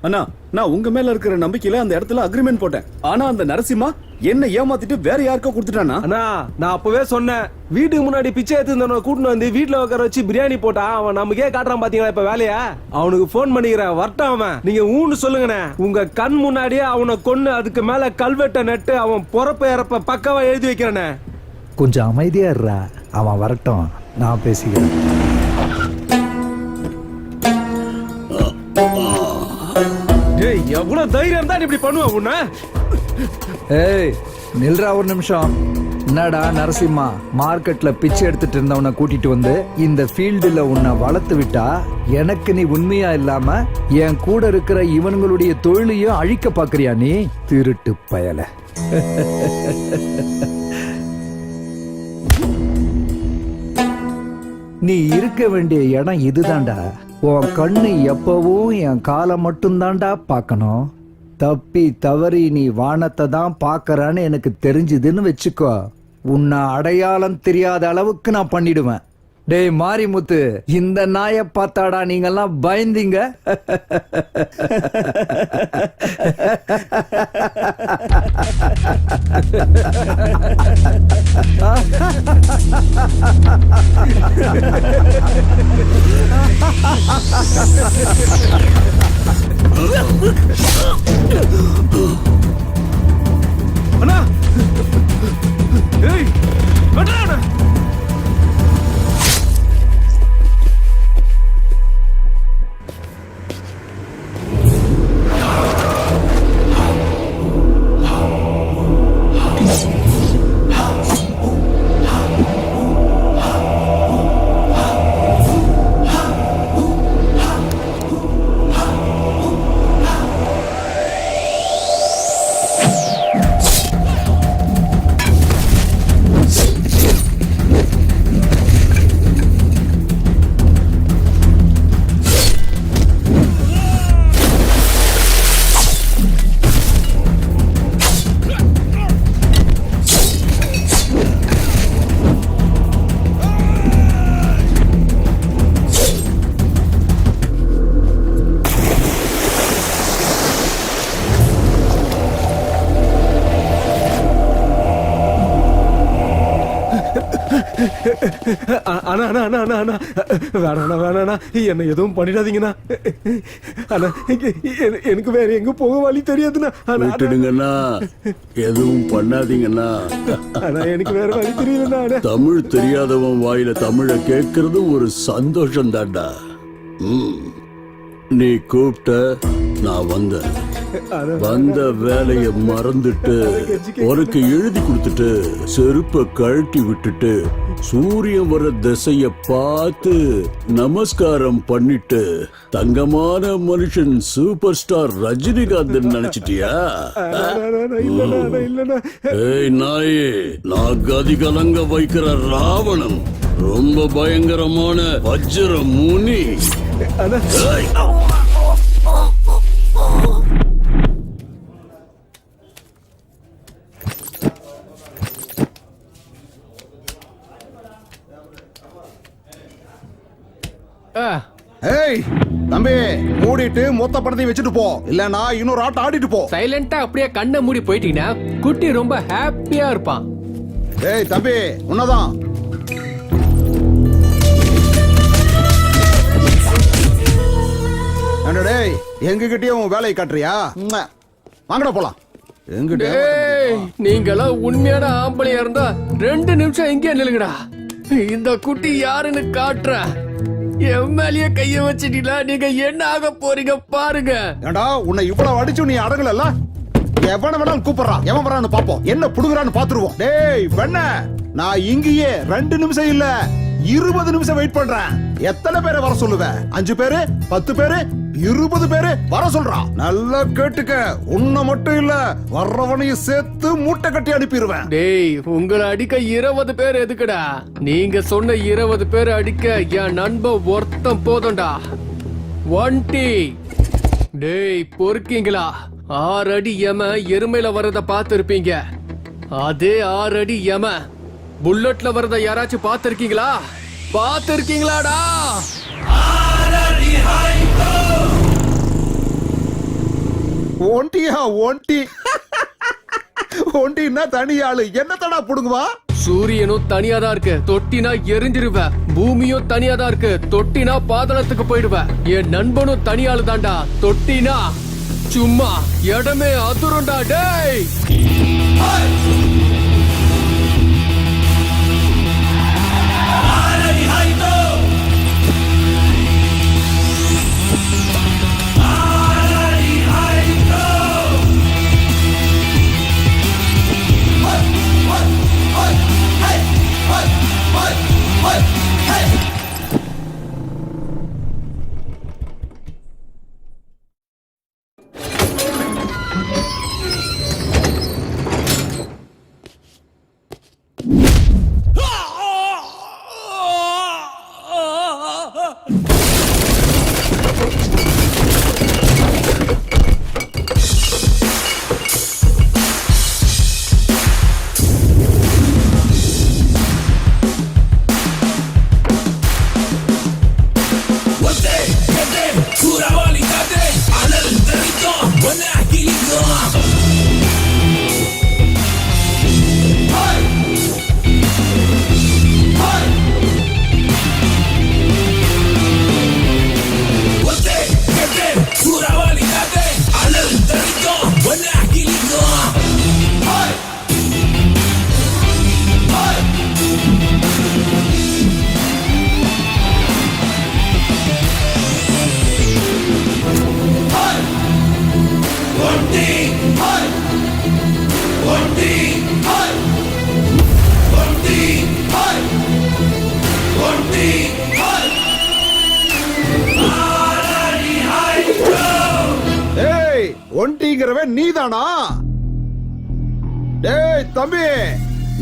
அண்ணா நான் உங்க மேல இருக்கிற நம்பிக்கையில அந்த இடத்துல அக்ரிமெண்ட் போட்டேன். ஆனா அந்த நரசிம்மா என்ன ஏமாத்திட்டு வேற யாருக்கோ கொடுத்துட்டானா? அண்ணா நான் அப்பவே சொன்னேன், வீட்டுக்கு முன்னாடி பிச்சை எடுத்து கூட்டின்னு வந்து வீட்டுல உட்கார வச்சு பிரியாணி போட்டா அவன் நமக்கே காட்டுறான் பாத்தீங்களா இப்ப வேலையா? அவனுக்கு போன் பண்ணிக்கிறேன் வரட்டும். அவன் நீங்க ஊன்னு சொல்லுங்கண்ணே. உங்க கண் முன்னாடியே அவனை கொன்னு அதுக்கு மேல கல்வெட்டை நட்டு அவன் பொறப்ப இறப்ப பக்கவா எழுதி வைக்கிறேனே. கொஞ்சம் அமைதியா இருடா, அவன் வரட்டும், நான் பேசிக்கிறேன். ஏய் எவ்வளவு தைரியம் தான் இப்படி பண்ணுவான் உன்ன? ஏய் நில்றா ஒரு நிமிஷம். என்னடா நரசிம்மா, மார்க்கெட்ல பிச்சை எடுத்துட்டு இருந்தவனை கூட்டிட்டு வந்து இந்த ஃபீல்டுல உன்னை வளர்த்து விட்டா எனக்கு நீ உண்மையா இல்லாம என் கூட இருக்கிற இவனுங்களுடைய தொழிலையும் அழிக்க பாக்குறியா நீ? திருட்டு பயல. நீ இருக்க வேண்டிய இடம் இதுதான்டா. உன் கண்ணு எப்பவும் என் காலை மட்டும்தான்டா பார்க்கணும். தப்பி தவறி நீ வானத்தை தான் பார்க்கறான்னு எனக்கு தெரிஞ்சுதுன்னு வச்சுக்கோ, உன்னை அடையாளம் தெரியாத அளவுக்கு நான் பண்ணிடுவேன். டேய் மாரிமுத்து, இந்த நாயை பார்த்தாடா நீங்கெல்லாம் பயந்தீங்க. அண்ணா ஏய் அண்ணா அண்ணா அண்ணா அண்ணா அண்ணா அண்ணா வேணாண்ணா வேணாண்ணா, என்ன எதுவும் பண்ணிடாதீங்கண்ணா. அண்ணா எனக்கு வேற எங்க போக வழி தெரியாதுண்ணா. விட்டுடுங்கண்ணா, எதுவும் பண்ணாதீங்கண்ணா. அண்ணா எனக்கு வேற வழி தெரியலண்ணா. தமிழ் தெரியாதவன் வாயில தமிழை கேட்கறது ஒரு சந்தோஷம் தான்டா. நீ கூப்பிட்ட, நான் வந்தேன். வந்த வேலைய மறந்துட்டு உனக்கு எழுதி கொடுத்துட்டு செருப்ப கழட்டி விட்டுட்டு சூரியன் வர திசைய பார்த்து நமஸ்காரம் பண்ணிட்டு தங்கமான மனுஷன் சூப்பர் ஸ்டார் ரஜினிகாந்த் நினைச்சிட்டியா? ஏய் நாயே, நான் கதி கலங்க வைக்கிற ராவணன், ரொம்ப பயங்கரமான வஜ்ர முனி. ஏய் தம்பி, மூடிட்டு மொத்த படத்தையும் வச்சுட்டு போ, இல்லனா இன்னொரு ஆட்டம் ஆடிட்டு போ. சைலண்டா அப்படியே கண்ணை மூடி போயிட்டீங்கன்னா குட்டி ரொம்ப ஹாப்பியா இருப்பான். ஏய் தம்பி, உன்னதான். டேய் எங்ககிட்டயே உன் வேலையை காட்டுறியா? வாங்கடா போலாம். நீங்களாம் உண்மையான ஆம்பளையா இருந்தா 2 நிமிஷம் எங்கே நில்லுங்கடா. இந்த குட்டி யாருன்னு காட்டுற. என் மேலேயே கைய வச்சிட்டீங்களா? நீங்க என்ன ஆக போறீங்க பாருங்க. ஏண்டா உன்னை இவ்வளவு அடிச்சு நீ அடங்கல? எவன வேணாலும் கூப்பிடுறான், எவன் வரான்னு பாப்போம், என்ன புடுங்குறான்னு பாத்துருவோம். டேய் வெண்ண, நான் இங்கேயே 2 நிமிஷம் இல்ல 20 நிமிஷம் வெயிட் பண்றேன். எத்தனை பேரை வர சொல்லுவேன்? 5 பேரு, 10 பேரு, 20 பேரு வர சொல்றான். நல்லா கேட்டுக்க, உன்னை மட்டும் இல்ல வர்றவனையும் சேர்த்து மூட்டை கட்டி அனுப்பிடுவேன். டேய் உங்களை அடிக்க 20 பேர் எதுக்குடா? நீங்க சொன்ன 20 பேர் அடிக்க என் நண்பன் ஒருத்தம் போதும்டா. 1 டேய் பொறுக்கீங்களா? 6 அடி எம எருமையில வரத பாத்திருப்பீங்க. அதே 6 அடி எம புல்லட்ல வரத யாராச்சும் பாத்திருக்கீங்களா? பாத்திருக்கீங்களாடா? ஒண்டியா ஒண்டி ஒண்டின்னா தனி ஆளு என்ன தடா புடுங்குவா? சூரியனும் தனியா தான் இருக்கு, தொட்டினா எரிஞ்சிருவ. பூமியும் தனியா தான் இருக்கு, தொட்டினா பாதாளத்துக்கு போயிடுவ. என் நண்பனும் தனியாளு தான்டா, தொட்டினா சும்மா இடமே அதிரும்டா டேய். ஒண்டிங்கிறவன் நீதானா? டேய் தம்பி,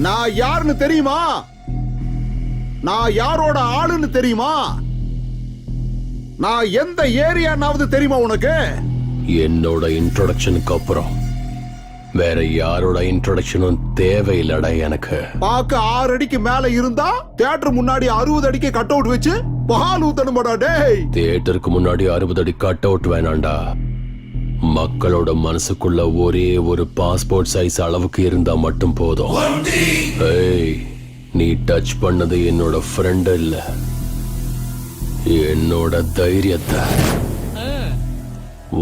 நான் யாருன்னு தெரியுமா? நான் யாரோட ஆளுன்னு தெரியுமா? நான் எந்த ஏரியானாவது தெரியுமா உனக்கு? என்னோட இன்ட்ரோடக்ஷனுக்கு அப்புறம் வேற யாரோட இன்ட்ரோடக்ஷனும் தேவையில்லடா எனக்கு. பாக்க 6 அடிக்கு மேல இருந்தா தியேட்டர் முன்னாடி 60 அடிக்கு கட் அவுட் வச்சு பால் ஊத்தணுமாடா டேய். தியேட்டருக்கு முன்னாடி 60 அடி கட் அவுட் வேணாண்டா. மக்களோட மனசுக்குள்ள ஒரே ஒரு பாஸ்போர்ட் சைஸ் அளவுக்கு இருந்தா மட்டும் போதும். ஏய், நீ டச் பண்ணது என்னோட ஃப்ரெண்ட் இல்ல, என்னோட தைரியத்தை.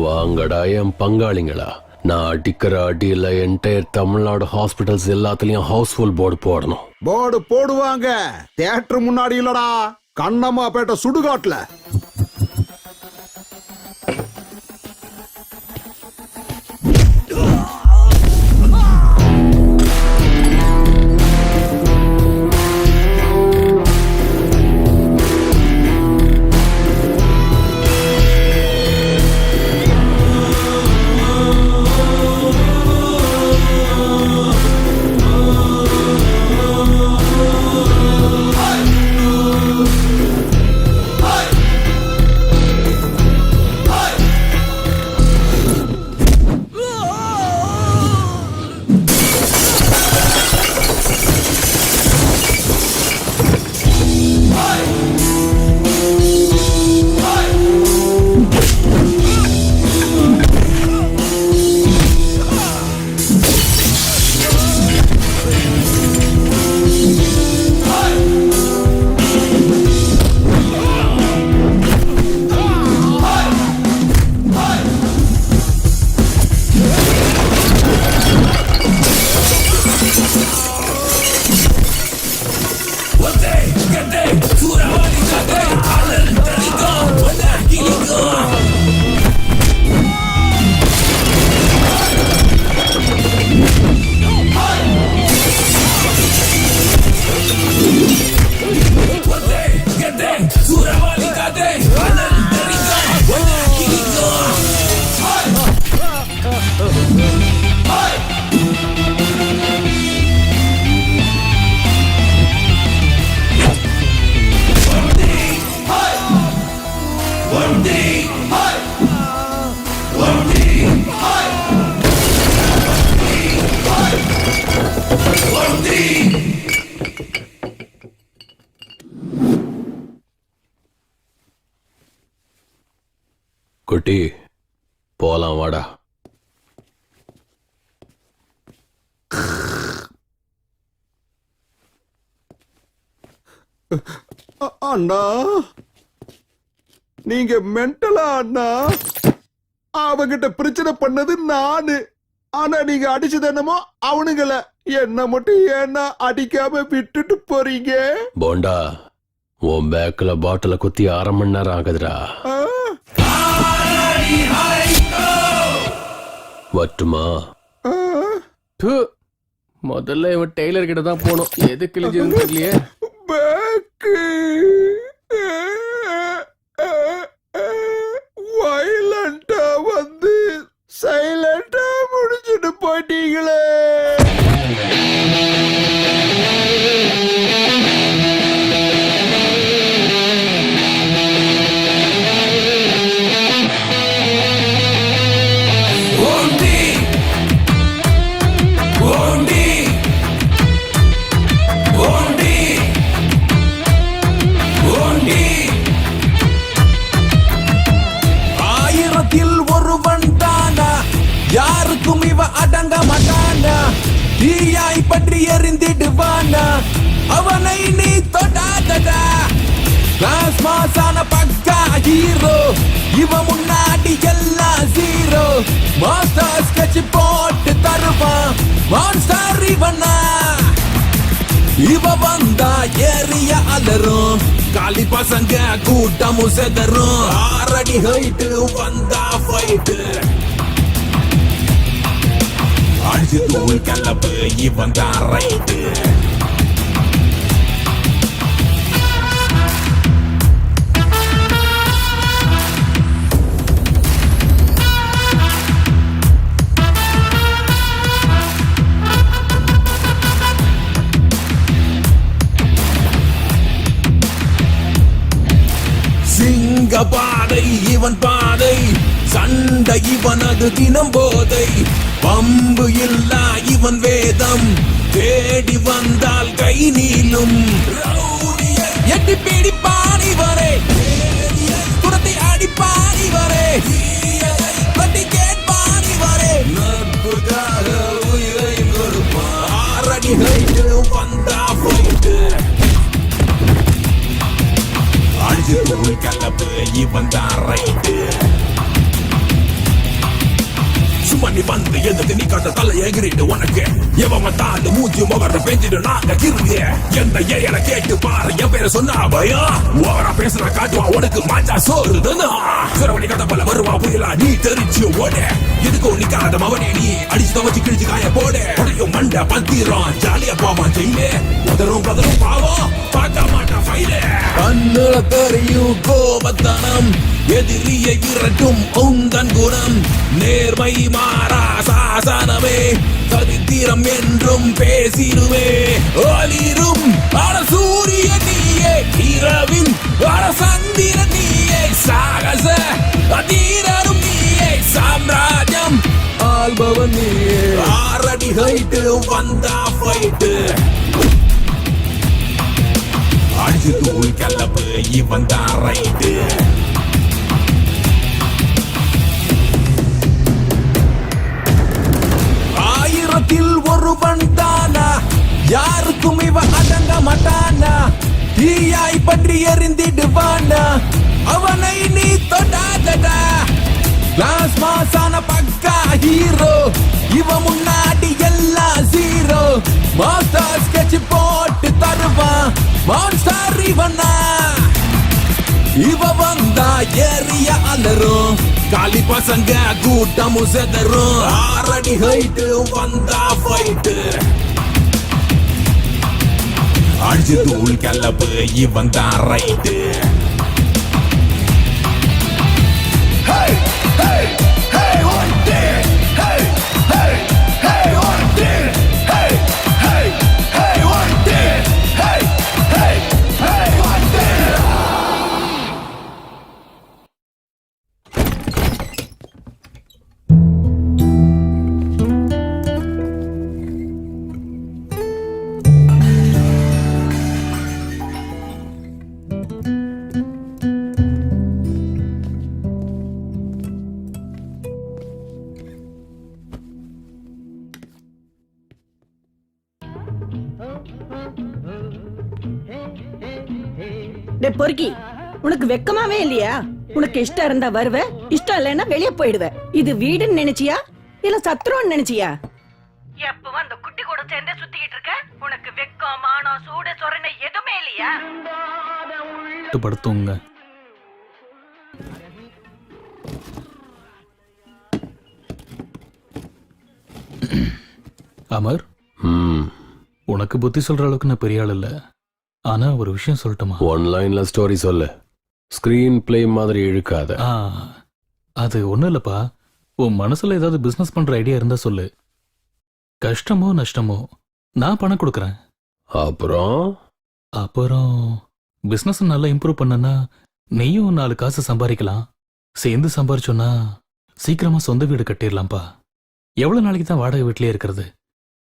வாங்கடா என் பங்காளிங்களா, நான் அடிக்கிற அடியில என்டையர் தமிழ்நாடு ஹாஸ்பிட்டல்ஸ் எல்லாத்துலயும் ஹவுஸ்ஃபுல் போர்டு போடணும். போர்டு போடுவாங்க, தியேட்டர் முன்னாடி இல்லடா, கண்ணம்மாப்பேட்டை சுடுகாட்டுல. குட்டி, போலாம் வாடா. அண்ணா நீங்க மென்டலா அண்ணா? அவங்கிட்ட பிரச்சனை பண்ணது நானு, ஆனா நீங்க அடிச்சது என்னமோ அவனுங்கள. என்ன மட்டும் ஏன்னா அடிக்காம விட்டுட்டு போறீங்க? போண்டா, உன் பேக்ல பாட்டில குத்தி 1/2 மணி நேரம் ஆகுதுடா. ஆ? வட்டுமா? ஆ? ப்பு. முதல்ல இவன் டெய்லர் கிட்ட தான் போகணும். எது கிழிஞ்சதுன்னு தெரியலையே. பேக்கு வயலண்டா வந்து சைலண்டா முடிச்சுட்டு போயிட்டீங்களே. யாருக்கும் இவ அடங்க மாட்டானா, தீயாய் பற்றி எறிந்திடுவானா, அவனை நீ தொடாதடா. கிளாஸ் மாசான பக்கா ஹீரோ, இவ முன்னாடி எல்லாம் ஜீரோ. மாஸ்டர் ஸ்கெட்ச் போட்டு தருவான், மான்ஸ்டர் இவனா. இவ வந்தா ஏரிய அலரும், காலி பசங்க கூட்டமும் செதரும். 6 அடி ஹைட்டு வந்தா ஃபைட்டு, அடிச்சு தூள் கலப்பு இவன் தான் ரைட்டு. சிங்க பாதை இவன் பாதை, சண்டை இவனது தினம் போதை. பம்பு இல்லா இவன் வேதம், தேடி வந்தால் கை நீளும். எட்டி பிடிப்பான் இவரே, துரத்தை அடிப்பான் இவரே, பட்டி கேட்பான் இவரே. நட்புக்காக உயிரை கொடுப்பான். 6 அடி ஹைட்டு வந்தா போயிட்டு, அடிச்சு தூள் கலப்பு இவன் தான் ரைட்டு. சும்மா நீ வந்து எதுக்கு நீ கட்ட தலை எகிரிட்டு உனக்கு எவன் வந்தாலும் மூஞ்சி முகத்தை பேஞ்சிட்டு நாங்க கிருங்க. எந்த ஏரியால கேட்டு பாரு என் பேரை சொன்னா பயம். ஓவரா பேசுற காட்டுவா உனக்கு மாஞ்சா சோறுதுன்னா. சுரவணி கட்ட பல வருவா புயலா நீ தெரிச்சு ஓட. எதுக்கும் நிக்காத மவனே நீ அடிச்சு தவச்சு கிழிச்சு காய போட. உடையும் மண்ட பத்திரம் ஜாலியா போவான் ஜெயிலே. உதரும் பதரும் பாவம் பார்க்க மாட்டான் ஃபைலே. கண்ணுல தெரியும் கோபத்தனம், எதிரியை இரட்டும் உந்தன் குணம். நேர்மை மாறா சாசனமே, சரித்திரம் என்றும் பேசிடுவே. ஒளிரும் அட சூரிய நீயே, இரவின் அட சந்திர நீயே. சாகச அதீரரும் நீயே, சாம்ராஜ்யம் ஆள்பவன் நீயே. 6 அடி ஹைட்டு வந்தா ஃபைட்டு, அடிச்சு தூள் கலப்பு இவன் தான் ரைட்டு. ஆயிரத்தில் ஒருவன் தானா, யாருக்கும் இவ அடங்க மாட்டானா, தீயாய் பற்றி எறிந்திடுவானா, அவனை நீ தொடாதடா. கிளாஸ் மாசான பக்கா ஹீரோ, இவ முன்னாடி எல்லாம் ஜீரோ. மாஸ்டர் ஸ்கெட்ச் போட்டு தருவான், மான்ஸ்டர் இவனா. இவ வந்தா ஏரிய அலரும், காலி பசங்க கூட்டமும் செதரும். 6 அடி ஹைட்டு வந்தா ஃபைட்டு, அடிச்சு தூள் கலப்பு இவன் தான் ரைட்டு. பொறுக்கி, உனக்கு வெக்கமாவே இல்லையா? உனக்கு இஷ்டம் இருந்தா வருவ, இஷ்டம் இல்லைன்னா வெளியே போயிடுவ. இது வீடுன்னு நினைச்சியா இல்ல சத்ருன்னு நினைச்சியா? எப்பவும் அந்த குட்டி கூட சேர்ந்தே சுத்திக்கிட்டு இருக்க. உனக்கு வெக்கம், மானம், சூடு, சொரணை எதுவுமே இல்லையா? படுத்துங்க. அமர், உனக்கு புத்தி சொல்ற அளவுக்கு நான் பெரிய ஆள் இல்ல. ஆனா ஒரு விஷயம் சொல்லட்டுமா? ஒன் லைன்ல ஸ்டோரி சொல்லு. ஸ்கிரீன் பிளே மாதிரி இழுக்காத. அது ஒண்ணும் இல்லப்பா. உன் மனசுல ஏதாவது பிசினஸ் பண்ற ஐடியா இருந்தா சொல்லு. கஷ்டமோ நஷ்டமோ நான் பணம் கொடுக்கறேன். அப்புறம் பிசினஸ் நல்லா இம்ப்ரூவ் பண்ணனா நீயும் 4 காசு சம்பாதிக்கலாம். சேர்ந்து சம்பாரிச்சோன்னா சீக்கிரமா சொந்த வீடு கட்டிடலாம்ப்பா. எவ்வளவு நாளைக்கு தான் வாடகை வீட்லயே இருக்கிறது?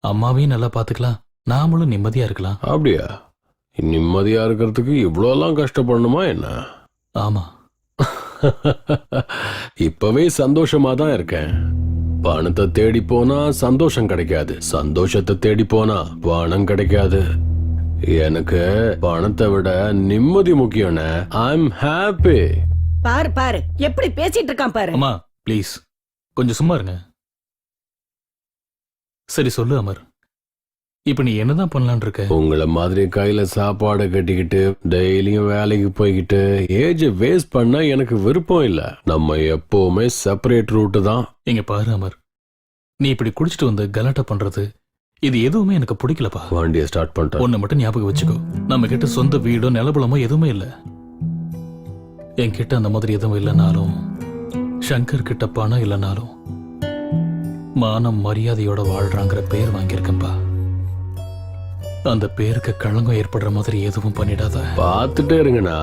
அம்மாவையும் நல்லா பாத்துக்கலாம், நாமளும் நிம்மதியா இருக்கலாம். அப்படியா? நிம்மதியா இருக்கிறதுக்கு இவ்வளோலாம் கஷ்டப்படணுமா என்ன? ஆமா. இப்பவே சந்தோஷமா தான் இருக்கேன். பணத்தை தேடி போனா சந்தோஷம் கிடைக்காது, சந்தோஷத்தை தேடி போனா பணம் கிடைக்காது. எனக்கு பணத்தை விட நிம்மதி முக்கியம். I'm happy. பாரு பாரு எப்படி பேசிட்டு இருக்கான் பாரு. அம்மா ப்ளீஸ் கொஞ்சம் சும்மா இருங்க. சரி சொல்லு அமர், இப்ப நீ என்னதான் பண்ணலான்னு இருக்க? உங்களை மாதிரி கையில சாப்பாடு கட்டிக்கிட்டு டெய்லியும் வேலைக்கு போய்கிட்டு ஏஜ் வேஸ்ட் பண்ண எனக்கு விருப்பம் இல்ல. நம்ம எப்பவுமே செப்பரேட் ரூட் தான். இங்க பாரு அமர், நீ இப்படி குடிச்சிட்டு வந்து கலாட்டா பண்றது இது எதுவுமே எனக்கு பிடிக்கலப்பா. வண்டியை ஸ்டார்ட் பண்ணிட்டேன். ஒன்னு மட்டும் ஞாபகம் வச்சுக்கோ, நம்ம கிட்ட சொந்த வீடோ நிலபலமோ எதுவுமே இல்ல. என்கிட்ட அந்த மாதிரி எதுவும் இல்லைனாலும், சங்கர் கிட்ட பணம் இல்லைனாலும் மானம் மரியாதையோட வாழ்றாங்கிற பேர் வாங்கியிருக்கேன்பா. அந்த பேருக்கு களங்கம் ஏற்படுற மாதிரி எதுவும் பண்ணிடாத. பார்த்துட்டே இருங்கண்ணா.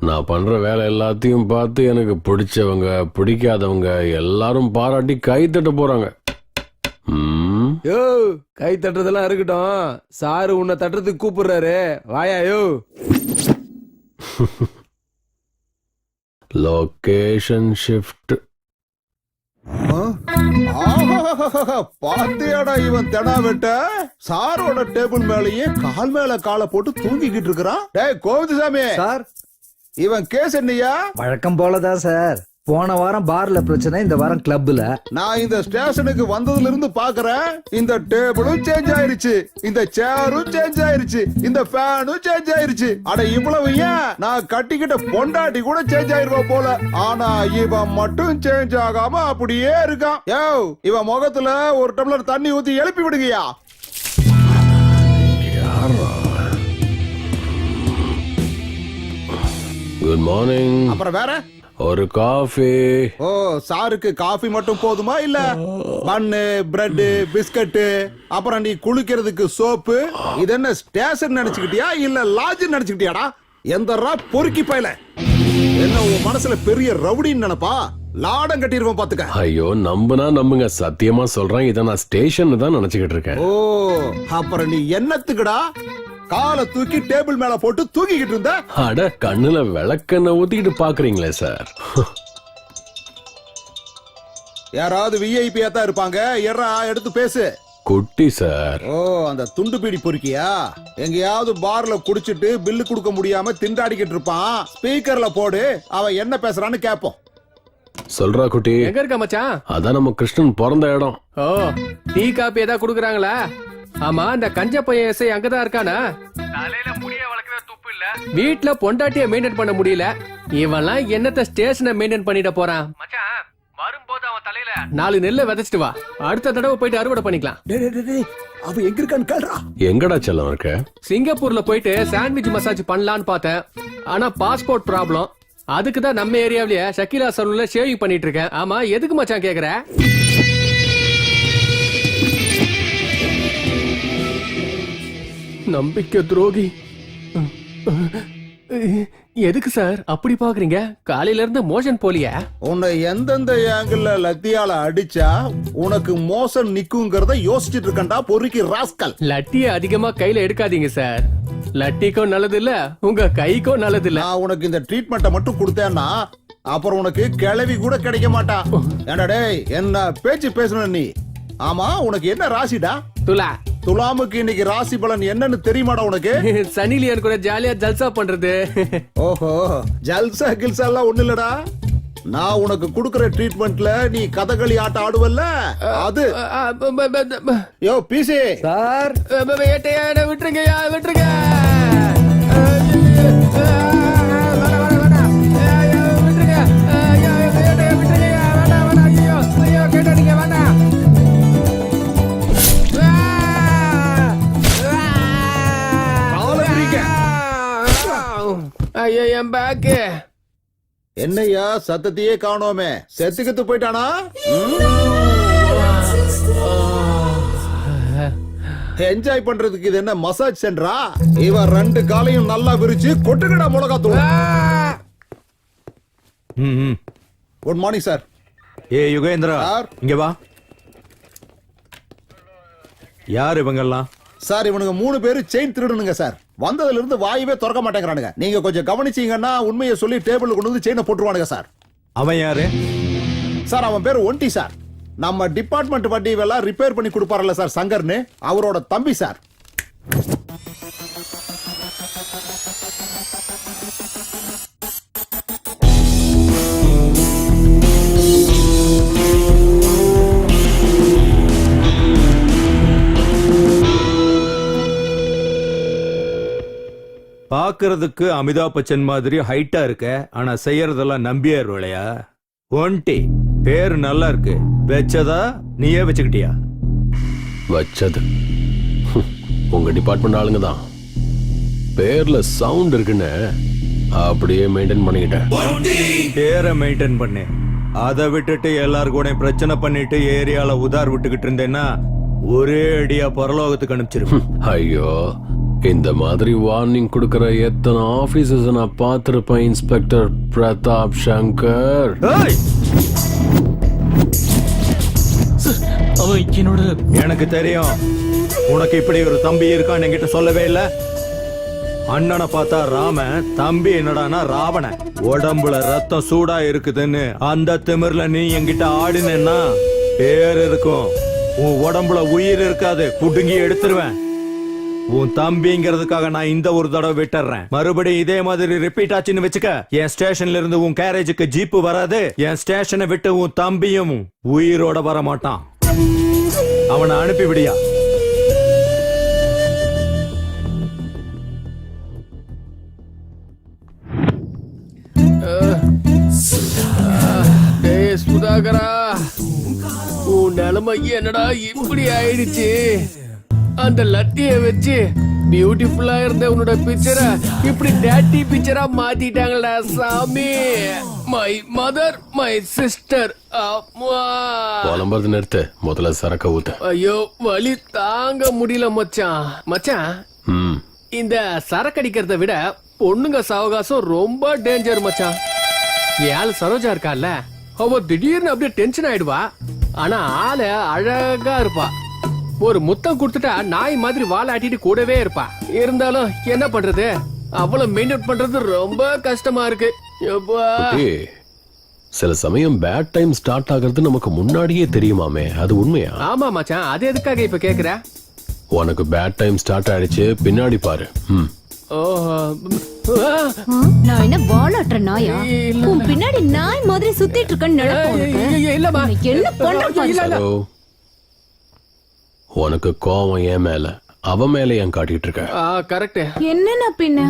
நான் பண்ற வேலை எல்லாத்தையும் பார்த்து எனக்கு பிடிச்சவங்க பிடிக்காதவங்க எல்லாரும் பாராட்டி கை தட்ட போறாங்க. யோ, கை தட்டுறதெல்லாம் இருக்கட்டும். சாரு உன்னை தட்டுறதுக்கு கூப்பிடுறாரு, வாயா. யோ, லொகேஷன் ஷிஃப்ட். பாத்தியாடா இவன் தெனா வெட்ட சாரோட டேபிள் மேலேயே கால் மேல காலை போட்டு தூங்கிக்கிட்டு இருக்கிறான். டேய் கோவிந்தசாமி சார், இவன் கேஸ் என்னையா? வழக்கம் போலதான் சார். போன வாரம் பார்ல பிரச்சனை, இந்த வாரம் கிளப்ல. நான் இந்த ஸ்டேஷனுக்கு வந்ததுல இருந்து பாக்குறேன், இந்த டேபிளும் சேஞ்ச் ஆயிருச்சு, இந்த சேரும் சேஞ்ச் ஆயிருச்சு, இந்த ஃபேனும் சேஞ்ச் ஆயிருச்சு. அட இவ்வளவு ஏன், நான் கட்டிக்கிட்ட பொண்டாட்டி கூட சேஞ்ச் ஆயிருவா போல. ஆனா இவன் மட்டும் சேஞ்ச் ஆகாம அப்படியே இருக்கான். யோ, இவன் முகத்துல ஒரு டம்ளர் தண்ணி ஊத்தி எழுப்பி விடுங்கயா. Good morning. அப்புறம் வேற ஒரு காஃபி. ஓ, சாருக்கு காஃபி மட்டும் போதுமா இல்ல பன்னு, பிரெட், பிஸ்கட், அப்புறம் நீ குளிக்கிறதுக்கு சோப்பு? இது என்ன ஸ்டேஷன் நினைச்சுக்கிட்டியா இல்ல லாட்ஜ் நினைச்சுக்கிட்டியாடா? எந்தரா பொறுக்கி பையல, என்ன உன் மனசுல பெரிய ரவுடின்னு நினைப்பா? லாடம் கட்டிடுவோம் பாத்துக்க. ஐயோ, நம்புங்க, சத்தியமா சொல்றேன், இதை நான் ஸ்டேஷன் தான் நினைச்சுக்கிட்டு இருக்கேன். ஓ, அப்புறம் நீ என்னத்துக்குடா காலை தூக்கி டேபிள் மேல போட்டு தூக்கிக்கிட்டு இருந்த? அட, கண்ணுல விளக்கெண்ண ஊத்திக்கிட்டு பாக்குறீங்களே சார். யாராவது விஐபியா தான் இருப்பாங்க. எறா எடுத்து பேசு. குட்டி சார். ஓ, அந்த துண்டு பீடி பொறுக்கியா? எங்கேயாவது பார்ல குடிச்சிட்டு பில்லு கொடுக்க முடியாம திண்டாடிக்கிட்டு இருப்பான். ஸ்பீக்கர்ல போடு, அவன் என்ன பேசுறான்னு கேப்போம். சொல்றா குட்டி. எங்க இருக்க மச்சான்? அதான் நம்ம கிருஷ்ணன் பிறந்த இடம். ஓ, டீ காப்பி ஏதாவது குடுக்குறாங்களா? ஆமா, அந்த கஞ்ச பையன் எஸ்ஐ அங்கதான் இருக்கானா? தலையில முடிய வளர்க்கற துப்பு இல்ல, வீட்ல பொண்டாட்டிய மெயின்டைன் பண்ண முடியல. இவன்லாம் என்னத்த ஸ்டேஷனை மெயின்டைன் பண்ணிட போறான்? மச்சான், வரும்போது அவன் தலையில 4 நெல்லை விதைச்சிட்டு வா, அடுத்த தடவை போயிட்டு அறுவடை பண்ணிக்கலாம். அவன் எங்க இருக்கான்னு கேள்றா. எங்கடா செல்லம் இருக்க? சிங்கப்பூர்ல போயிட்டு சாண்ட்விச் மசாஜ் பண்ணலான்னு பார்த்தேன். ஆனா பாஸ்போர்ட் ப்ராப்ளம். அதுக்கு தான் நம்ம ஏரியாவிலேயே ஷக்கீலா சலூன்ல ஷேவிங் பண்ணிட்டு இருக்கேன். ஆமா, எதுக்கு மச்சான் கேக்குற? நம்பிக்கை துரோகி. எதுக்கு சார் அப்படி பாக்குறீங்க? காலையில இருந்து மோஷன் போலியா? உன்னை எந்தெந்த ஆங்கிள் லத்தியால அடிச்சா உனக்கு மோசம் நிக்குங்கிறத யோசிச்சுட்டு இருக்கண்டா பொறுக்கி ராஸ்கல். லட்டிய அதிகமா கையில எடுக்காதீங்க சார். லட்டிக்கும் நல்லது இல்ல, உங்க கைக்கும் நல்லது இல்ல. நான் உனக்கு இந்த ட்ரீட்மெண்ட்டை மட்டும் கொடுத்தேன்னா அப்புறம் உனக்கு கிளவி கூட கிடைக்க மாட்டான். ஏண்டா டேய், என்ன பேச்சு பேசணும் நீ? ஆமா, உனக்கு என்ன ராசிடா? துலா. துலாமுக்கு இன்னைக்கு ராசி பலன் என்னன்னு தெரியுமாடா உனக்கு? சனிலியன் கூட ஜாலியா ஜல்சா பண்றது. ஓஹோ, ஜல்சா கில்சா எல்லாம் ஒண்ணு இல்லடா. நான் உனக்கு குடுக்கற ட்ரீட்மெண்ட்ல நீ கதகளி ஆட்டம் ஆடுவல்ல, அது. யோ பிசி சார், விட்டுருங்கய்யா, விட்டுருங்க. ஐயோ என் பேக்கு. என்னையா சத்தத்தையே காணோமே, செத்துக்கிட்டு போயிட்டானா? என்ஜாய் பண்றதுக்கு இது என்ன மசாஜ் சென்டரா? இவன் ரெண்டு காலையும் நல்லா விரிச்சு கொட்டுக்கடா மிளகாத்தூள். Good morning sir. ஏ யுகேந்திரா, சார். இங்க வா. யார் இவங்கெல்லாம்? சார் இவனுங்க 3 பேரு செயின் திருடனுங்க சார். வந்ததுல இருந்து வாயவே திறக்க மாட்டேங்கிறானுங்க. நீங்க கொஞ்சம் கவனிச்சீங்கன்னா உண்மையை சொல்லி டேபிள்ல கொண்டு வந்து செயினை போட்டுருவானுங்க சார். அவன் யாரு? சார் அவன் பேரு ஒண்டி சார். நம்ம டிபார்ட்மெண்ட் வண்டி எல்லாம் ரிப்பேர் பண்ணி கொடுப்பாருல்ல சார் சங்கர்னு, அவரோட தம்பி சார். பாக்குறதுக்கு அமிதாப் பச்சன் மாதிரி ஹைட்டா இருக்க, ஆனா செய்யறதெல்லாம் நம்பியார் இல்லையா? ஒன்டி பேரு நல்லா இருக்கு. வச்சதா நீயே வச்சுக்கிட்டியா? வச்சது உங்க டிபார்ட்மெண்ட் ஆளுங்க தான். பேர்ல சவுண்ட் இருக்குன்னு அப்படியே மெயின்டைன் பண்ணிக்கிட்டேன். பேரை மெயின்டைன் பண்ணு. அதை விட்டுட்டு எல்லாரும் கூட பிரச்சனை பண்ணிட்டு ஏரியால உதார் விட்டுக்கிட்டு இருந்தேன்னா ஒரே அடியா பரலோகத்துக்கு அனுப்பிச்சிருப்பேன். ஐயோ, இந்த மாதிரி வார்னிங் கொடுக்கற எத்தனை ஆபீசர்ஸ் நான் பார்த்திருப்பேன் இன்ஸ்பெக்டர் பிரதாப் சங்கர். அவன் என்னோட. எனக்கு தெரியும் உனக்கு இப்படி ஒரு தம்பி இருக்கான்னு என்கிட்ட சொல்லவே இல்ல. அண்ணனை பார்த்தா ராமன், தம்பி என்னடானா ராவணன். உடம்புல ரத்தம் சூடா இருக்குதுன்னு அந்த திமிர்ல நீ என்கிட்ட ஆடினேன்னா பேர் இருக்கும், உன் உடம்புல உயிர் இருக்காது, புடுங்கி எடுத்துருவேன். உன் தம்பிங்கிறதுக்காக நான் இந்த ஒரு தடவை விட்டுறேன். மறுபடியும் இதே மாதிரி ரிப்பீட் ஆச்சுன்னு வச்சுக்க, என் ஸ்டேஷன்ல இருந்து உன் கேரேஜுக்கு ஜீப்பு வராது. என் ஸ்டேஷனை விட்டு உன் தம்பியும் உயிரோட வர மாட்டான். அவனை அனுப்பி விடியா. சுதாகரா, உன் நிலைமை என்னடா இப்படி ஆயிடுச்சு? அந்த லட்டிய வச்சு பியூட்டிஃபுல்லா இருந்த உன்னோட பிக்சரை இப்படி டேட்டி பிக்சரா மாத்திட்டாங்களா சாமி. My mother, my sister. புலம்புறது நிறுத்து, முதல்ல சரக்க ஊத்து. ஐயோ வலி தாங்க முடியல மச்சான். மச்சான், இந்த சரக்கு அடிக்கிறத விட பொண்ணுங்க சாவகாசம் ரொம்ப டேஞ்சர் மச்சான். ஏழு சரோஜா இருக்கால, அவ திடீர்னு அப்படியே டென்ஷன் ஆயிடுவா. ஆனா ஆளு அழகா இருப்பா. ஒரு முத்தம் கொடுத்துட்டா நாய் மாதிரி வாழ ஆட்டிட்டு கூடவே இருப்பா. இருந்தாலும் என்ன பண்றது, அவ்வளவு மெயின்டைன் பண்றது ரொம்ப கஷ்டமா இருக்கு. சில சமயம் பேட் டைம் ஸ்டார்ட் ஆகிறது நமக்கு முன்னாடியே தெரியுமாமே, அது உண்மையா? ஆமா மச்சான், அது எதுக்காக இப்ப கேக்குற? உனக்கு பேட் டைம் ஸ்டார்ட் ஆயிடுச்சு, பின்னாடி பாரு. நான் என்ன வாலாட்டுற நாயா? உன் பின்னாடி நாய் மாதிரி சுத்திட்டு இருக்கேன்னு என்ன பண்ற? உனக்கு கோவம் ஏன் மேல, அவ மேல ஏன் காட்டிட்டு இருக்க? கரெக்ட். என்னன்னா பின்ன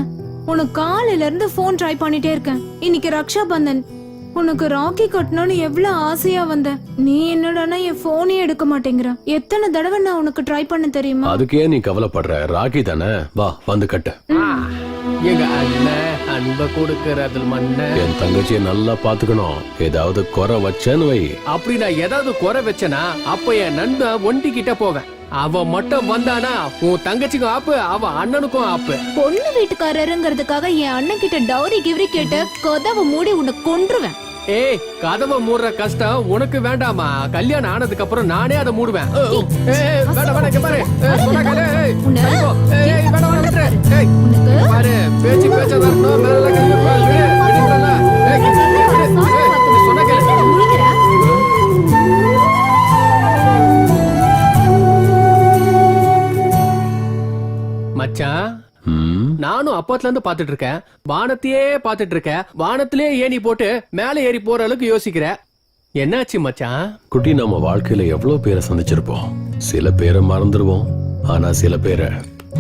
உனக்கு காலையில இருந்து போன் ட்ரை பண்ணிட்டே இருக்கேன். இன்னைக்கு ரக்ஷா பந்தன், உனக்கு ராக்கி கட்டணும்னு எவ்வளவு ஆசையா வந்த. நீ என்னடானா என் போனே எடுக்க மாட்டேங்கிற. எத்தனை தடவை நான் உனக்கு ட்ரை பண்ண தெரியுமா? அதுக்கே நீ கவலைப்படுற, ராக்கி தானே, வா வந்து கட்டு. எங்க அண்ணன் அன்ப கொடுக்கறதுல மண்ண. என் தங்கச்சியை நல்லா பாத்துக்கணும். ஏதாவது குறை வச்சேன்னு வை. அப்படி நான் ஏதாவது குறை வச்சனா அப்ப என் நண்பன் ஒண்டி கிட்ட போவேன். அவ மட்டும் வந்தானா உன் தங்கச்சிக்கும் ஆப்பு, அவ அண்ணனுக்கும் ஆப்பு. பொண்ணு வீட்டுக்காரருங்கிறதுக்காக என் அண்ணன் கிட்ட டவுரி கிவ்ரி கேட்ட கதவை மூடி உன்னை கொன்றுவேன். ஏய், கதவை மூடுற கஷ்டம் உனக்கு வேண்டாமா? கல்யாணம் ஆனதுக்கு அப்புறம் நானே அதை மூடுவேன். பாரு, பேச்சு பேச்சா ஆரம்பத்துல இருந்து பாத்துட்டு இருக்கேன். வானத்தையே பாத்துட்டு இருக்க. வானத்திலே ஏணி போட்டு மேல ஏறி போற அளவுக்கு யோசிக்கிற. என்னாச்சு மச்சான்? குட்டி, நம்ம வாழ்க்கையில எவ்வளவு பேரை சந்திச்சிருப்போம். சில பேரை மறந்துடுவோம், ஆனா சில பேரை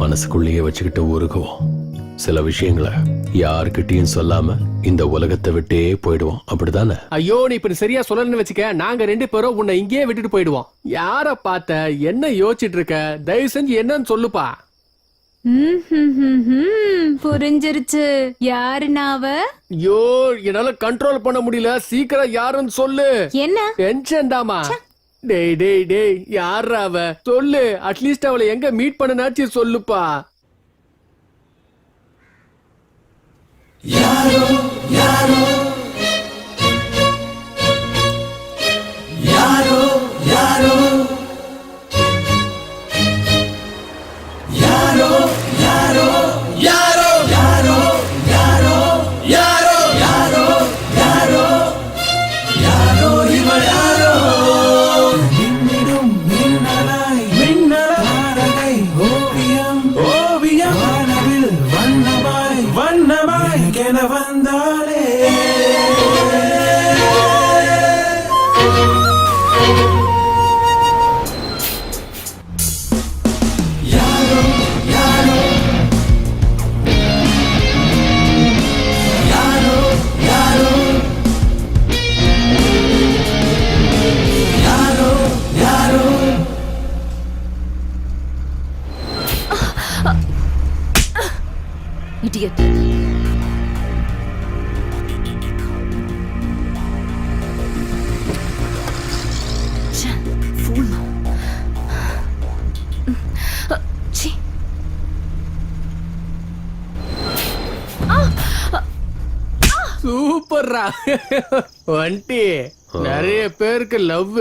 மனசுக்குள்ளேயே வச்சுக்கிட்டு உருகுவோம். சில விஷயங்களை யாருக்கிட்டையும் சொல்லாம இந்த உலகத்தை விட்டே போயிடுவோம். அப்படிதானே? ஐயோ, நீ இப்ப சரியா சொல்லணும்னு வச்சுக்க, நாங்க 2 பேரும் உன்னை இங்கேயே விட்டுட்டு போயிடுவோம். யார பார்த்த? என்ன யோசிச்சுட்டு இருக்க? தயவு செஞ்சு என்னன்னு சொல்லுப்பா. புரிஞ்சிருச்சு. யாரு நாவ? ஐயோ, என்னால கண்ட்ரோல் பண்ண முடியல. சீக்கிரம் யாருன்னு சொல்லு. என்ன டென்ஷன் தாமா. டேய் டேய் டேய், யாரா அவ? சொல்லு. அட்லீஸ்ட் அவளை எங்க மீட் பண்ணனாச்சு சொல்லுப்பா. யாரோ யாரோ யாரோ யாரோ யாரோ யாரோ யாரோ யாரோ யாரோ யாரோ யாரோ யாரோ யாரோ இவள் யாரோ மின்னிடும் மின்னலாய் மின்னலாய் ஓவியம் ஓவியம் வானவில் வண்ணமாய் வண்ணமாய் கென வந்தாளே யாரோ யாரோ யாரோ யாரோ யாரோ யாரோ இடியட். சூப்பர்ரா வண்டி. நிறைய பேருக்கு லவ்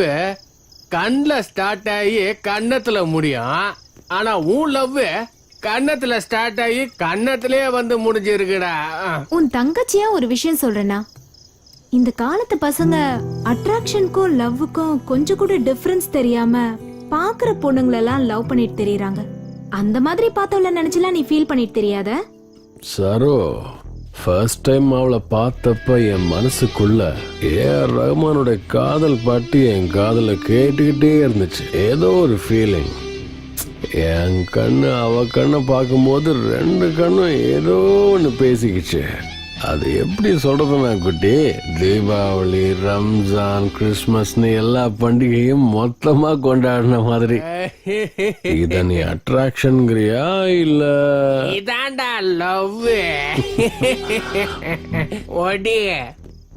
கண்ணுல ஸ்டார்ட் ஆகி கன்னத்துல முடியும். ஆனா உன் லவ் கன்னத்துல ஸ்டார்ட் ஆகி கன்னத்திலே வந்து முடிஞ்சிருக்குடா. உன் தங்கச்சியா ஒரு விஷயம் சொல்றேனா, இந்த காலத்து பசங்க அட்ராக்ஷனுக்கும் லவ்வுக்கும் கொஞ்சம் கூட டிஃபரன்ஸ் தெரியாம பாக்குற பொண்ணுங்களெல்லாம் லவ் பண்ணிட்டு தெரியறாங்க. அந்த மாதிரி பார்த்தவள நினைச்சலாம் நீ ஃபீல் பண்ணிட்டு தெரியாத? சரோ, ஃபர்ஸ்ட் டைம் அவளை பார்த்தப்ப என் மனசுக்குள்ள ஏஆர் ரஹ்மானோட காதல் பாட்டு என் காதல கேட்டுக்கிட்டே இருந்துச்சு. ஏதோ ஒரு ஃபீலிங். என் கண்ணு அவ கண்ணை பார்க்கும்போது 2 கண்ணும் ஏதோ ஒன்று பேசிக்கிச்சு. அது எப்படி சொல்றதுன்னா குட்டி, தீபாவளி, ரம்ஜான், கிறிஸ்மஸ்னு எல்லா பண்டிகையும் மொத்தமா கொண்டாடின மாதிரி. இத நீ அட்ராக்ஷன்ங்கிறியா இல்ல? இதாண்டா லவ். ஒடி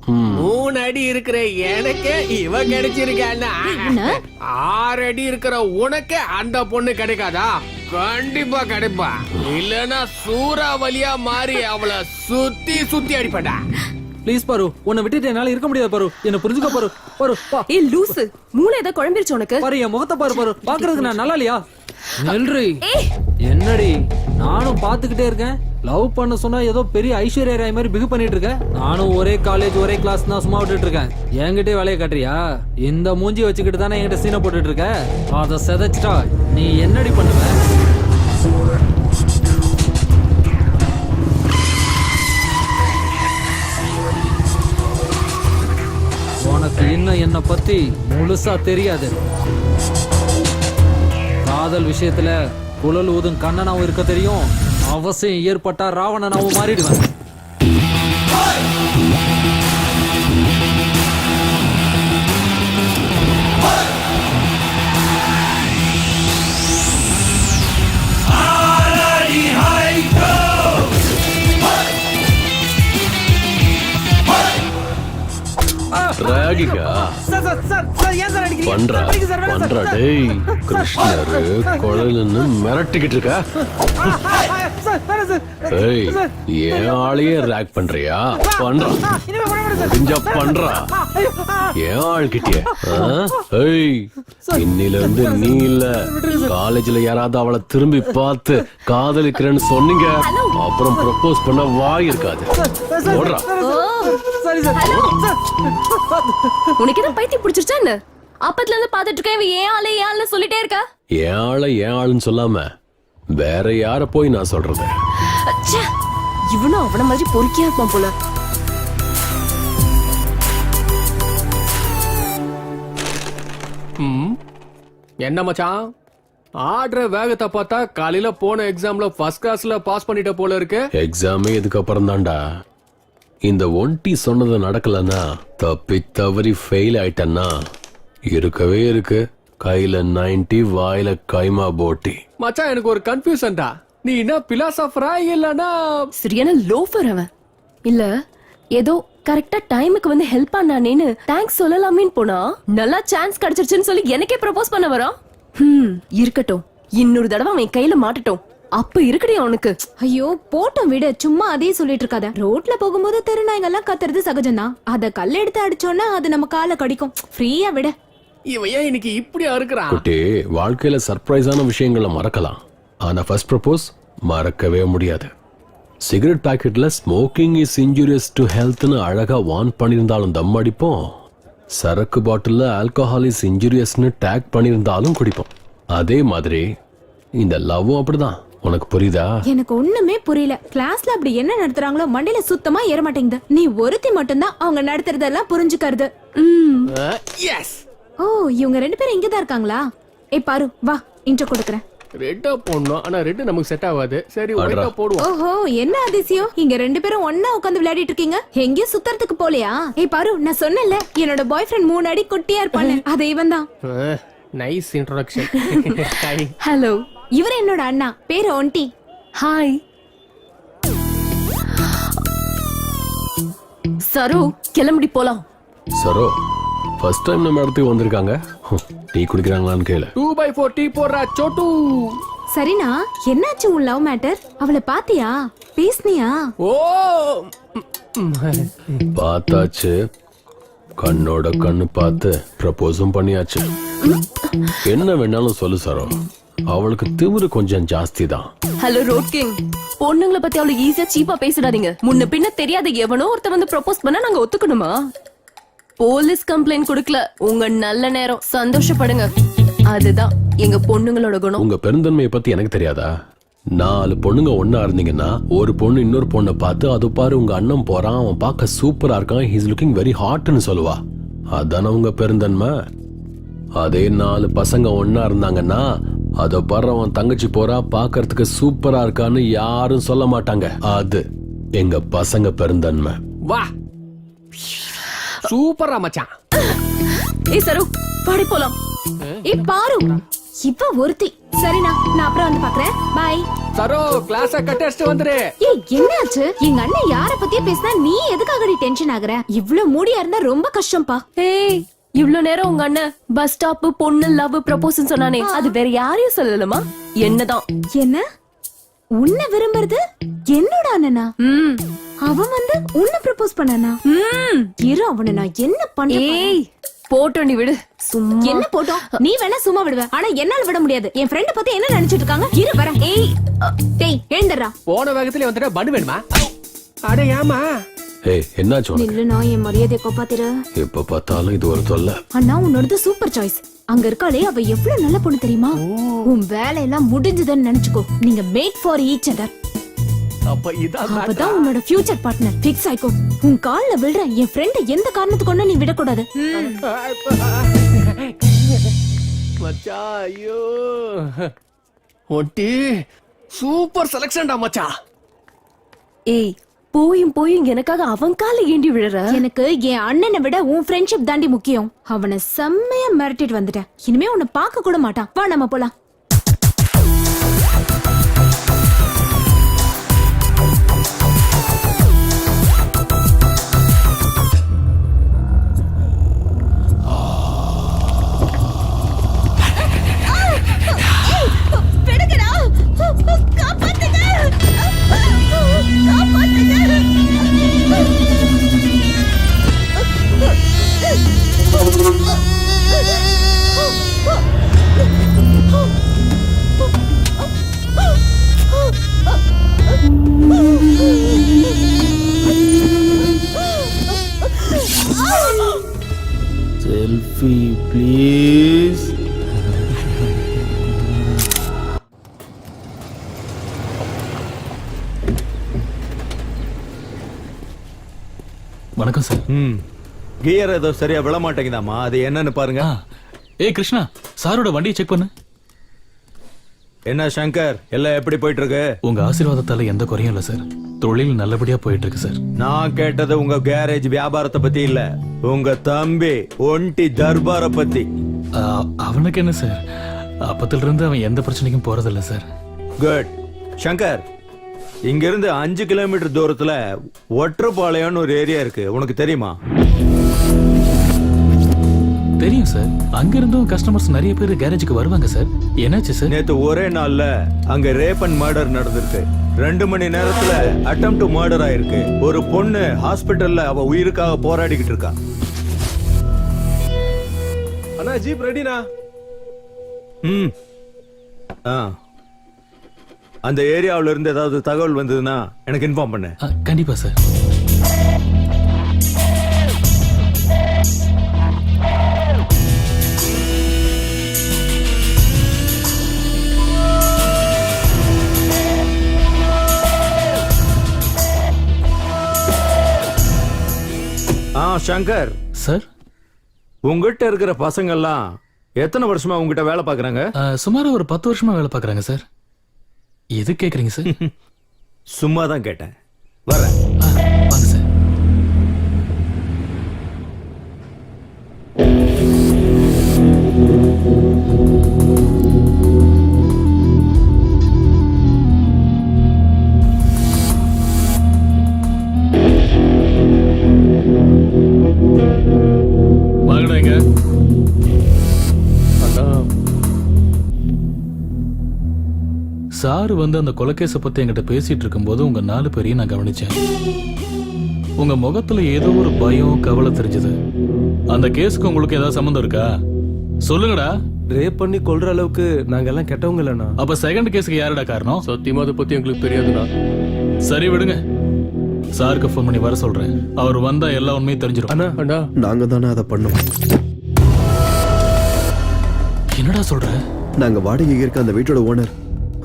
3 அடி இருக்கிற எனக்கு இவ கிடைச்சிருக்கான்னா 6 அடி இருக்கிற உனக்கு அந்த பொண்ணு கிடைக்காதா? கண்டிப்பா கிடைப்பா. இல்லனா சூறாவளியா மாறி அவளை சுத்தி சுத்தி அடிப்படா. ப்ளீஸ் பாரு, உன்னை விட்டுட்டு என்னால இருக்க முடியாது பாரு. என்ன புரிஞ்சுக்க பாரு. பாரு பா. ஏய் லூசு, மூளை ஏதோ குழம்பிருச்சு உனக்கு. பாரு என் முகத்தை பாரு. பாரு பாக்குறதுக்கு நான் நல்லா இல்லையா? நெல்றி என்னடி, நானும் பாத்துக்கிட்டே இருக்கேன். லவ் பண்ண சொன்னா ஏதோ பெரிய ஐஸ்வர்யா ராய் மாதிரி பிகு பண்ணிட்டு இருக்க. நானும் ஒரே காலேஜ் ஒரே கிளாஸ் தான் சும்மா விட்டுட்டு இருக்கேன். என்கிட்டே வேலையை காட்டுறியா? இந்த மூஞ்சி வச்சுக்கிட்டு தானே என்கிட்ட சீனை போட்டுட்டு இருக்க. அதை செதைச்சிட்டா நீ என்னடி பண்ணுவ? உனக்கு இன்னும் என்ன பத்தி முழுசா தெரியாது. காதல் விஷயத்துல குழல் ஊதும் கண்ணனாவும் இருக்க தெரியும். அவசியம் ஏற்பட்டா ராவணனாவும் மாறிடுவேன். ராகிகா பண்றா பண்றா. டேய் கிருஷ்ணரு குழலுன்னு மிரட்டிக்கிட்டு இருக்கா. ஏய், என் ஆளையே ரேக் பண்றியா? பண்றா முடிஞ்சா பண்றா. என் ஆள்கிட்டயே. ஏய், இன்னில இருந்து நீ இல்ல, காலேஜ்ல யாராவது அவளை திரும்பி பார்த்து காதலிக்கிறேன்னு சொன்னீங்க, அப்புறம் ப்ரப்போஸ் பண்ண வாய் இருக்காது. ஓடுறா. உனக்கு என்ன பைத்தியம் பிடிச்சிருச்சா என்ன? அப்பத்துல இருந்து பாத்துட்டு இருக்கேன். இவ ஏன் ஆளு ஏன் ஆளு சொல்லிட்டே இருக்கா. என் ஆளுன்னு சொல்லாம வேற யார போய் நான் சொல்றது? இவனும் அவன மாதிரி பொறுக்கியா இருப்பான் போல. என்ன மச்சான் ஆடுற வேகத்தை பார்த்தா காலையில போன எக்ஸாம்ல ஃபர்ஸ்ட் கிளாஸ்ல பாஸ் பண்ணிட்ட போல இருக்கு. எக்ஸாமே இதுக்கப்புறம் தான்டா. இந்த ஒன்டி சொன்னது நடக்கலன்னா தப்பி தவறி ஃபெயில் ஆயிட்டன்னா இருக்கவே இருக்கு கையில 90 வாயில கைமா போட்டி. மச்சான் எனக்கு ஒரு கன்ஃபியூஷன்டா. நீ என்ன பிலாசபரா இல்லனா சரியான லோஃபர் அவன். இல்ல ஏதோ கரெக்டா டைமுக்கு வந்து ஹெல்ப் பண்ணானேன்னு தேங்க்ஸ் சொல்லலாமேன்னு போனா நல்லா சான்ஸ் கிடைச்சிருச்சுன்னு சொல்லி எனக்கே ப்ரப்போஸ் பண்ண வரான். இருக்கட்டும், இன்னொரு தடவை அவன் கையில மாட்டட்டும், அப்ப இருக்கடி அவனுக்கு. ஐயோ போட்டோம் விட, சும்மா அதே சொல்லிட்டு இருக்காத. ரோட்ல போகும்போது தெருநாய்ங்க எல்லாம் கத்துறது சகஜம்தான். அத கல் எடுத்து அடிச்சோன்னா அது நம்ம காலை கடிக்கும். ஃப்ரீயா விட. இவன் ஏன் இன்னைக்கு இப்படியா இருக்கிறான்? குட்டி, வாழ்க்கையில சர்ப்ரைஸான விஷயங்களை மறக்கலாம், ஆனா ஃபர்ஸ்ட் ப்ரப்போஸ் மறக்கவே முடியாது. சிகரெட் பாக்கெட்ல ஸ்மோக்கிங் இஸ் இன்ஜூரியஸ் டு ஹெல்த்னு அழகா வார்ன் பண்ணியிருந்தாலும் தம் அடிப்போம். சரக்கு பாட்டில்ல ஆல்கஹால் இஸ் இன்ஜூரியஸ்னு டேக் பண்ணியிருந்தாலும் குடிப்போம். அதே மாதிரி இந்த லவ்வும் அப்படிதான். உனக்கு புரியுதா? எனக்கு ஒண்ணுமே புரியல. கிளாஸ்ல அப்படி என்ன நடத்துறாங்களோ மண்டையில சுத்தமா ஏற மாட்டேங்குது. நீ ஒருத்தி மட்டும்தான் அவங்க நடத்துறதெல்லாம் புரிஞ்சுக்கிறது. எஸ். ஓ, இவங்க 2 பேரும் இங்கதான் இருக்காங்களா? ஏய் பாரு, வா இன்ட்ரோ கொடுக்கறேன். ரெட்டா போடணும், ஆனா ரெட்டு நமக்கு செட் ஆகாது. சரி ஒயிட்டா போடுவோம். ஓஹோ, என்ன அதிசயம், இங்க 2 பேரும் ஒண்ணா உட்கார்ந்து விளையாடிட்டு இருக்கீங்க. எங்கேயும் சுத்தறதுக்கு போலையா? ஏய் பாரு, நான் சொன்னேன்ல என்னோட பாய் ஃப்ரெண்ட் 3 அடி குட்டியா இருப்பானே, அது இவன் தான். Nice introduction. ஹலோ, இவர் என்னோட அண்ணா, பேரு ஒன்டி. ஹாய். சரு, கிளம்பி போலாம். சரோ, ஃபர்ஸ்ட் டைம் நம்ம இடத்துக்கு வந்திருக்காங்க. டீ குடிக்கிறாங்களான்னு கேளு. 2x4 டீ போடுறா சோட்டு. சரினா, என்னாச்சு உன் லவ் மேட்டர்? அவளை பாத்தியா? பேசுனியா? ஓ பார்த்தாச்சு, கண்ணோட கண்ணு பார்த்து ப்ரப்போஸும் பண்ணியாச்சு. என்ன வேணாலும் சொல்லு சரோ, அவளுக்கு திமிரு கொஞ்சம் ஜாஸ்தி தான். ஹலோ ரோட் கிங், பொண்ணுங்களை பத்தி அவளை ஈஸியா சீப்பா பேசிடாதீங்க. முன்ன பின்ன தெரியாத எவனோ ஒருத்த வந்து ப்ரப்போஸ் பண்ணா நாங்க ஒத்துக்கணுமா? போலீஸ் கம்ப்ளைண்ட் கொடுக்கல, உங்க நல்ல நேரம், சந்தோஷப்படுங்க. அதுதான் எங்க பொண்ணுங்களோட குணம். உங்க பெருந்தன்மையை பத்தி எனக்கு தெரியாதா? 4 பொண்ணுங்க ஒன்னா இருந்தீங்கன்னா ஒரு பொண்ணு இன்னொரு பொண்ணை பார்த்து அது பாரு உங்க அண்ணன் போறான், அவன் பார்க்க சூப்பரா இருக்கான், ஹீஸ் லுக்கிங் வெரி ஹாட்னு சொல்லுவா. அதான உங்க பெருந்தன்மை. அதே 4 பசங்க ஒன்னா இருந்தாங்கன்னா அத பாரு அவன் தங்கச்சி போறா, பார்க்கறதுக்கு சூப்பரா இருக்கான்னு யாரும் சொல்ல மாட்டாங்க. அது எங்க பசங்க பெருந்தன்மை. வா, சூப்பரா மச்சான். ஏய் சரு, பாடி போலாம். ஏய் பாரு, இவ ஒருத்தி. சரினா, நான் அப்புறம் வந்து பாக்குறேன். பை. சரோ, கிளாஸ கட் அடிச்சிட்டு வந்துரு. ஏய் என்னாச்சு? எங்க அண்ணன் யார பத்தியே பேசினா நீ எதுக்காகடி டென்ஷன் ஆகுற? இவ்ளோ மூடியா இருந்தா ரொம்ப கஷ்டம்பா. ஏய், இவ்ளோ நேரம் உங்க அண்ணன் பஸ் ஸ்டாப் பொண்ணு லவ் ப்ரப்போஸ் சொன்னானே, அது வேற யாரையும் சொல்லலமா? என்னதான்? என்ன உன்னை விரும்புறது என்னோட அண்ணனா? அவன் வந்து உன்னை ப்ரப்போஸ் பண்ணனா? இரு, அவனை நான் என்ன பண்றேன்? ஏய் போட்டோம், நீ விடு. சும்மா என்ன போட்டோம்? நீ வேணா சும்மா விடுவ, ஆனா என்னால விட முடியாது. என் ஃப்ரெண்ட பத்தி என்ன நினைச்சிட்டு இருக்காங்க? இரு வரேன். ஏய் டேய், எழுந்தறா. போன வேகத்துல வந்துட்டா பண்ணு வேணுமா? அட ஏமா? ஏய், என்னாச்சு உனக்கு? நில்லு, நான் என் மரியாதையை காப்பாத்திர. எப்ப பார்த்தாலும் இது ஒரு தொல்லை. அண்ணா, உன்னோடது சூப்பர் சாய்ஸ். அங்க இருக்காளே, அவ எவ்வளவு நல்ல பொண்ணு தெரியுமா? உன் வேலையெல்லாம் முடிஞ்சதுன்னு நினைச்சுக்கோ. நீங்க மேட் ஃபார் ஈச் அதர். அப்ப இதான் அப்பதான் உன்னோட ஃபியூச்சர் பார்ட்னர் ஃபிக்ஸ் ஆயிக்கோ. உன் கால்ல விழுற என் ஃப்ரெண்ட எந்த காரணத்துக்கு கொண்டு நீ விடக்கூடாது. மச்சான், ஐயோ ஒட்டி சூப்பர் செலக்ஷன்டா மச்சான். ஏய், போயும் போயும் எனக்காக அவன் கால ஏண்டி விழற? எனக்கு என் அண்ணனை விட உன் ஃப்ரெண்ட்ஷிப் தாண்டி முக்கியம். அவனை செம்மையா மிரட்டிட்டு வந்துட்டேன். இனிமே உன்னை பார்க்க கூட மாட்டான். வா நம்ம போலாம். Selfie please. வணக்கம் சார். கியர் ஏதோ சரியா விழ மாட்டேங்குதாமா, அது என்னன்னு பாருங்க. ஏய் கிருஷ்ணா, சாரோட வண்டியை செக் பண்ணு. என்ன சங்கர், எல்லாம் எப்படி போயிட்டு இருக்கு? உங்க ஆசீர்வாதத்தால எந்த குறையும் இல்ல சார். தொழில் நல்லபடியா போயிட்டு இருக்கு சார். நான் கேட்டது உங்க கேரேஜ் வியாபாரத்தை பத்தி இல்ல, உங்க தம்பி ஒண்டி தர்பார பத்தி. அவனுக்கு என்ன சார், அப்பத்துல இருந்து அவன் எந்த பிரச்சனைக்கும் போறதில்ல சார். குட். சங்கர், இங்க இருந்து 5 கிலோமீட்டர் தூரத்துல ஒற்றப்பாளையம்னு ஒரு ஏரியா இருக்கு, உனக்கு தெரியுமா? தெரியும் சார். அங்க இருந்தும் கஸ்டமர்ஸ் நிறைய பேர் கேரேஜுக்கு வருவாங்க சார். என்னாச்சு சார்? நேத்து ஒரே நாள்ல அங்க ரேப் அண்ட் மர்டர் நடந்திருக்கு. 2 மணி நேரத்துல அட்டெம்ப்ட் டு மர்டர் ஆயிருக்கு. ஒரு பொண்ணு ஹாஸ்பிடல்ல அவ உயிருக்காக போராடிக்கிட்டு இருக்கா. அண்ணா ஜீப் ரெடினா? அந்த ஏரியாவுல இருந்து ஏதாவது தகவல் வந்ததுன்னா எனக்கு இன்ஃபார்ம் பண்ணு. கண்டிப்பா சார். சங்கர் சார், உங்ககிட்ட இருக்கிற பசங்க எல்லாம் எத்தனை வருஷமா உங்ககிட்ட வேலை பாக்குறாங்க? சுமார் ஒரு 10 வருஷமா வேலை பாக்குறாங்க சார். எது கேக்குறீங்க சார்? சும்மா தான் கேட்டேன். வரேன். வாங்க சார். சாரு வந்து அந்த கொலைகேஸை பத்தி என்கிட்ட பேசிட்டு இருக்கும்போது உங்க 4 பேரையும் நான் கவனிச்சேன். உங்க முகத்துல ஏதோ ஒரு பயம், கவலை தெரிஞ்சது. அந்த கேஸுக்கு உங்களுக்கு ஏதாவது சம்மந்தம் இருக்கா? சொல்லுங்கடா. ரேப் பண்ணி கொல்ற அளவுக்கு நாங்க எல்லாம் கெட்டவங்க இல்லைண்ணா. அப்ப செகண்ட் கேஸுக்கு யாருடா காரணம்? சத்தியமா அதை பத்தி எங்களுக்கு தெரியாதுண்ணா. சரி விடுங்க, சாருக்கு ஃபோன் பண்ணி வர சொல்றேன். அவர் வந்தா எல்லா உண்மையும் தெரிஞ்சிடும். அண்ணா அண்ணா, நாங்க தானே அதை பண்ணோம். என்னடா சொல்ற? நாங்க வாடகை இருக்க அந்த வீட்டோட ஓனர்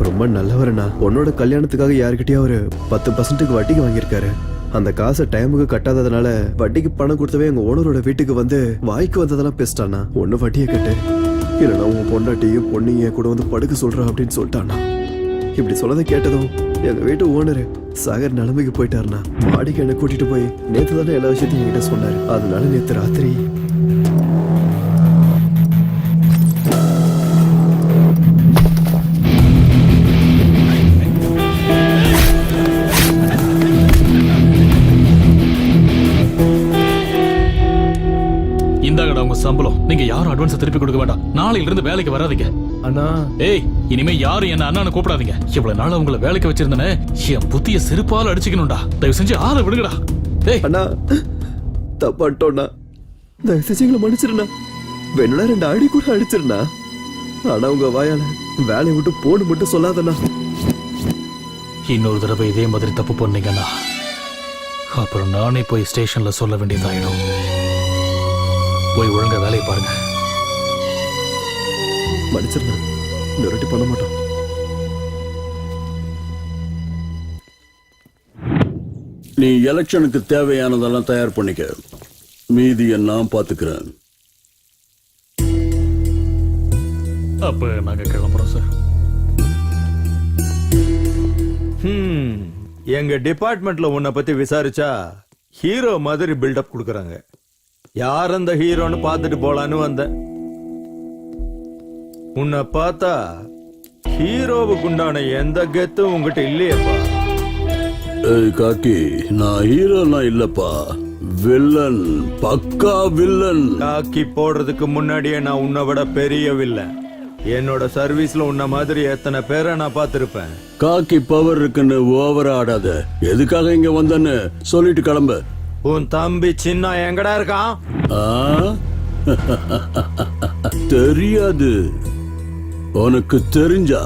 ரொம்ப நல்லவரண்ணா. உன்னோட கல்யாணத்துக்காக யாருக்கிட்டயும் ஒரு 10% வட்டிக்கு வாங்கியிருக்காரு. அந்த காசை டைமுக்கு கட்டாததுனால வட்டிக்கு பணம் கொடுத்தவே எங்க ஓனரோட வீட்டுக்கு வந்து வாய்க்கு வந்ததெல்லாம் பேசிட்டானா. ஒண்ணு வட்டியை கட்டு, இல்லைன்னா உன் பொண்டாட்டியும் பொண்ணையும் கூட வந்து படுக்க சொல்ற அப்படின்னு சொல்லிட்டானா. இப்படி சொல்லதை கேட்டதும் எங்க வீட்டு ஓனர் சாகர் நிலைமைக்கு போயிட்டாருனா. வாடிக்கை என்ன கூட்டிட்டு போய் நேத்து தானே எல்லா விஷயத்தையும் என்கிட்ட சொன்னாரு. அதனால நேத்து ராத்திரி சம்பளம். நீங்க யாரும் அட்வான்ஸ் திருப்பி கொடுக்க வேண்டாம். நாளையில இருந்து வேலைக்கு வராதீங்க. அண்ணா, ஏய், இனிமே யாரும் என்ன அண்ணான்னு கூப்பிடாதீங்க. இவ்வளவு நாள் உங்களை வேலைக்கு வச்சிருந்தனே, என் புத்திய செருப்பால அடிச்சுக்கணும்டா. தயவு செஞ்சு ஆளை விடுங்கடா. ஏய் அண்ணா, தப்பாட்டோண்ணா, தயவு செஞ்சு எங்களை மன்னிச்சிருண்ணா. வேணும்னா 2 அடி கூட அடிச்சிருண்ணா. ஆனா உங்க வாயால வேலையை விட்டு போன்னு மட்டும் சொல்லாதண்ணா. இன்னொரு தடவை இதே மாதிரி தப்பு பண்ணீங்கன்னா அப்புறம் நானே போய் ஸ்டேஷன்ல சொல்ல வேண்டியதாயிடும். போய் ஒழுங்கா வேலையை பாருங்க. மன்னிச்சிருண்ணா, நிரட்டி பண்ண மாட்டோம். நீ எலெக்ஷனுக்கு தேவையானதெல்லாம் தயார் பண்ணிக்க, மீதியை நான் பாத்துக்கிறேன். அப்ப நாங்க கிளம்புறோம் சார். எங்க டிபார்ட்மெண்ட்ல உன்னை பத்தி விசாரிச்சா ஹீரோ மாதிரி பில்டப் கொடுக்கறாங்க. யார் அந்த ஹீரோன்னு பார்த்துட்டு போலான்னு வந்தேன். உன்னை பார்த்தா ஹீரோவுக்கு உண்டான எந்த கெத்தும் உங்ககிட்ட இல்லையப்பா. ஏய் காக்கி, நான் ஹீரோலாம் இல்லப்பா, வில்லன், பக்கா வில்லன். காக்கி போடுறதுக்கு முன்னாடியே நான் உன்னை விட பெரிய வில்லன். என்னோட சர்வீஸ்ல உன்ன மாதிரி எத்தனை பேரை நான் பார்த்திருப்பேன். காக்கி பவர் இருக்குன்னு ஓவரா ஆடாத. எதுக்காக இங்க வந்தன்னு சொல்லிட்டு கிளம்பு. உன் தம்பி சின்ன எங்கடா இருக்கான்? தெரியாது. உனக்கு தெரிஞ்சா,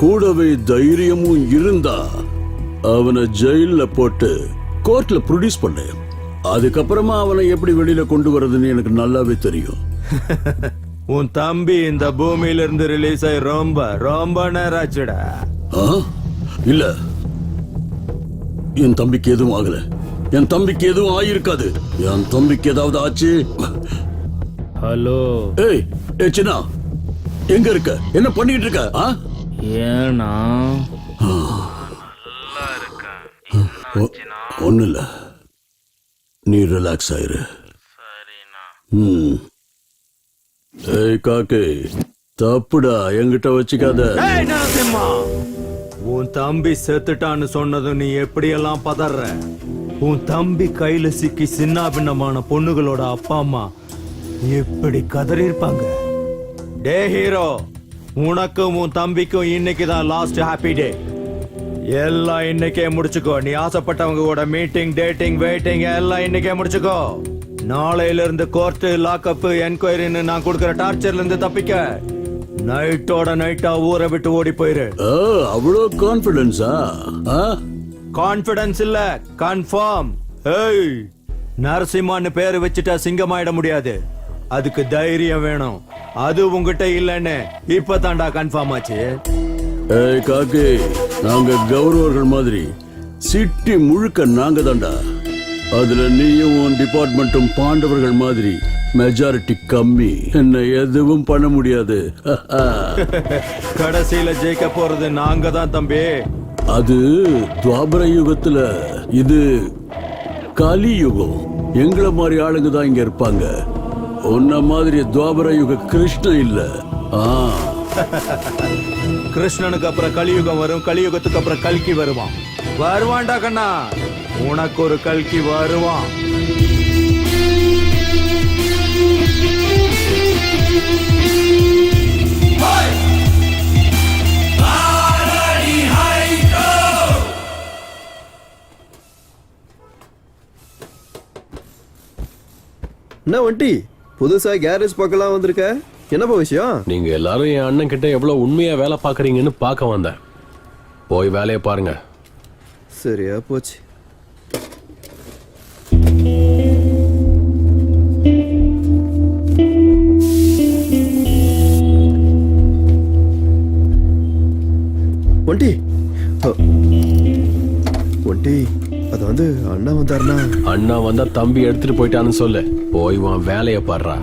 கூடவே தைரியமும் இருந்தா அவனை ஜெயில போட்டு கோர்ட்ல ப்ரொடியூஸ் பண்ணு. அதுக்கப்புறமா அவனை எப்படி வெளியில கொண்டு வர்றதுன்னு எனக்கு நல்லாவே தெரியும். உன் தம்பி இந்த பூமியில இருந்து ரிலீஸ் ஆகி ரொம்ப ரொம்ப நேரம் ஆச்சுடா. இல்ல, என் தம்பிக்கு எதுவும் ஆகல. என் தம்பிக்கு எதுவும் ஆயிருக்காது. என் தம்பிக்கு ஏதாவது ஆச்சு. ஹலோ. ஏய் ஏய் சின்னா, எங்க இருக்க? என்ன பண்ணிட்டு இருக்க? ஏன்னா ஒண்ணு இல்ல, நீ ரிலாக்ஸ் ஆயிரு. ஏய் காக்கே, தப்புடா, என்கிட்ட வச்சுக்காத. நரசிம்மா, உன் தம்பி செத்துட்டான்னு சொன்னதும் நீ எப்படியெல்லாம் பதற? உன் தம்பி கையில சிக்கி சின்ன பின்னமான பொண்ணுகளோட அப்பா அம்மா எப்படி கதறி இருப்பாங்க? டே ஹீரோ, உனக்கும் உன் தம்பிக்கும் இன்னைக்கு தான் லாஸ்ட் ஹாப்பி டே. எல்லாம் இன்னைக்கே முடிச்சுக்கோ. நீ ஆசைப்பட்டவங்க கூட மீட்டிங், டேட்டிங், வெயிட்டிங் எல்லாம் இன்னைக்கே முடிச்சுக்கோ. நாளையில இருந்து கோர்ட், லாக்அப், என்கொயரின்னு நான் கொடுக்கிற டார்ச்சர்ல இருந்து தப்பிக்க நைட்டோட நைட்டா ஊரை விட்டு ஓடி போயிரு. அவ்வளோ கான்பிடன்ஸா? கான்பிடன்ஸ் இல்ல, கன்ஃபார்ம். ஏய், நரசிம்மான்னு பேரு வச்சுட்டா சிங்கமாயிட முடியாது. அதுக்கு தைரியம் வேணும். அது உங்ககிட்ட இல்லன்னு இப்பதான்டா கன்ஃபார்ம் ஆச்சு. ஏய் காக்கே, நாங்க கௌரவர்கள் மாதிரி சிட்டி முழுக்க நாங்க தான்டா. அதுல நீயும் உன் டிபார்ட்மெண்ட்டும் பாண்டவர்கள் மாதிரி மெஜாரிட்டி கம்மி. என்ன எதுவும் பண்ண முடியாது. கடைசியில ஜெயிக்க போறது நாங்க தான் தம்பி. அது துவாபர யுகத்துல, இது கலி யுகம். எங்களை மாதிரி ஆளுங்க தான் இங்க இருப்பாங்க. உன்ன மாதிரி துவாபர யுக கிருஷ்ணன் இல்ல. கிருஷ்ணனுக்கு அப்புறம் கலியுகம் வரும், கலியுகத்துக்கு அப்புறம் கல்கி வருவான். வருவான்டா கண்ணா, உனக்கு ஒரு கல்கி வருவான். என்ன வண்டி புதுசா கேரேஜ் பக்கலாம் வந்திருக்க? என்னப்பா விஷயம்? நீங்க எல்லாரும் என் அண்ணன் கிட்ட எவ்வளவு உண்மையா வேலை பாக்குறீங்கன்னு பார்க்க வந்தேன். போய் வேலையை பாருங்க. சரியா போச்சு. ஒண்டி ஒண்டி, அது வந்து அண்ணா வந்தாருன்னா? அண்ணா வந்தா தம்பி எடுத்துட்டு போயிட்டான்னு சொல்லு. போய் உன் வேலையை பாடுறா.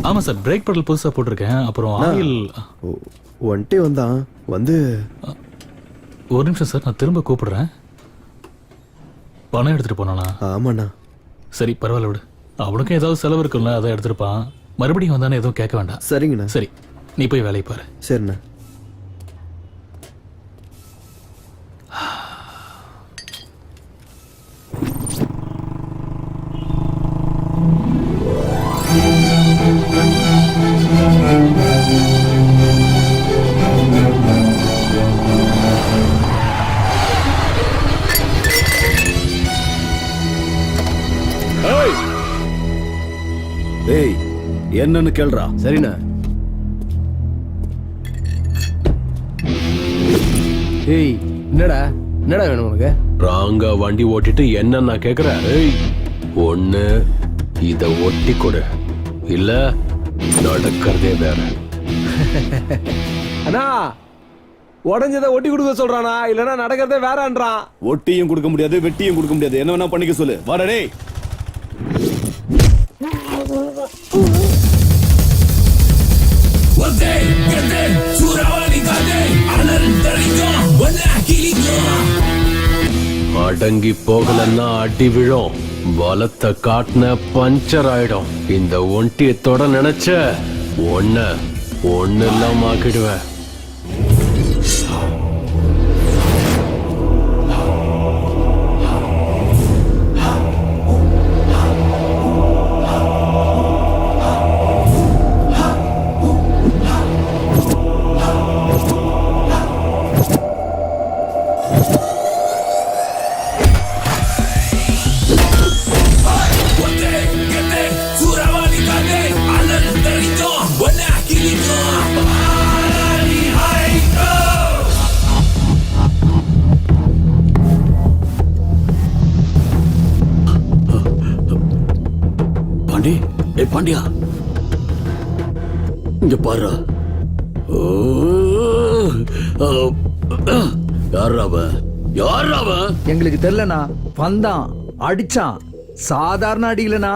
ஆமா சார், பிரேக் பெடல் புதுசா போட்டிருக்கேன். அப்புறம் ஆயில். ஒன்ட்டி வந்தான். வந்து ஒரு நிமிஷம் சார், நான் திரும்ப கூப்பிடுறேன். பணம் எடுத்துட்டு போனானா? ஆமாண்ணா. சரி பரவாயில்ல விடு. அவனுக்கும் ஏதாவது செலவு இருக்குல்ல, அதை எடுத்துருப்பான். மறுபடியும் வந்தானே எதுவும் கேட்க வேண்டாம். சரிங்கண்ணா. சரி, நீ போய் வேலையை பாரு. சரிண்ணா. ஏய், என்னன்னு கேள்றா. சரிண்ணா. ஏய், என்னடா வேணும் உனக்கு? ராங்கா வண்டி ஓட்டிட்டு என்ன நான் கேக்குறேன்? ஏய், ஒண்ணு இத ஒட்டி கொடு, இல்ல நடக்கிறதே வேற. அண்ணா, உடஞ்சதை ஒட்டி கொடுக்க சொல்றானா, இல்லனா நடக்கிறதே வேறன்றான். ஒட்டியும் கொடுக்க முடியாது, வெட்டியும் கொடுக்க முடியாது. என்ன வேணா பண்ணிக்க சொல்லு. வாடா. அடங்கி போகலன்னா அடி விழும். பலத்தை காட்டின பஞ்சர் ஆயிடும். இந்த ஒண்டியத்தோட நினைச்ச ஒண்ணு இல்லாம ஆக்கிடுவேன். பாண்டியா, இங்க பாரு. யாரா எங்களுக்கு தெரியலனா, வந்தான், அடிச்சான். சாதாரண அடி இல்லனா,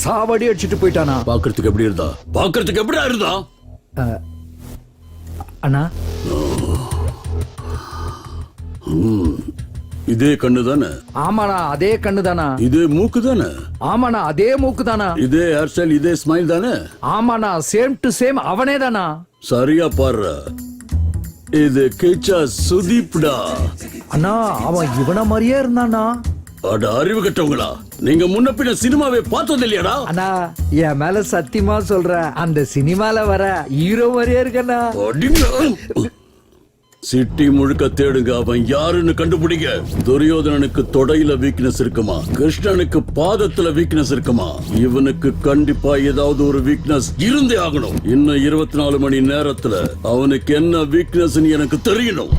சாவடி அடிச்சிட்டு போயிட்டானா. பாக்குறதுக்கு எப்படி இருந்தா? பாக்குறதுக்கு எப்படியா இருந்தா? அண்ணா, இதே கண்ணு தானே? ஆமாண்ணா, அதே கண்ணு தானா. இதே மூக்கு தானே? ஆமாண்ணா, அதே மூக்கு தானா. இதே ஹேர் ஸ்டைல், இதே ஸ்மைல் தானே? ஆமாண்ணா, சேம் டு சேம் அவனே தானா. சரியா பாரு, இது கிச்சா சுதீப்டா. அண்ணா, அவன் இவன மாதிரியே இருந்தானா. அட அறிவு கட்டவங்களா, நீங்க முன்ன பின்ன சினிமாவே பார்த்தது இல்லையாடா? அண்ணா, என் மேல சத்தியமா சொல்றேன், அந்த சினிமால வர ஹீரோ மாதிரியே இருக்கண்ணா. சிட்டி முழுக்க தேடுங்க, அவன் யாருன்னு கண்டுபிடிங்க. துரியோதனனுக்கு தொடையில வீக்னஸ் இருக்குமா, கிருஷ்ணனுக்கு பாதத்துல வீக்னஸ் இருக்குமா, இவனுக்கு கண்டிப்பா ஏதாவது ஒரு வீக்னஸ் இருந்தே ஆகணும். இன்னும் 24 மணி நேரத்துல அவனுக்கு என்ன வீக்னஸ் எனக்கு தெரியணும்.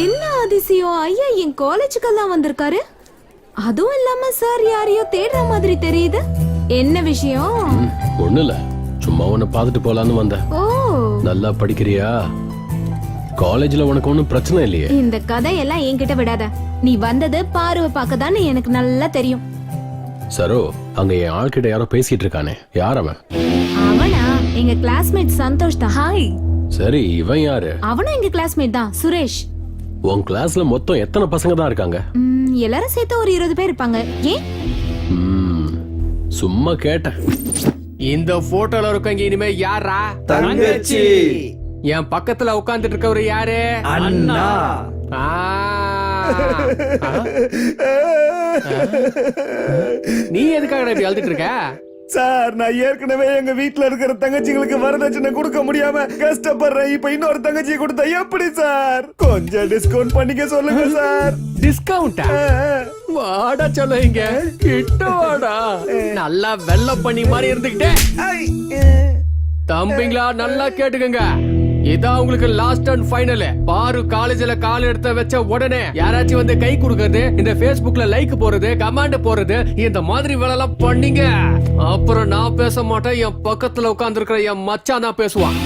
என்ன அதிசயம், ஐயா என் காலேஜுக்கெல்லாம் வந்திருக்காரு. அதுவும் இல்லாம சார் யாரையோ தேடுற மாதிரி தெரியுது. என்ன விஷயம்? ஒண்ணு இல்ல, சும்மா உன்னை பார்த்துட்டு போலான்னு வந்தேன். ஓ, நல்லா படிக்கிறியா? காலேஜ்ல உனக்கு ஒண்ணும் பிரச்சனை இல்லையே? இந்த கதையெல்லாம் என்கிட்ட விடாத. நீ வந்தது பார்வை பார்க்கதான்னு எனக்கு நல்லா தெரியும். சரோ, அங்க என் ஆள்கிட்ட யாரோ பேசிட்டு இருக்கானே, யார் அவன்? அவனா எங்க கிளாஸ்மேட் சந்தோஷ் தான். ஹாய். சரி, இவன் யாரு? அவனும் எங்க கிளாஸ்மேட் தான், சுரேஷ். உன் கிளாஸ்ல மொத்தம் எத்தனை பசங்க தான் இருக்காங்க? எல்லாரும் சேர்த்து ஒரு 20 பேர் இருப்பாங்க. ஏன்? சும்மா கேட்டேன். இந்த போட்டோல இருக்கவங்க இனிமே யாரா? தங்கச்சி. என் பக்கத்துல உட்கார்ந்துட்டு இருக்கவரு யாரு? அண்ணா. நீ எதுக்காக இப்படி அழுதுட்டு இருக்க? சார், நான் ஏற்கனவே எங்க வீட்ல இருக்கிற தங்கச்சிங்களுக்கு வரதட்சணை கொடுக்க முடியாம கஷ்டப்படுறேன். இப்ப இன்னொரு தங்கச்சி கொடுத்தா எப்படி சார்? கொஞ்சம் டிஸ்கவுண்ட் பண்ணிக்க சொல்லுங்க சார். டிஸ்கவுண்டா? வாடா சொல்லுங்க, கிட்ட வாடா. நல்லா வெள்ள பண்ணி மாதிரி இருந்துகிட்டே. தம்பிங்களா, நல்லா கேட்டுக்கங்க, இதான் உங்களுக்கு லாஸ்ட் அண்ட் ஃபைனல். பாரு காலேஜ்ல கால் எடுத்து வச்ச உடனே யாராச்சும் வந்து கை கொடுக்கறது, இந்த Facebookல லைக் போறது, கமெண்ட் போறது, இந்த மாதிரி வேலை எல்லாம் பண்ணீங்க, அப்புறம் நான் பேச மாட்டேன். என் பக்கத்துல உட்கார்ந்து இருக்கிற என் மச்சான் தான் பேசுவான்.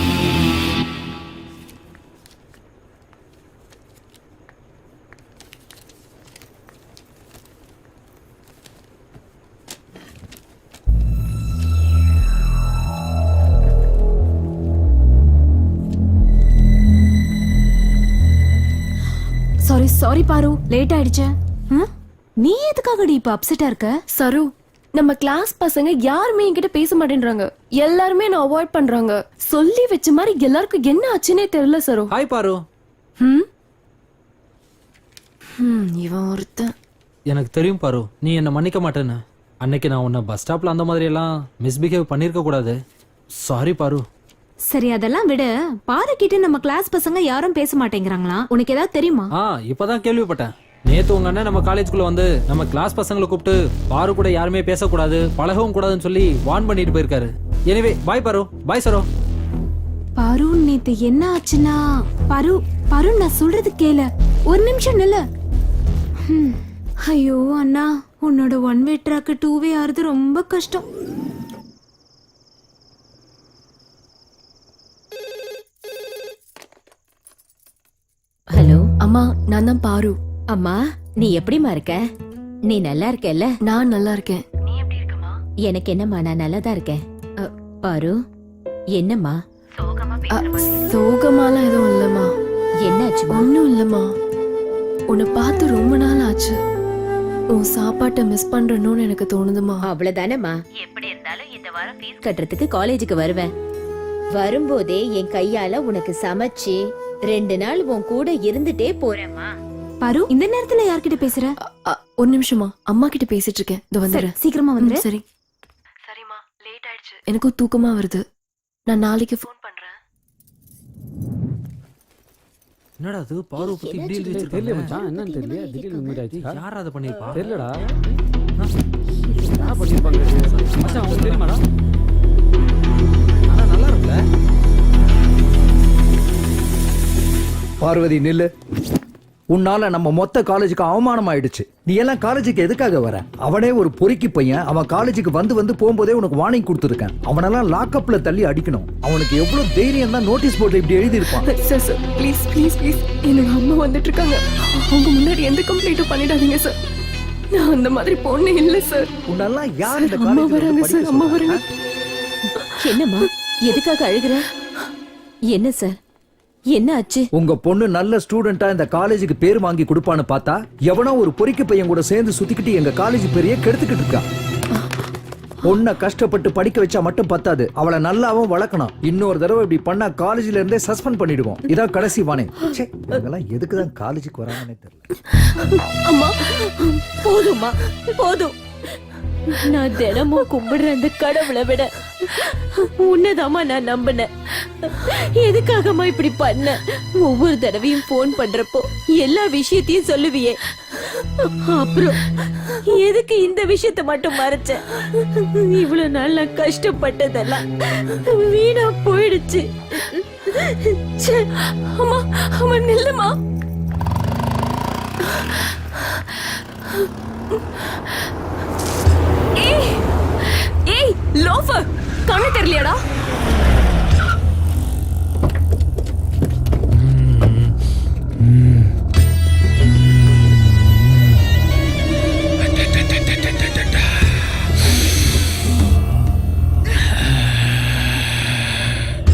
சாரி பாரு, லேட் ஆயிடுச்சு. நீ எதுக்காகடி இப்ப அப்செட்டா இருக்க? சரு, நம்ம கிளாஸ் பசங்க யாருமே என்கிட்ட பேச மாட்டேன்றாங்க. எல்லாருமே நான் அவாய்ட் பண்றாங்க. சொல்லி வச்ச மாதிரி எல்லாருக்கும் என்ன ஆச்சுன்னே தெரியல சரு. ஹாய் பாரு. இவன் ஒருத்தன். எனக்கு தெரியும் பாரு, நீ என்ன மன்னிக்க மாட்டேன்னு. அன்னைக்கு நான் உன்னை பஸ் ஸ்டாப்ல அந்த மாதிரி எல்லாம் மிஸ்பிஹேவ் பண்ணிருக்க கூடாது. சாரி பாரு. சரி, அதெல்லாம் விடு. பாரு கிட்ட நம்ம கிளாஸ் பசங்க யாரும் பேச மாட்டேங்கிறாங்களா? உனக்கு ஏதாவது தெரியுமா? இப்பதான் கேள்விப்பட்டேன். நேத்து உங்க அண்ணன் நம்ம காலேஜுக்குள்ள வந்து நம்ம கிளாஸ் பசங்களை கூப்பிட்டு பாரு கூட யாருமே பேசக்கூடாது, பழகவும் கூடாதுன்னு சொல்லி வார்ன் பண்ணிட்டு போயிருக்காரு. எனிவே, பாய் பாரு. பாய் சரோ. பாரு, நேத்து என்ன ஆச்சுன்னா, பாரு நான் சொல்றது கேளு. ஒரு நிமிஷம் நில்லு. ஐயோ அண்ணா, உன்னோட 1 வே ட்ராக் 2 வே ஆறுது ரொம்ப கஷ்டம். ஹலோ அம்மா, நான் தான் பாரு. அம்மா, நீ எப்படிமா இருக்க? நீ நல்லா இருக்கல்ல? நான் நல்லா இருக்கேன். நீ எப்படி இருக்கமா? எனக்கு என்னம்மா, நான் நல்லா தான் இருக்கேன். பாரு, என்னம்மா சோகமாலாம் எதுவும் இல்லம்மா. என்னாச்சு? ஒன்னும் இல்லம்மா. உன்னை பார்த்து ரொம்ப நாள் ஆச்சு. உன் சாப்பாட்டை மிஸ் பண்றணும்னு எனக்கு தோணுதுமா. அவ்வளவுதானம்மா. எப்படி இருந்தாலும் இந்த வாரம் ஃபீஸ் கட்டுறதுக்கு காலேஜுக்கு வருவேன். வரும்போதே என் கையால உனக்கு சமைச்சு 2 நாள் உன் கூட இருந்துட்டே போறேம்மா. பாரு, இந்த நேரத்துல யார்கிட்ட பேசுற? ஒரு நிமிஷமா, அம்மா கிட்ட பேசிட்டு இருக்கேன். இதோ வந்துடுறேன். சீக்கிரமா வந்துரு. சரி. சரிம்மா, லேட் ஆயிடுச்சு. எனக்கும் தூக்கமா வருது. நான் நாளைக்கு ஃபோன் பண்றேன். என்னடா அது பாரு பத்தி இப்படி எழுதி தெரியல வச்சிருக்காங்க. மச்சான், என்னன்னு தெரியல, திடீர்னு இந்த மாதிரி ஆயிடுச்சா? யாரா அதை பண்ணிருப்பா? தெரியலடா. என்ன பண்ணிருப்பாங்க இது? மச்சான், உங்களுக்கு தெரியுமாடா? ஆனா நல்லா இருக்குல்ல. பார்வதி நில்லு. உன்னால நம்ம மொத்த காலேஜுக்கு அவமானம் ஆயிடுச்சு. நீ எல்லாம் காலேஜுக்கு எதுக்காக வர? அவனே ஒரு பொறுக்கி பையன். அவன் காலேஜுக்கு வந்து போகும்போதே உனக்கு வார்னிங் கொடுத்துருக்கேன். அவனெல்லாம் லாக்அப்ல தள்ளி அடிக்கணும். அவனுக்கு எவ்வளவு தைரியம் தான் நோட்டீஸ் போர்டு இப்படி எழுதி இருப்பான். Sir sir please please please, என்னோட அம்மா வந்துட்டு இருக்காங்க. அவங்க முன்னாடி எந்த கம்ப்ளைண்ட்டும் பண்ணிடாதீங்க சார். நான் அந்த மாதிரி பொண்ணு இல்ல சார். உன்னெல்லாம் யார் இந்த அம்மா காலேஜ்ல வராங்க படிக்க சார், அம்மா சொல்றா? வராங்க. என்னம்மா எதுக்காக அழுகுற? என்ன சார், என்ன ஆச்சு? உங்க பொண்ணு நல்ல ஸ்டூடெண்டா இந்த காலேஜுக்கு பேர் வாங்கி கொடுப்பான்னு பார்த்தா எவனோ ஒரு பொறிக்கு பையன் கூட சேர்ந்து சுத்திக்கிட்டு எங்க காலேஜ் பேரையே கெடுத்துக்கிட்டு இருக்கா. பொண்ணை கஷ்டப்பட்டு படிக்க வச்சா மட்டும் பத்தாது, அவளை நல்லாவும் வளர்க்கணும். இன்னொரு தடவை இப்படி பண்ணா காலேஜ்ல இருந்தே சஸ்பெண்ட் பண்ணிடுவோம். இதான் கடைசி வானே. இதெல்லாம் எதுக்குதான் காலேஜுக்கு வராங்கன்னே தெரியல. அம்மா போதும்மா போதும். நான் தினமும் கும்பிடுற அந்த கடவுளை விட உன்னதாமா நான் நம்பினேன். எதுக்காகமா இப்படி பண்ண? ஒவ்வொரு தடவையும் போன் பண்றப்போ எல்லா விஷயத்தையும் சொல்லுவியே, அப்புறம் எதுக்கு இந்த விஷயத்தை மட்டும் மறைச்ச? இவ்வளவு நாள் நான் கஷ்டப்பட்டதெல்லாம் வீணா போயிடுச்சு. ச்சே. அம்மா அம்மா நில்லுமா. ஏய் ஏய் லோஃபர், கண்ணு தெரியலையாடா?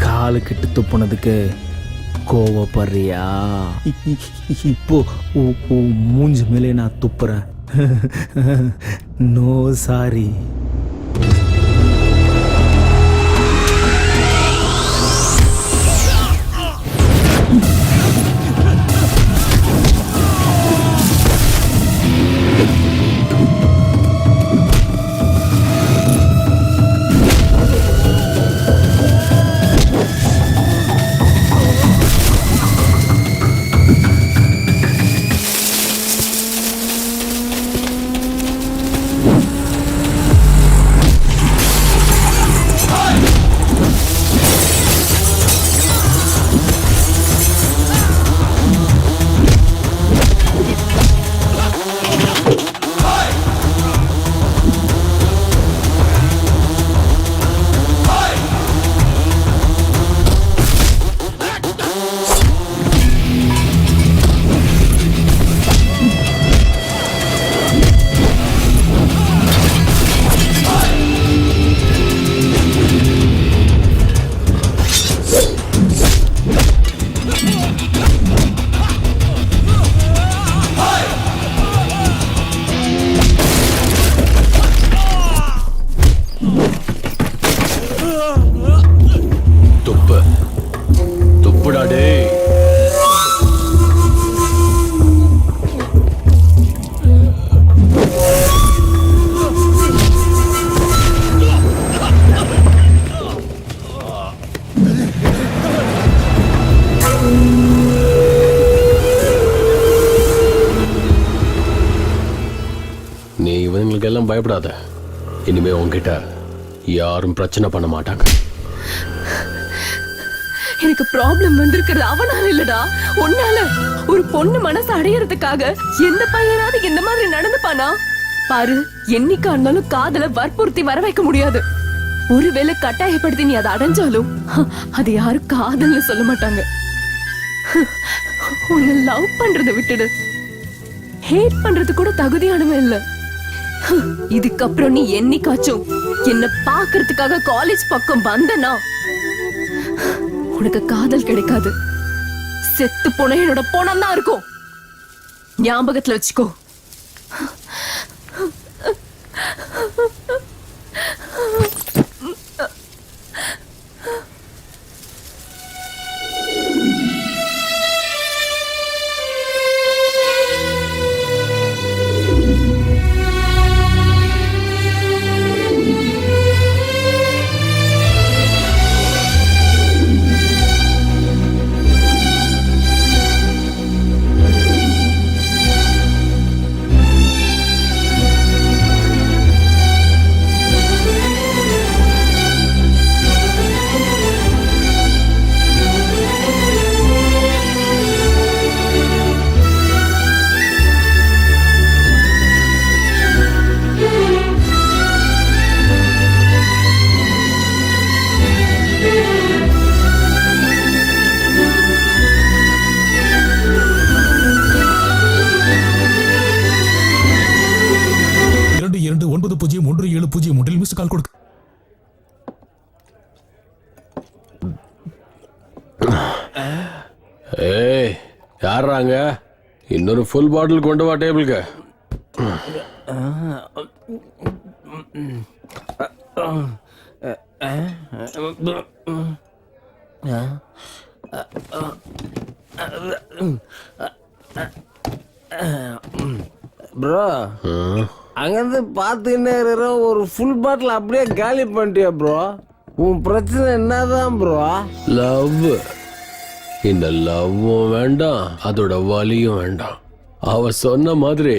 காலு கிட்டு துப்புனதுக்கு கோவப்படுறியா? இப்போ மூஞ்சி மேலே நான் துப்புறேன். No sorry. இவங்களுக்கெல்லாம் பயப்படாத. இனிமே உன்கிட்ட யாரும் பிரச்சனை பண்ண மாட்டாங்க. எனக்கு ப்ராப்ளம் வந்திருக்கிறது அவனால இல்லடா, உன்னால. ஒரு பொண்ணு மனசு அடையறதுக்காக எந்த பையனாவது இந்த மாதிரி நடந்துப்பானா? பாரு, என்னைக்கா இருந்தாலும் காதல வற்புறுத்தி வர வைக்க முடியாது. ஒருவேளை கட்டாயப்படுத்தி நீ அதை அடைஞ்சாலும் அது யாரும் காதல்னு சொல்ல மாட்டாங்க. உன்னை லவ் பண்றத விட்டுடு, ஹேட் பண்றது கூட தகுதியானவன் இல்ல. இதுக்கப்புறம் நீ என்னைக்காச்சும் என்ன பாக்குறதுக்காக காலேஜ் பக்கம் வந்தனா உனக்கு காதல் கிடைக்காது. செத்து போன என்னோட போனம் தான் இருக்கும். ஞாபகத்துல வச்சுக்கோ. 33703 மிஸ் கால் கொடுக்க. ஏய் யாராங்க? இன்னொரு ஃபுல் பாட்டில் கொண்டு வா டேபிளுக்கு. ப்ரோ அங்கிருந்து பார்த்துக்கிட்டே இருக்கிற ஒரு ஃபுல் பாட்டில் அப்படியே காலி பண்ணிட்டியா ப்ரோ? உன் பிரச்சனை என்னதான் ப்ரோ? லவ். இந்த லவ்வும் வேண்டாம், அதோட வலியும் வேண்டாம். அவ சொன்ன மாதிரி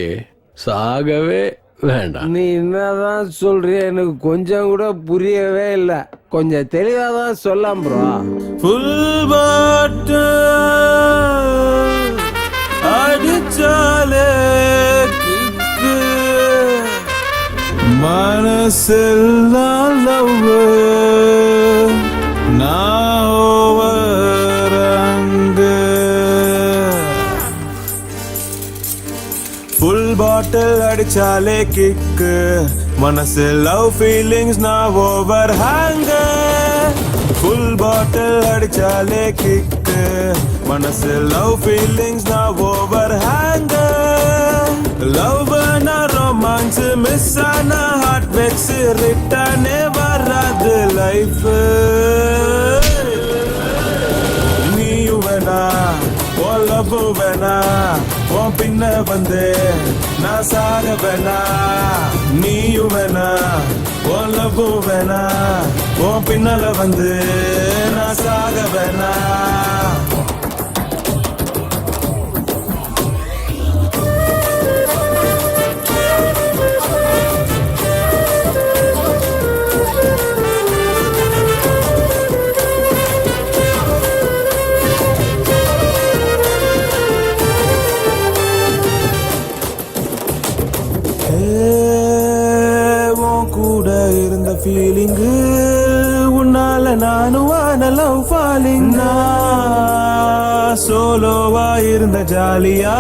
சாகவே வேண்டாம். நீ என்னதான் சொல்றிய எனக்கு கொஞ்சம் கூட புரியவே இல்லை. கொஞ்சம் தெளிவா தான் சொல்லலாம் ப்ரோ. ஃபுல் பாட்டில் அடிச்சாலே கிக்கு, மனசெல்லாம் லவ், நான் ஓவர் அங்கு. ஃபுல் பாட்டில் அடிச்சாலே கிக்கு, மனசு லவ் ஃபீலிங்ஸ் நான் ஓவர் ஹேங்க. ஃபுல் பாட்டில் அடிச்சாலே கிக்கு, மனசு லவ் ஃபீலிங்ஸ் நான் ஓவர் ஹேங்க. லவ் ஆனா ரொமான்ஸ், மிஸ் ஆனா ஹார்ட் வெக்ஸ், ரிட்டர்னே வராது லைஃப். நீயும் வேணா உன் லவ் வேணா, உன் பின்ன வந்து நான் சாக வேணா. நீயும் வேணா உன் லவ் வேணா, உன் பின்னால வந்து நான் சாக வேணா. கூட இருந்த ஃபீலிங்கு உன்னால நானும் ஆன லவ் ஃபாலிங். சோலோவா இருந்த ஜாலியா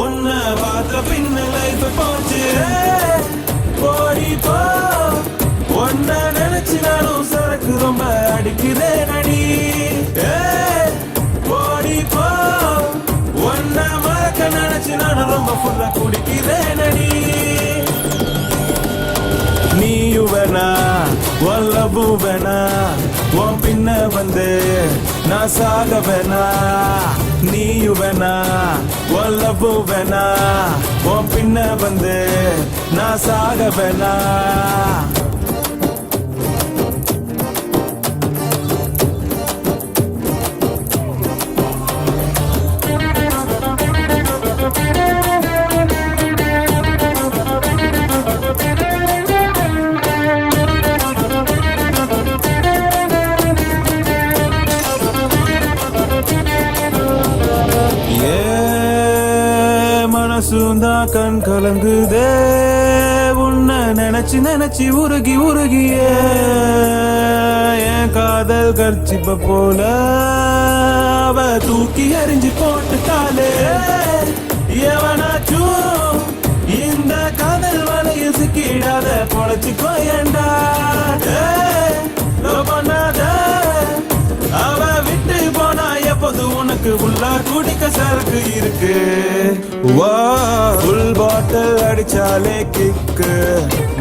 உன்னை பார்த்த பின்ன லைஃப் போச்சு. போடி போ, உன்னை நினைச்சு நானும் சரக்கு ரொம்ப அடிக்கிறேன் அடி. போடி போ, உன்னை மறக்க நினைச்சு நானும் ரொம்ப ஃபுல்லா குடிக்கிறேன் அடி. நீயும் வேணா உன் லவ் வேணா, உன் பின்ன வந்து நான் சாக வேணா. நீயும் வேணா உன் லவ் வேணா, உன் பின்ன வந்து நான் சாக வேணா. மனசுந்தா கண் கலங்குதே, உன்னை நினைச்சு நினைச்சு உருகி உருகியே. என் காதல் கர்ச்சிப்ப போல அவ தூக்கி எறிஞ்சு போட்டுட்டாலே. எவனாச்சும் இந்த காதல் வலையில் சிக்கிடாத பொழைச்சுக்கோ ஏண்டா. பண்ணாத அவ விட்டு போனா எப்போது உனக்கு உள்ளா குடிக்க சரக்கு இருக்கு. ஃபுல் பாட்டில் அடிச்சாலே கிக்கு,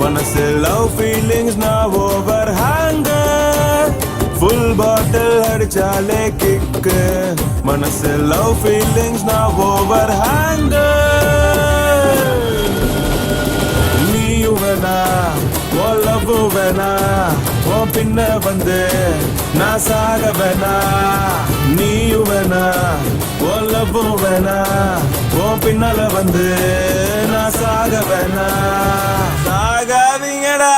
மனசு லவ் ஃபீலிங்ஸ் நான் ஓவர் ஹேங்க. ஃபுல் பாட்டில் அடிச்சாலே கிக்கு, மனசு லவ் ஃபீலிங்ஸ் நான் ஓவர் ஹேங்க. நீயும் வேணா உன் லவ் வேணா, உன் பின்ன வந்து நான் சாக வேணா. நீயும் வேணா உன் லவ் வேணா, உன் பின்னால வந்து நான் சாக வேணா. சாகாதீங்கடா.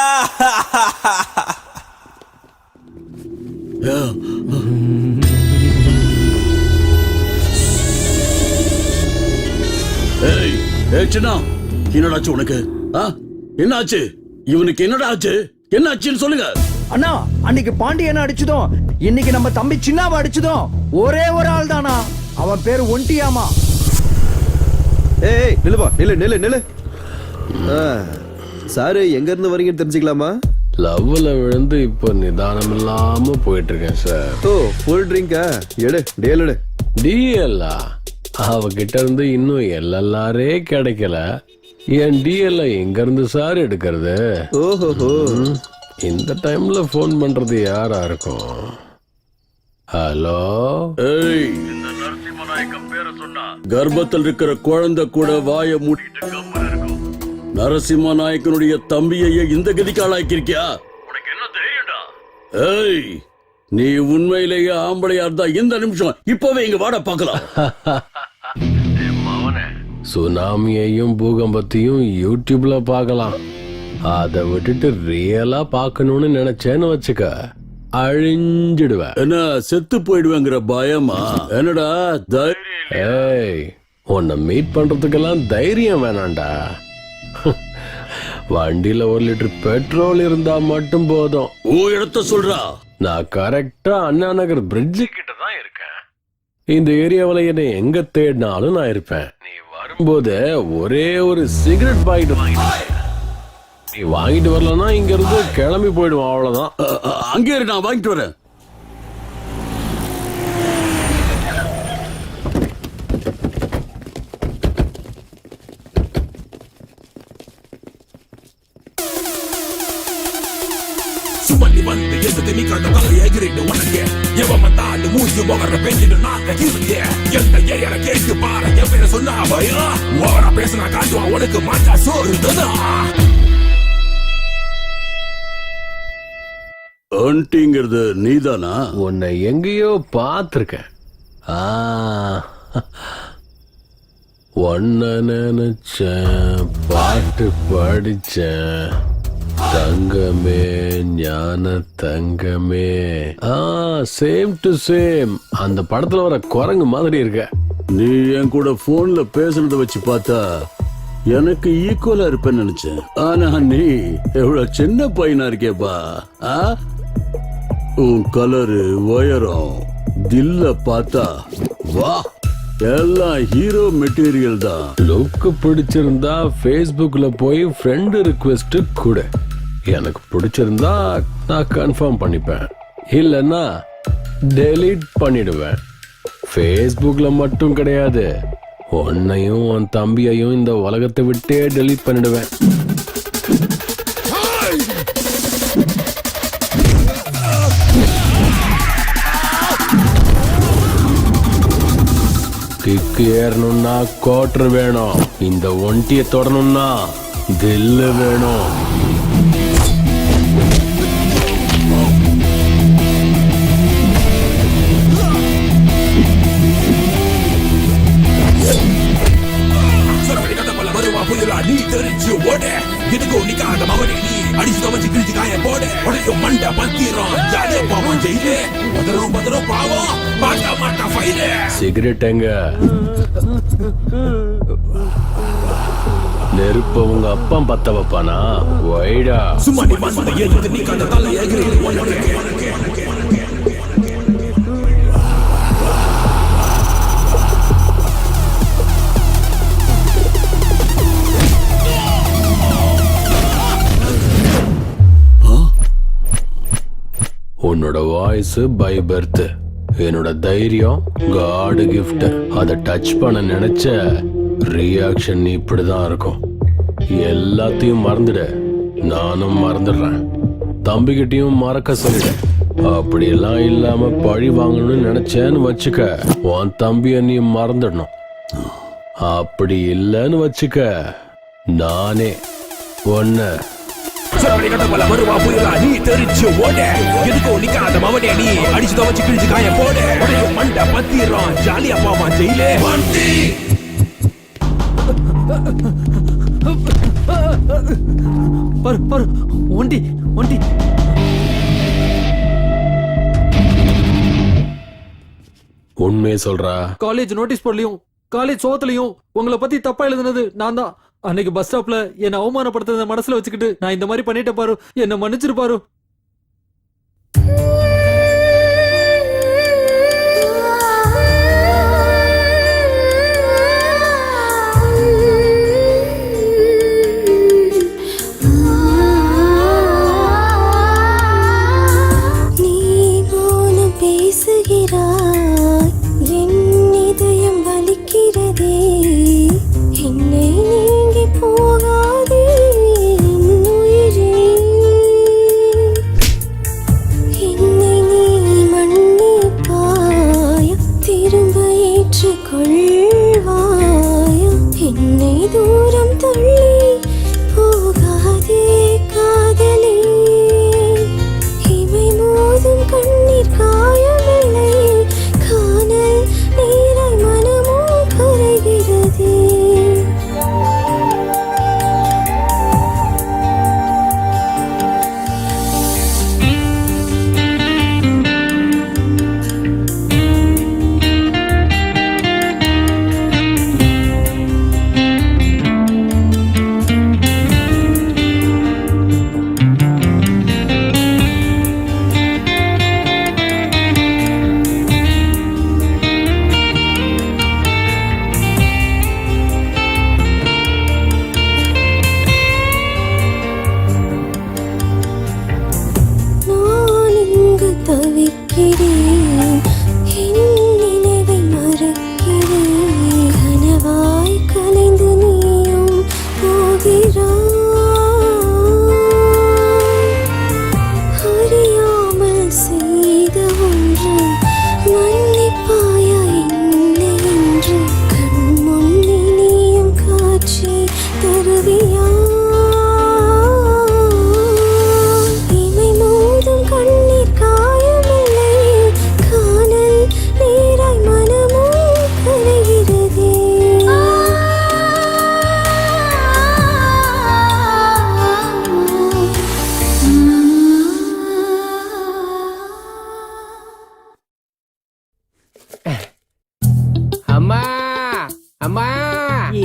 ஏய் ஏச்சுனா என்னடாச்சு உனக்கு? என்ன ஆச்சு இவனுக்கு? என்னடா ஆச்சு? என்ன ஆச்சுன்னு சொல்லுங்க. அண்ணா, அன்னைக்கு பாண்டியனை அடிச்சதும் இன்னைக்கு நம்ம தம்பி சின்னாவை அடிச்சதும் ஒரே ஒரு ஆள் தானா. அவன் பேரு ஒண்டியாமா. ஏய் நில்லுப்பா, நில்லு நில்லு நில்லு. சாரு எங்க இருந்து வரீங்கன்னு தெரிஞ்சுக்கலாமா? லவ்ல விழுந்து இப்போ நிதானம் இல்லாம போயிட்டு இருக்கேன் சார். ஓ ஃபுல் ட்ரிங்கா? எடு டேல் எடு. டிஎல்லா அவகிட்ட இருந்து இன்னும் எல்எல்ஆரே கிடைக்கல. என் டிஎல்ல எங்க இருந்து சார் எடுக்கிறது? ஓஹோ, இந்த டைம்ல போன் பண்றது யாரா இருக்கும்? ஹலோ, ஏய், இந்த நரசிம்மநாயக்கம் பேரை சொன்னா கர்ப்பத்தில் இருக்கிற குழந்தை கூட வாயை மூடிட்டு கம்மன் இருக்கும். நரசிம்மநாயக்கனுடைய தம்பியையே இந்த கதிக்கு ஆளாக்கிருக்கியா? உனக்கு என்ன தைரியம்டா? ஏய், நீ உண்மையிலேயே ஆம்பளையா இருந்தா இந்த நிமிஷம் இப்பவே இங்க வாட பார்க்கலாம். சுனாமியையும் பூகம்பத்தையும் யூடியூப்ல பார்க்கலாம். அதை விட்டுட்டு ரியலா பார்க்கணும்னு நினைச்சேன்னு வச்சுக்க, அழிஞ்சிடுவேன். என்ன செத்து போயிடுவேங்கிற பயமா? என்னடா தைரியம்? ஏய், உன்னை மீட் பண்றதுக்கெல்லாம் தைரியம் வேணாண்டா. வண்டியில 1 லிட்டர் பெட்ரோல் இருந்தா மட்டும் போதும். இடத்த சொல்றா. நான் கரெக்டா அண்ணா நகர் பிரிட்ஜு கிட்ட தான் இருக்கேன். இந்த ஏரியாவில என்னை எங்க தேடினாலும் நான் இருப்பேன். நீ வரும்போது ஒரே ஒரு சிகரெட் பாக்கெட் வாங்கிட்டு, நீ வாங்கிட்டு வரலன்னா இங்க இருந்து கிளம்பி போயிடுவோம். அவ்வளவுதான். அங்கே இரு, நான் வாங்கிட்டு வரேன். சுமல்லி வந்து எந்த நீ கண்ட தலை எகிரிட்டு உனக்கு எவன் வந்தாலும் மூஞ்சி முகர பெஞ்சிட்டு நாங்க கிருங்க. எந்த ஏரியால கேட்டு பாரு என் பேரை சொன்னா பயம். ஓவரா பேசினா காட்டுவான் உனக்கு மாட்டா சோறுதா. ஆண்டிங்கிறது நீதானா? உன்னை எங்கேயோ பார்த்திருக்கேன். ஒன்ன நினைச்சேன், பாட்டு படிச்சேன். தங்கமே ஞான தங்கமே. Same to same. அந்த படத்துல வர குரங்கு மாதிரி இருக்க. நீ என் கூட போன்ல பேசுனத வச்சு பார்த்தா எனக்கு ஈக்குவலா இருப்பேன்னு நினைச்சேன். ஆனா நீ எவ்வளவு சின்ன பையனா இருக்கேப்பா. உன் கலரு, உயரம், தில்ல பார்த்தா வா, எல்லாம் ஹீரோ மெட்டீரியல் தான். லுக்கு பிடிச்சிருந்தா Facebookல போய் ஃப்ரெண்ட் ரிக்வெஸ்ட் கொடு. எனக்கு பிடிச்சிருந்தா நான் கன்ஃபார்ம் பண்ணிப்பேன், இல்லைன்னா டெலீட் பண்ணிடுவேன். Facebookல மட்டும் கிடையாது, உன்னையும் உன் தம்பியையும் இந்த உலகத்தை விட்டே டெலீட் பண்ணிடுவேன். கிக்கு ஏறணும்னா கோட்டர் வேணும். இந்த ஒண்டியை தொடணும்னா தில்லு வேணும். நீ தெரிஞ்சு ஓட எதுக்கோ நிக்காத மவனே. நீ அடிச்சு தவச்சு கிழிச்சு காய போட உடையும் மண்ட பத்திரம். ஜாலியா பாவம் ஜெயிலே பதறும் பதறும் பாவம் மாட்டா மாட்டா ஃபைலே. சிகரெட் எங்க? நெருப்ப உங்க அப்பா பத்த வைப்பானா? வைடா. சும்மா நீ வந்து எழுந்து நீ கண்ட தலை எகிரிட்டு உனக்கு. உன்னோட வாய்ஸ் பை பர்த், என்னோட தைரியம் காட் கிஃப்ட். அதை டச் பண்ண நினைச்ச ரியாக்ஷன் இப்படிதான் இருக்கும். எல்லாத்தையும் மறந்துட, நானும் மறந்துடுறேன். தம்பிக்கிட்டையும் மறக்க சொல்லிடு. அப்படியெல்லாம் இல்லாம பழி வாங்கணும்னு நினைச்சேன்னு வச்சுக்க, உன் தம்பிய நீ மறந்துடணும். அப்படி இல்லைன்னு வச்சுக்க, நானே ஒன்ன சரவணி கட்டப்பல வருவா புயலா. நீ தெரிஞ்சு ஓட எதுக்கோ நிக்காத மவனே. நீ அடிச்சு தவச்சு கிழிச்சு காய போட உடையும் மண்ட பத்திரம். ஜாலியா பாவம் ஜெயிலே வண்டி. பாரு பாரு, ஒண்டி ஒண்டி. உண்மையை சொல்றா? காலேஜ் நோட்டீஸ் போர்ட்லயும் காலேஜ் சோகத்திலையும் உங்களை பத்தி தப்பா எழுதுனது நான் தான். அன்னைக்கு பஸ் ஸ்டாப்ல என்ன அவமானப்படுத்துறத மனசுல வச்சுக்கிட்டு நான் இந்த மாதிரி பண்ணிட்டேன் பாரு. என்ன மன்னிச்சிரு பாரு.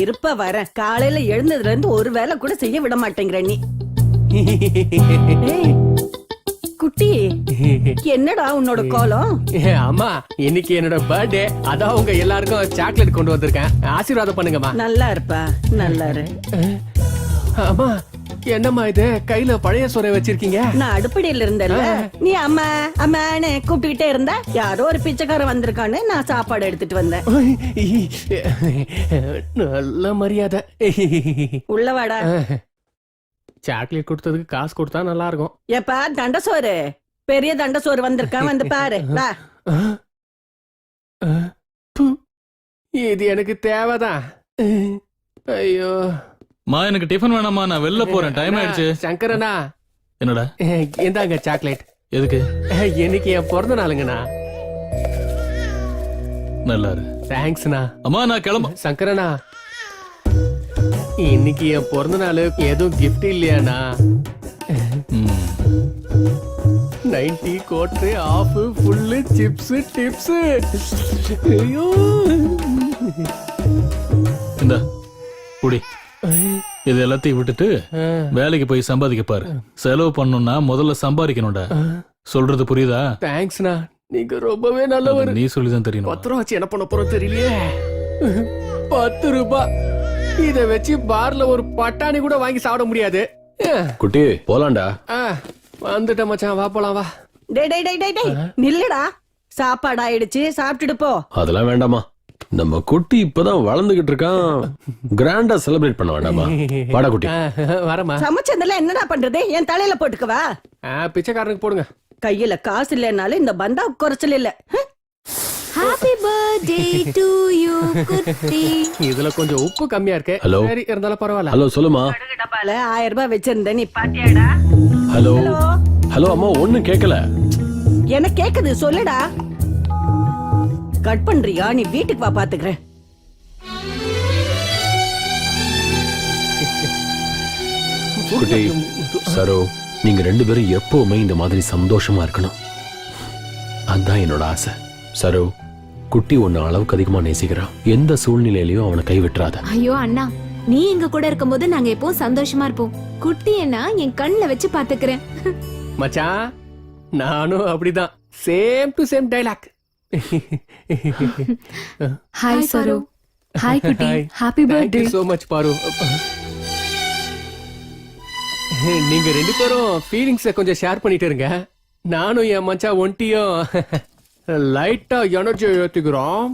இருப்ப வர காலையில எழுந்ததுல இருந்து ஒரு வேலை கூட செய்ய விட மாட்டேங்கிற நீ. ஏய், குட்டி என்னடா உன்னோட கோலம்? அம்மா இன்னைக்கு என்னோட பர்த்டே, அதான் உங்க எல்லாருக்கும் சாக்லேட் கொண்டு வந்திருக்கேன். ஆசீர்வாதம் பண்ணுங்கம்மா. நல்லா இருப்பா, நல்லா இரு. அம்மா என்னம்மா இது கையில பழைய சோறை வச்சிருக்கீங்க? நான் அடுப்படியில இருந்தேன்ல, நீ அம்மா அம்மான்னு கூப்பிட்டுக்கிட்டே இருந்தா யாரோ ஒரு பிச்சைக்காரன் வந்திருக்கான்னு நான் சாப்பாடு எடுத்துட்டு வந்தேன். நல்ல மரியாதை. உள்ளவாடா. சாக்லேட் கொடுத்ததுக்கு காசு கொடுத்தா நல்லா இருக்கும். ஏப்பா தண்டசோறு, பெரிய தண்டசோறு வந்திருக்கான், வந்து பாரு. வா. இது எனக்கு தேவைதான். ஐயோ மா எனக்கு டிஃபன் வேணாமா, நான் வெளில போறேன், டைம் ஆயிடுச்சு. சங்கரனா என்னடா இந்தாங்க சாக்லேட். எதுக்கு? இன்னைக்கு என் பிறந்த நாளுங்கண்ணா. நல்லா இரு. தேங்க்ஸ்ண்ணா. அம்மா நான் கிளம்ப. சங்கரனா இன்னைக்கு என் பிறந்த நாள், எதுவும் gift இல்லையாண்ணா? 90 coat of full chips tips. ஐயோ இந்த குடி, இது எல்லாத்தையும் விட்டுட்டு வேலைக்கு போய் சம்பாதிக்க பாரு. செலவு பண்ணணும்னா முதல்ல சம்பாதிக்கணும்டா. சொல்றது புரியுதா? தேங்க்ஸ்ண்ணா, நீங்க ரொம்பவே நல்லவர். நீ சொல்லிதான் தெரியும். 10 ரூபா வச்சு என்ன பண்ண போறோம் தெரியலையே. 10 ரூபாய் இத வச்சு பார்ல ஒரு பட்டாணி கூட வாங்கி சாப்பிட முடியாது. குட்டி போலாண்டா. வந்துட்ட மச்சான், வா போலாம் வா. டேய் டேய் டேய் டேய் டேய், நில்லுடா. சாப்பாடு ஆயிடுச்சு, சாப்பிட்டுட்டு போ. அதெல்லாம் வேண்டாமா, நம்ம குட்டி இப்பதான் வளர்ந்துகிட்டு இருக்கான், கிராண்டா செலிப்ரேட் பண்ண வேண்டாமா? வாடா குட்டி. வரமா. சமைச்சதுல என்னடா பண்றது? என் தலையில போட்டுக்கவா? பிச்சைக்காரனுக்கு போடுங்க. கையில காசு இல்லைனாலும் இந்த பந்தா குறைச்சல் இல்ல. ஹாப்பி பர்த்டே டு யூ குட்டி. இதுல கொஞ்சம் உப்பு கம்மியா இருக்கு. ஹலோ. சரி இருந்தாலும் பரவாயில்ல. ஹலோ சொல்லுமா. டப்பால 1000 ரூபாய் வச்சிருந்தேன், நீ பாத்தியாடா? ஹலோ ஹலோ அம்மா, ஒண்ணும் கேட்கல. எனக்கு கேக்குது, சொல்லுடா. கட் பண்றியா? நீ வீட்டுக்கு வா, பாத்துக்கிறேன். குட்டி சரோ, நீங்க 2 பேரும் எப்பவுமே இந்த மாதிரி சந்தோஷமா இருக்கணும், அதான் என்னோட ஆசை. சரோ, குட்டி ஒன்னு அளவுக்கு அதிகமா நேசிக்கிறான். எந்த சூழ்நிலையிலயும் அவனை கைவிட்டுறாத. ஐயோ அண்ணா, நீ எங்க கூட இருக்கும்போது நாங்க எப்பவும் சந்தோஷமா இருப்போம். குட்டி என்ன என் கண்ணுல வச்சு பாத்துக்கிறேன். மச்சான் நானும் அப்படிதான். Same to same dialogue. Hi Saro. Hi குட்டி. Happy birthday. சோ மச் பாரு. நீங்க 2 பேரும் ஃபீலிங்ஸ கொஞ்சம் ஷேர் பண்ணிட்டு இருங்க. நானும் என் மச்சான் ஒண்டியும் லைட்டா எனர்ஜி ஏத்துக்கிறோம்.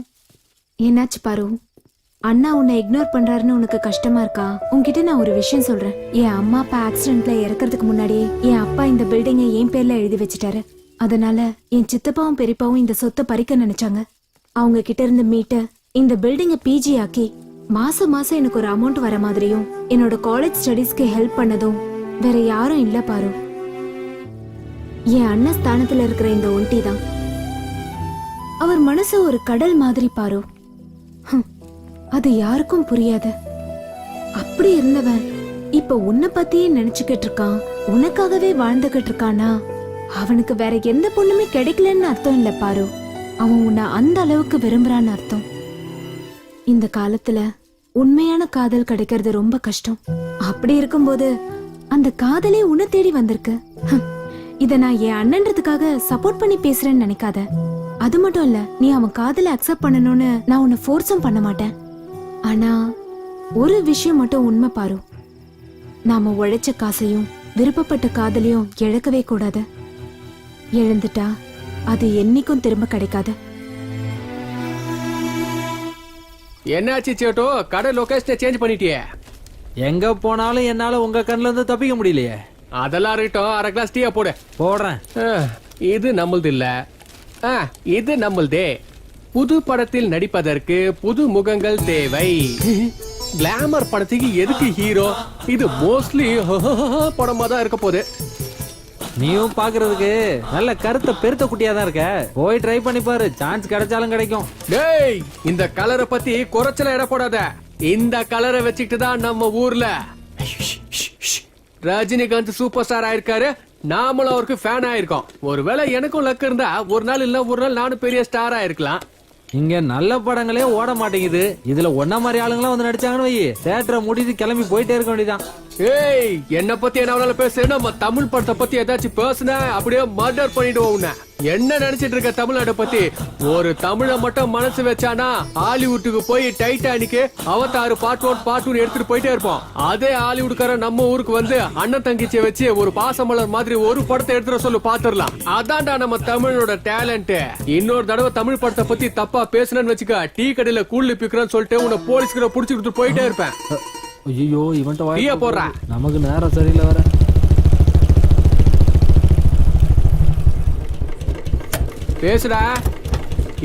என்னாச்சு பாரு? அண்ணா உன்னை இக்னோர் பண்றாருன்னு உனக்கு கஷ்டமா இருக்கா? உன்கிட்ட நான் ஒரு விஷயம் சொல்றேன். என் அம்மா அப்பா ஆக்சிடென்ட்ல இறக்கறதுக்கு முன்னாடியே என் அப்பா இந்த பில்டிங்கை என் பேர்ல எழுதி வச்சுட்டாரு. அதனால என் சித்தப்பாவும் பெரியப்பாவும் இந்த சொத்தை பறிக்க நினைச்சாங்க. அவங்க கிட்ட இருந்து மீட்ட இந்த பில்டிங்கை பிஜி ஆக்கி மாசம் மாசம் எனக்கு ஒரு அமௌண்ட் வர மாதிரியும் என்னோட காலேஜ் ஸ்டடீஸ்க்கு ஹெல்ப் பண்ணதும் வேற யாரும் இல்ல பாரு. என் அண்ணன் ஸ்தானத்துல இருக்கிற இந்த ஒண்டி தான். அவர் மனசு ஒரு கடல் மாதிரி பாரு. அது யாருக்கும் புரியாது. அப்படி இருந்தவன் இப்ப உன்னை பத்தியே நினைச்சுக்கிட்டு இருக்கான், உனக்காகவே வாழ்ந்துகிட்டு இருக்கானா? அவனுக்கு வேற எந்த பொண்ணுமே கிடைக்கலன்னு அர்த்தம் இல்ல பாரு. அவன் உன்னை அந்த அளவுக்கு விரும்புறான்னு அர்த்தம். இந்த காலத்துல உண்மையான காதல் கிடைக்கிறது ரொம்ப கஷ்டம். அப்படி இருக்கும்போது அந்த காதலே உன்னை தேடி வந்திருக்கு. இத நான் என் அண்ணன்றதுக்காக சப்போர்ட் பண்ணி பேசுறேன்னு நினைக்காத. அது மட்டும் இல்ல, நீ அவன் காதலை அக்செப்ட் பண்ணணும்னு நான் உன்னை ஃபோர்ஸும் பண்ண மாட்டேன். ஆனா ஒரு விஷயம் மட்டும் உண்மை பாரு, நாம உழைச்ச காசையும் விருப்பப்பட்ட காதலையும் இழக்கவே கூடாது. இழந்துட்டா அது என்னைக்கும் திரும்ப கிடைக்காது. என்னாச்சு சேட்டோ, கடை லொகேஷனை சேஞ்ச் பண்ணிட்டியே? எங்க போனாலும் என்னால உங்க கண்ணுல இருந்து தப்பிக்க முடியலையே. அதெல்லாம் இருக்கட்டும், 1/2 கிளாஸ் டீயா போடு. போடுறேன். இது நம்மளது இல்ல, இது நம்மளதே. புது படத்தில் நடிப்பதற்கு புது முகங்கள் தேவை. கிளாமர் படத்துக்கு எதுக்கு ஹீரோ? இது மோஸ்ட்லி படமா தான் இருக்க போகுது. நீயும் பாக்குறதுக்கு நல்ல கருத்த பெருத்த குட்டியா தான் இருக்க. போய் ட்ரை பண்ணி பாரு, சான்ஸ் கிடைச்சாலும் கிடைக்கும். டேய், இந்த கலரை பத்தி குறைச்சல இட போடாத. இந்த கலரை வச்சுக்கிட்டு தான் நம்ம ஊர்ல ரஜினிகாந்த் சூப்பர் ஸ்டார் ஆயிருக்காரு. நாமளும் அவருக்கு ஃபேன் ஆயிருக்கோம். ஒருவேளை எனக்கும் லக் இருந்தா ஒரு நாள் இல்ல ஒரு நாள் நானும் பெரிய ஸ்டார் ஆயிருக்கலாம். இங்க நல்ல படங்களே ஓட மாட்டேங்குது. இதுல ஒன்ன மாதிரி ஆளுங்களாம் வந்து நடிச்சாங்கன்னு வை, தேட்டரை மூடிட்டு கிளம்பி போயிட்டே இருக்க வேண்டியதான். ஏய், என்ன பத்தி என்ன பேசுறேன்? நம்ம தமிழ் படத்தை பத்தி ஏதாச்சும் பேசுன அப்படியே மர்டர் பண்ணிடுவோம் உன்னை. என்ன நினைச்சிட்டு இருக்க தமிழ்நாட்டை பத்தி? ஒரு தமிழ மட்டும் மனசு வச்சானா ஹாலிவுட்டுக்கு போய் டைட்டானிக், அவதார் பார்ட் 1 பார்ட் 2 எடுத்துட்டு போயிட்டே இருப்போம். அதே ஹாலிவுட்கார நம்ம ஊருக்கு வந்து அண்ணன் தங்கச்சியை வச்சு ஒரு பாசமலர் மாதிரி ஒரு படத்தை எடுத்துட சொல்லு, பாத்துடலாம். அதான்டா நம்ம தமிழோட டேலண்ட். இன்னொரு தடவை தமிழ் படத்தை பத்தி தப்பா பேசுனேன்னு வச்சுக்க, டீ கடையில கூழ் பிக்கிறேன்னு சொல்லிட்டு உன்னை போலீஸ்கிட்ட புடிச்சு கொடுத்து போயிட்டே இருப்பேன். ஐயோ, இவன்ட்ட போடுற நமக்கு நேரம் சரியில்லை வர. பேசுடா,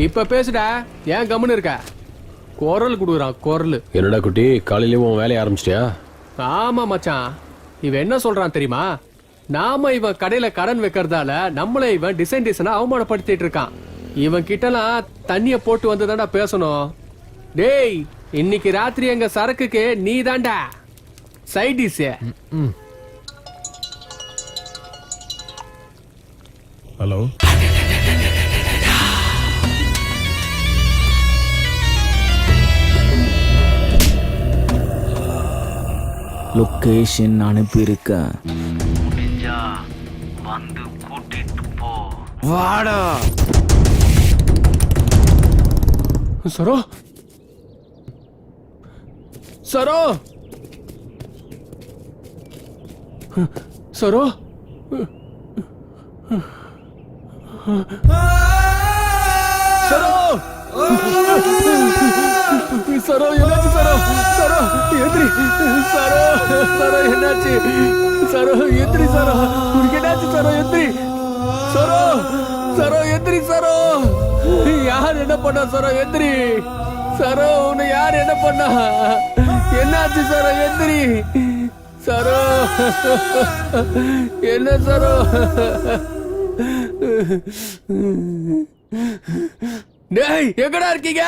இப்ப பேசுடா. ஏன் கம்முன்னு இருக்க? குரல் குடுக்குறான் குரல். என்னடா குட்டி, காலையில உன் வேலையை ஆரம்பிச்சிட்டியா? ஆமா மச்சான், இவன் என்ன சொல்றான் தெரியுமா? நாம இவன் கடையில கடன் வைக்கிறதால நம்மள இவன் டிசைனா அவமானப்படுத்திட்டு இருக்கான். இவன் கிட்டலாம் தண்ணிய போட்டு வந்துதான்டா பேசணும். டேய், இன்னைக்கு ராத்திரி எங்க சரக்குக்கு நீ தான்டா சைட் டிஷ். ஹலோ, லொகேஷன் அனுப்பியிருக்கேன், வந்து கூட்டிட்டு போ. வாடா. சரோ, சரோ, சரோ, சரோ, சரோ, என்னாச்சு சரோ? சரோ எந்திரி. சரோ, சரோ என்னாச்சு? சரோ எந்திரி. சரோ, உனக்கு என்னாச்சு? சரோ எந்திரி. சரோ, சரோ எந்திரி. சரோ, யார் என்ன பண்ணா? சரோ எந்திரி. சரோ, உன்னை யார் என்ன பண்ணா? என்னாச்சு? சரோ எந்திரி. சரோ, என்ன சரோ? டேய், எங்கடா இருக்கீங்க?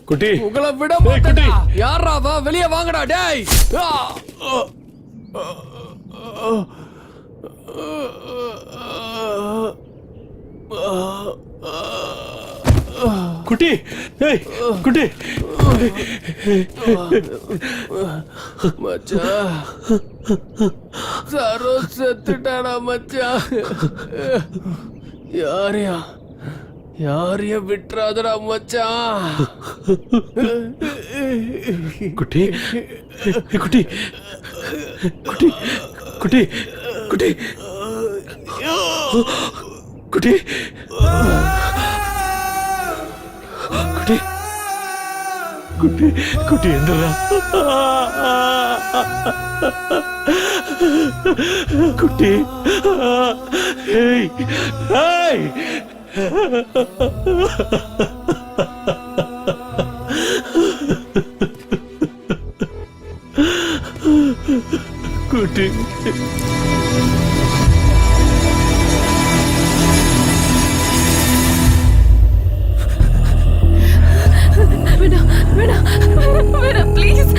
குட்டி, உங்களை விட மாட்டேன். யாரா வா, வெளியே வாங்கடா. டேய், குட்டி, ஏய் குட்டி. மச்சான், சரோ செத்துட்டானா மச்சான்? யாரையா யாரைய விட்டுறாதடா மச்சான். குட்டி, குட்டி, குட்டி, குட்டி, குட்டி, குட்டி, குட்டி, குட்டி, குட்டி எந்தரா? குட்டி, ஏய், ஏய். குட்டி, வேணாம், வேணாம், வேணாம், ப்ளீஸ்.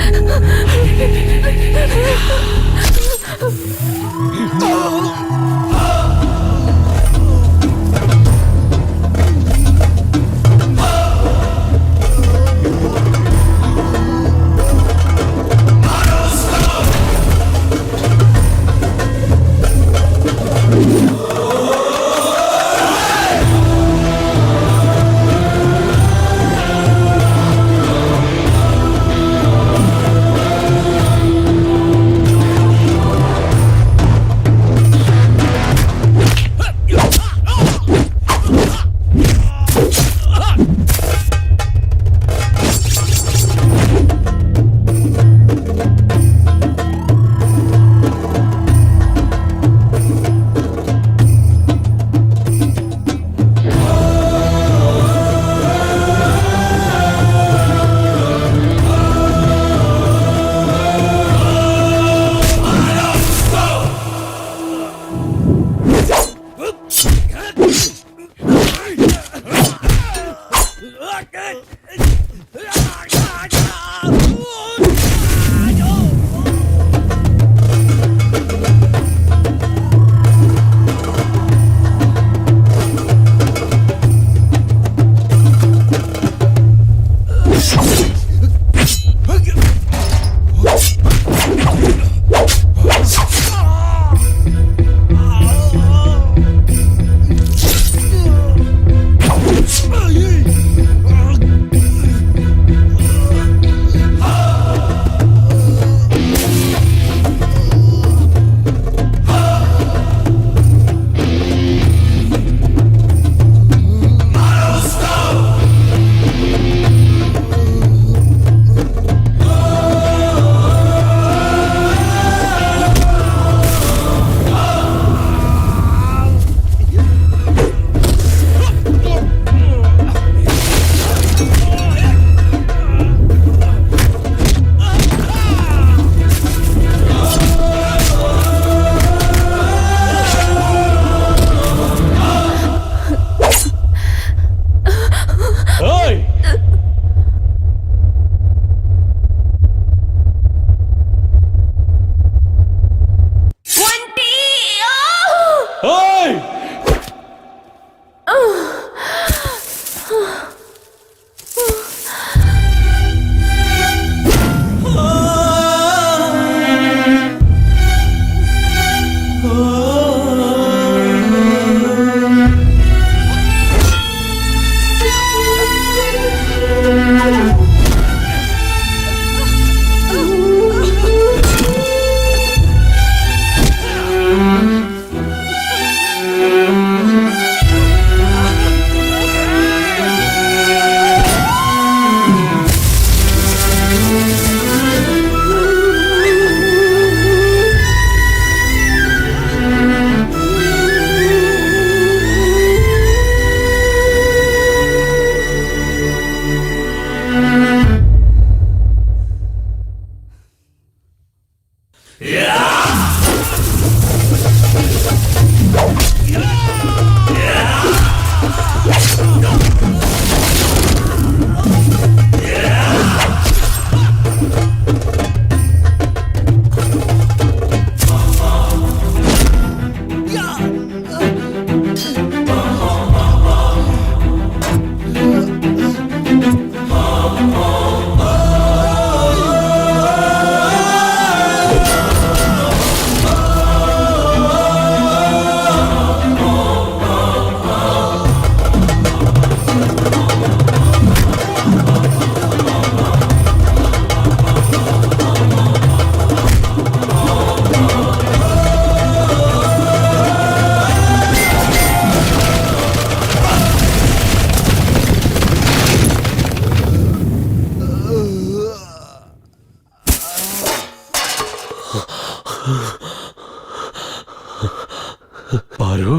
பாரு,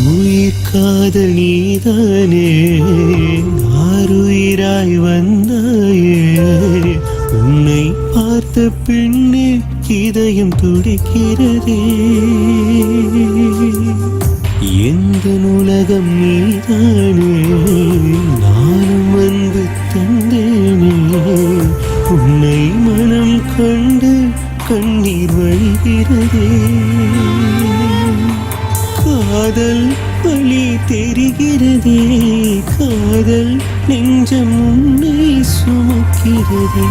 உயிர் காதல் நீதானே, ஆருயிராய் வந்தாயே, உன்னை பார்த்த பின்னே இதயம் துடிக்கிறதே, எந்த உலகம் நீதானே, நானும் வந்து தந்தேனே, உன்னை மனம் கண்டு கண்ணீர் வழிகிறதே, காதல் வலி தெரிகிறதே, காதல் நெஞ்சம் உன்னை சுமக்கிறதே.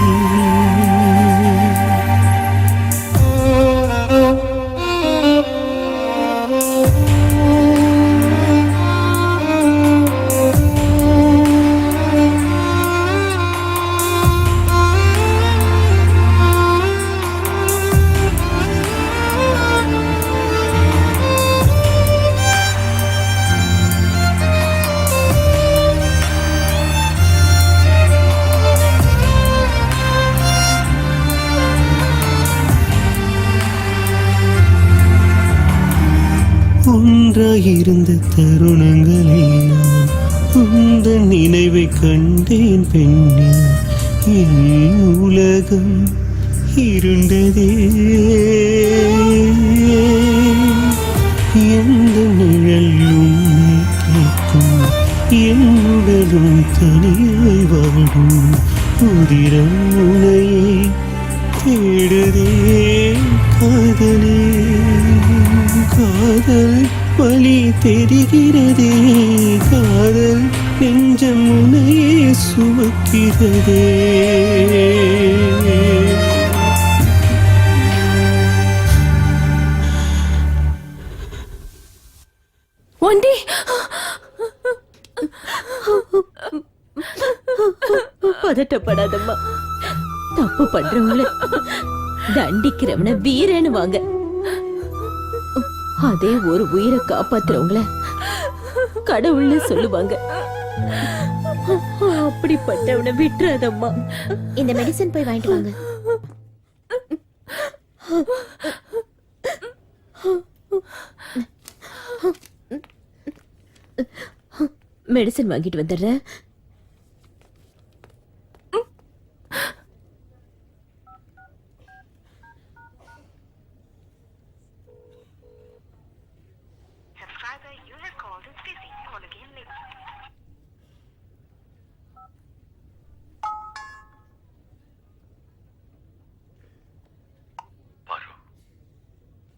ஒன்றாயிருந்த தருணங்களில் நான் உந்தன் நினைவை கண்டேன் பெண்ணே, என் உலகம் இருண்டதே, எந்த நிழல் உன்னை கேட்கும், என் உடலும் தனியாய் வாடும், உதிரம் உனையே தேடுதே காதலே, காதல் வலி தெரிகிறதே, காதல் நெஞ்சம் உனையே சுமக்கிறதே. ஒண்டி பதட்டப்படாதம்மா. தப்பு பண்றவங்கள தண்டிக்கிறவன வீரன்னு வாங்க, அதே ஒரு உயிரை காப்பாத்துறவங்கள கடவுள்னு சொல்லுவாங்க. அப்படிப்பட்டவனை விட்டுறாதம்மா. இந்த மெடிசன் போய் வாங்கிட்டு வாங்க. மெடிசன் வாங்கிட்டு வந்துடுறேன்.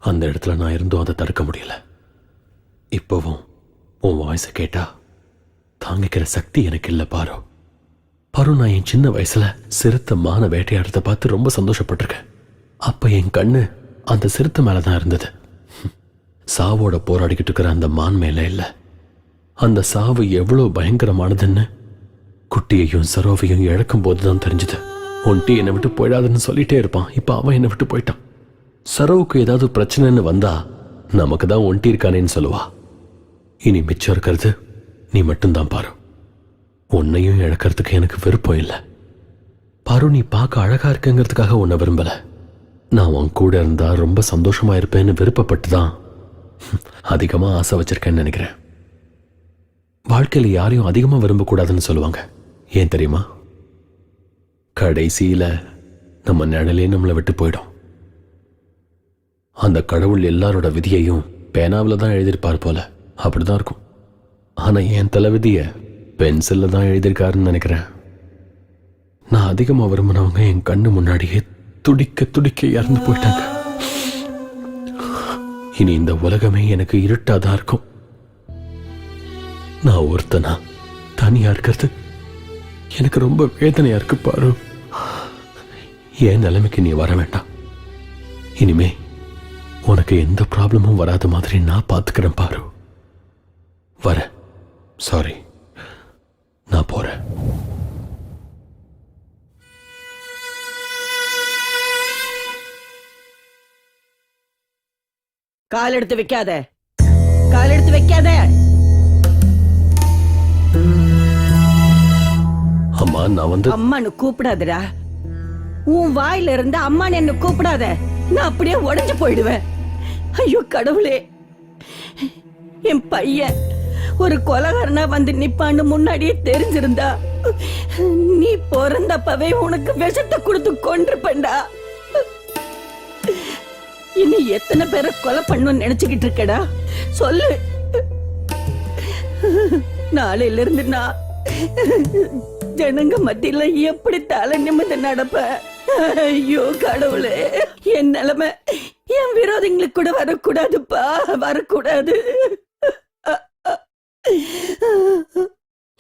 அந்த இடத்துல நான் இருந்தும் அதை தடுக்க முடியல. இப்பவும் உன் வாய்ஸை கேட்டா தாங்கிக்கிற சக்தி எனக்கு இல்லை பாரு. பாரு, நான் என் சின்ன வயசுல சிறுத்தை மான வேட்டையாடுறத பார்த்து ரொம்ப சந்தோஷப்பட்டிருக்கேன். அப்ப என் கண்ணு அந்த சிறுத்தை மேலதான் இருந்தது. சாவோட போராடிக்கிட்டு இருக்கிற அந்த மான் மேல இல்ல. அந்த சாவு எவ்வளவு பயங்கரமானதுன்னு குட்டியையும் சரோவையும் இழக்கும் போதுதான் தெரிஞ்சது. ஒன்ட்டி என்னை விட்டு போயிடாதுன்னு சொல்லிட்டே இருப்பான். இப்ப அவன் என்னை விட்டு போயிட்டான். சரோவுக்கு ஏதாவது பிரச்சனைன்னு வந்தா நமக்கு தான் ஒன்ட்டி இருக்கானேன்னு சொல்லுவா. இனி மிச்சம் இருக்கிறது நீ மட்டும்தான் பாரு. உன்னையும் இழக்கிறதுக்கு எனக்கு விருப்பம் இல்லை பாரு. நீ பார்க்க அழகா இருக்குங்கிறதுக்காக உன்னை விரும்பல. நான் உன் கூட இருந்தா ரொம்ப சந்தோஷமா இருப்பேன்னு விருப்பப்பட்டு தான் அதிகமா ஆசை வச்சிருக்கேன்னு நினைக்கிறேன். வாழ்க்கையில யாரையும் அதிகமா விரும்பக்கூடாதுன்னு சொல்லுவாங்க. ஏன் தெரியுமா? கடைசியில நம்ம நிழலே நம்மளை விட்டு போயிடும். அந்த கடவுள் எல்லாரோட விதியையும் பேனாவில் தான் எழுதியிருப்பார் போல. அப்படிதான் இருக்கும். ஆனா என் தலை விதிய பென்சில்ல தான் எழுதியிருக்காருன்னு நினைக்கிறேன். நான் அதிகமா விரும்பினவங்க என் கண்ணு முன்னாடியே துடிக்க துடிக்க இறந்து போயிட்டாங்க. இனி இந்த உலகமே எனக்கு இருட்டாதான் இருக்கும். நான் ஒருத்தனா தனியா இருக்கிறது எனக்கு ரொம்ப வேதனையா இருக்கு பாரு. என் நிலைமைக்கு நீ வர வேண்டாம். இனிமே உனக்கு எந்த ப்ராப்ளமும் வராத மாதிரி நான் பார்த்துக்கிறேன் பாரு. வர சாரி, நான் போறேன். கால் எடுத்து வைக்காத. கால் எடுத்து வைக்காத. அம்மா நான் வந்து அம்மான்னு கூப்பிடாதடா. உன் வாயில இருந்து அம்மான்னு என்ன கூப்பிடாத. நான் அப்படியே உடைஞ்சு போயிடுவேன். ஐயோ கடவுளே, என் பையன் ஒரு கொலகாரனா வந்து நிப்பான்னு முன்னாடியே தெரிஞ்சிருந்தா நீ பிறந்தப்பவே உனக்கு விஷத்தை கொடுத்து கொன்றுப்பண்டா. இன்னும் எத்தனை பேரை கொலை பண்ணணும்னு நினைச்சுக்கிட்டு இருக்கடா சொல்லு. நாளையில இருந்து நான் ஜனங்க மத்தியில எப்படி தலை நிமிர்ந்து நடப்ப. ஐயோ கடவுளே, என் நிலைமை என் விரோதிங்களுக்கு கூட வரக்கூடாதுப்பா, வரக்கூடாது.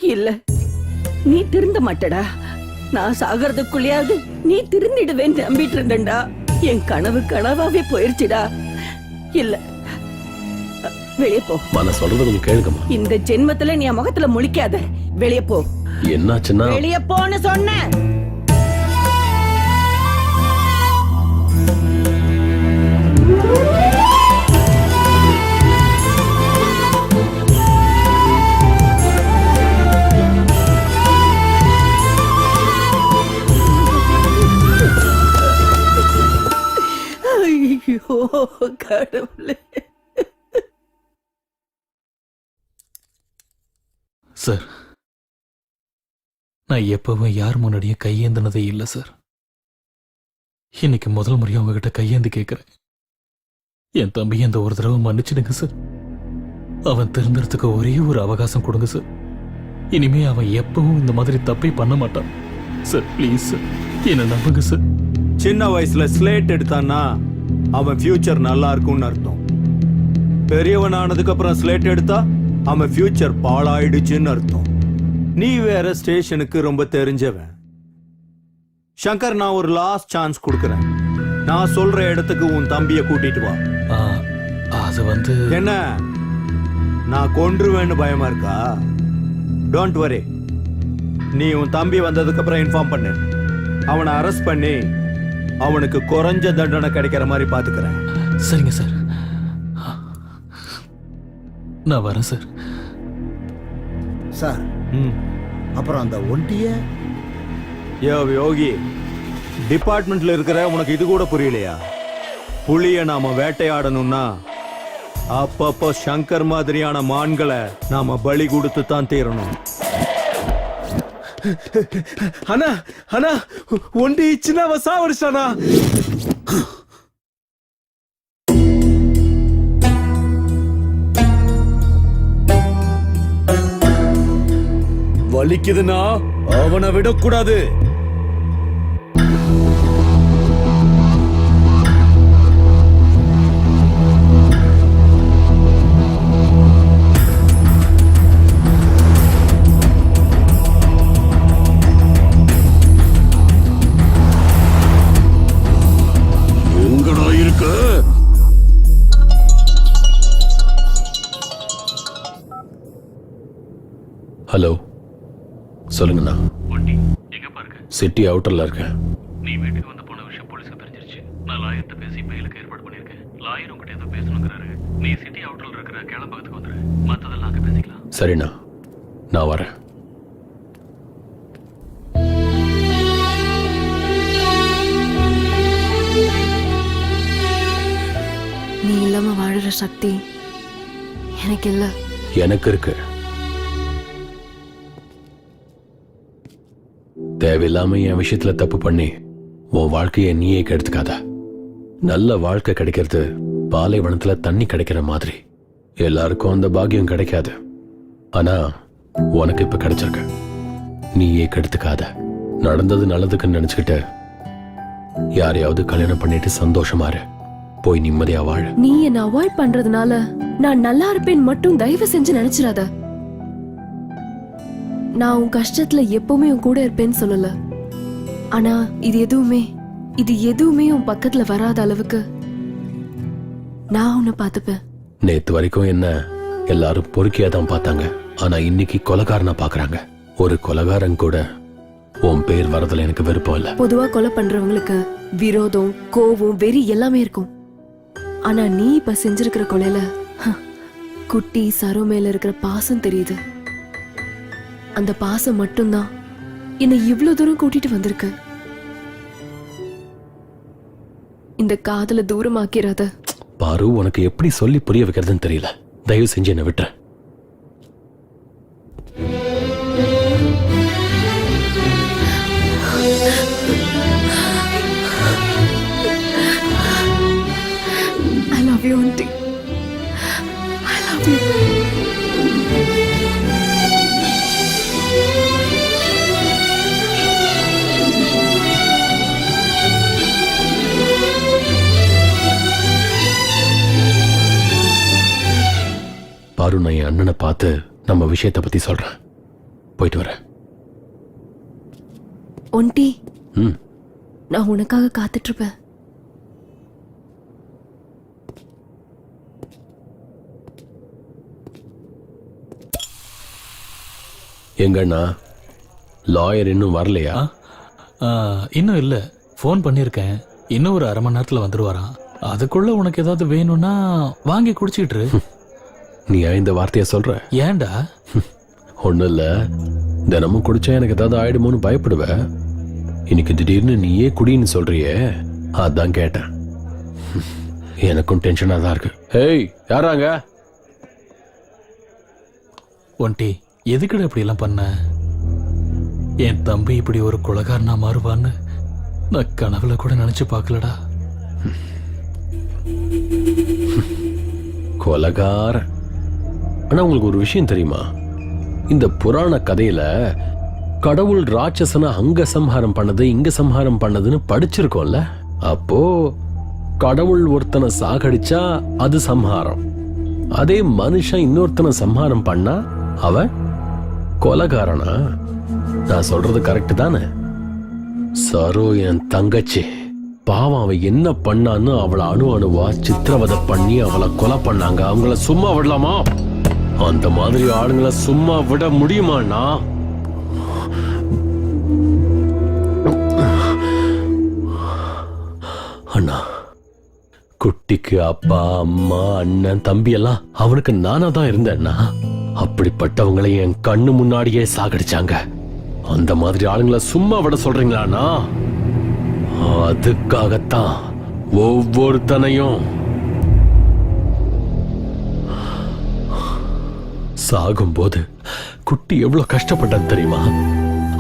இல்ல, நீ திருந்த மாட்டடா. நான் சாகிறதுக்குள்ளயாவது நீ திருந்திடுவேன்னு நம்பிட்டு இருந்தேன்டா. என் கனவு கனவாவே போயிருச்சுடா. இல்ல, வெளியே போ. நான் சொல்றது கொஞ்சம் கேளுங்கம்மா. இந்த ஜென்மத்துல நீ என் முகத்துல முழிக்காத. வெளியே போ. என்னாச்சுன்னா வெளியே போன்னு சொன்ன. ஐயோ கடவுளே. சார், நான் எப்பவும் யார் முன்னாடியும் கையேந்தினதே இல்லை சார். இன்னைக்கு முதல் முறையா உங்ககிட்ட கையேந்தி கேட்கிறேன். என் தம்பி அந்த ஒரு தடவை மன்னிச்சிடுங்க சார். அவன் திருந்துறதுக்கு ஒரே ஒரு அவகாசம் கொடுங்க சார். இனிமே அவன் எப்பவும் இந்த மாதிரி தப்பே பண்ண மாட்டான் சார். ப்ளீஸ் சார், என்ன நம்புங்க சார். சின்ன வயசுல ஸ்லேட் எடுத்தான்னா அவன் ஃபியூச்சர் நல்லா இருக்கும்னு அர்த்தம். பெரியவன் ஆனதுக்கு அப்புறம் ஸ்லேட் எடுத்தா அவன் ஃபியூச்சர் பாழாயிடுச்சுன்னு அர்த்தம். நீ வேற ஸ்டேஷனுக்கு ரொம்ப தெரிஞ்சவன். சங்கர், நான் ஒரு லாஸ்ட் சான்ஸ் கொடுக்கறேன். நான் சொல்ற இடத்துக்கு உன் தம்பிய கூட்டிட்டு வா. அது வந்து என்ன, நான் கொன்றுவேன்னு பயமா இருக்கா? Don't worry. நீ உன் தம்பி வந்ததுக்கு அப்புறம் இன்ஃபார்ம் பண்ணு. அவனை அரெஸ்ட் பண்ணி அவனுக்கு குறைஞ்ச தண்டனை கிடைக்கிற மாதிரி பாத்துக்கிறேன். சரிங்க சார், நான் வரேன் சார். சார், அப்புறம் அந்த ஒண்டிய யோகி டிபார்ட்மெண்ட்ல இருக்கிற உனக்கு இது கூட புரியலையா? புலிய நாம வேட்டையாடணும்னா அப்பப்போ சங்கர் மாதிரியான மான்களை நாம பலி கொடுத்து தான் தீரணும். அண்ணா அண்ணா, ஒண்டி சின்னவ சாவடிச்சானா? வலிக்குதுன்னா அவனை விடக்கூடாது. எங்கடா இருக்க? ஹலோ, சொல்லுங்கண்ணா. எங்க பாருங்க, சிட்டி அவுட்டர்ல இருக்கேன். நீ வீட்டுக்கு வந்து போன விஷயம் போலீஸ்க்கு தெரிஞ்சிருச்சு. நான் லாயர்கிட்ட பேசி பெயிலுக்கு ஏற்பாடு பண்ணிருக்கேன். லாயர் உங்ககிட்ட ஏதோ பேசணுங்கிறாரு. நீ சிட்டி அவுட்டர்ல இருக்கிற கேளம்பகத்துக்கு வந்துரு. மத்ததெல்லாம் அங்க பேசிக்கலாம். சரிண்ணா, நான் வரேன். நீ இல்லாம வாழற சக்தி எனக்கு இல்ல. எனக்கு இருக்கு. தேவையில்லாம என் விஷயத்துல தப்பு பண்ணி உன் வாழ்க்கையை நீயே கெடுத்துக்காத. நல்ல வாழ்க்கை கிடைக்கிறது பாலைவனத்துல தண்ணி கிடைக்கிற மாதிரி. எல்லாருக்கும் அந்த பாக்கியம் கிடைக்காது. ஆனா உனக்கு இப்ப கிடைச்சிருக்க. நீயே கெடுத்துக்காத. நடந்தது நல்லதுக்குன்னு நினைச்சுக்கிட்டு யாரையாவது கல்யாணம் பண்ணிட்டு சந்தோஷமா இரு. போய் நிம்மதியா வாழ. நீ என்ன அவாய்ட் பண்றதுனால நான் நல்லா இருப்பேன் மட்டும் தயவு செஞ்சு நினைச்சிடாத. நான் உன் கஷ்டத்துல எப்பவுமே உன் கூட இருப்பேன்னு சொல்லல. ஆனா இது எதுவுமே உன் பக்கத்துல வராத அளவுக்கு நான் உன்னை பாத்துப்பேன். நேத்து வரைக்கும் என்ன எல்லாரும் பொறுக்கியா தான் பார்த்தாங்க. ஆனா இன்னைக்கு கொலைகாரனா பாக்குறாங்க. ஒரு கொலைகாரன் கூட உன் பேர் வரதுல எனக்கு விருப்பம் இல்ல. பொதுவா கொலை பண்றவங்களுக்கு விரோதம், கோபம், வெறி எல்லாமே இருக்கும். ஆனா நீ இப்ப செஞ்சிருக்கிற கொலையில குட்டி சரோ மேல இருக்கிற பாசம் தெரியுது. அந்த பாசம் மட்டும்தான் என்னை இவ்வளவு தூரம் கூட்டிட்டு வந்திருக்கு. இந்த காதல தூரமாக்கிறாத. பாரு, உனக்கு எப்படி சொல்லி புரிய வைக்கிறதுன்னு தெரியல. தயவு செஞ்சு என்ன விட்டுற. I love you, auntie. I love you. பாரு, நான் என் அண்ணனை பார்த்து நம்ம விஷயத்தை பத்தி சொல்றேன். போயிட்டு வரேன். ஒண்டி, ம். நான் உனக்காக காத்துட்டு இருப்பேன். எங்கண்ணா லாயர் இன்னும் வரலையா? இன்னும் இல்ல. ஃபோன் பண்ணிருக்கேன். இன்னும் ஒரு அரை மணி நேரத்துல வந்துருவாராம். அதுக்குள்ள உனக்கு ஏதாவது வேணும்னா வாங்கி குடிச்சிட்டு. நீ இந்த வார்த்தைய சொல்ற? ஏன்டா? ஒண்ணும் இல்ல, தினமும் குடிச்சா எனக்கு ஏதாவது ஆயிடுமோன்னு பயப்படுவ. இன்னைக்கு திடீர்னு நீயே குடின்னு சொல்றியே, அதான் கேட்டேன். எனக்கும் டென்ஷனா தான் இருக்கு. ஏய், யாராங்க? ஒண்டி, எதுக்குடா இப்படி எல்லாம் பண்ண? என் தம்பி இப்படி ஒரு கொலைகாரனா மாறுவான்னு நான் கனவுல கூட நினைச்சு பார்க்கலடா. கொலைகார. ஆனா உங்களுக்கு ஒரு விஷயம் தெரியுமா? இந்த புராண கதையில கடவுள் ராட்சசனை அங்க சம்ஹாரம் பண்ணது இங்க சம்ஹாரம் பண்ணதுன்னு படிச்சிருக்கோம்ல. அப்போ கடவுள் ஒருத்தனை சாகடிச்சா அது சம்ஹாரம். அதே மனுஷன் இன்னொருத்தனை சம்ஹாரம் பண்ணா அவன் கொலைகாரனா? நான் சொல்றது கரெக்ட் தானே? சரோ என் தங்கச்சி பாவம். அவ என்ன பண்ணான்னு அவளை அணுவா சித்திரவதை பண்ணி அவளை கொலை பண்ணாங்க. அவங்கள சும்மா விடலாமா? அந்த மாதிரி ஆளுங்களை சும்மா விட முடியுமாண்ணா? அண்ணா, குட்டிக்கு அப்பா அம்மா அண்ணன் தம்பி எல்லாம் அவனுக்கு நானா தான் இருந்தேன்னா. அப்படிப்பட்டவங்களை என் கண்ணு முன்னாடியே சாகடிச்சாங்க. அந்த மாதிரி ஆளுங்களை சும்மா விட சொல்றீங்களாண்ணா? அதுக்காகத்தான் ஒவ்வொருத்தனையும் சாகும்போது குட்டி எவ்வளவு கஷ்டப்பட்டான் தெரியுமா?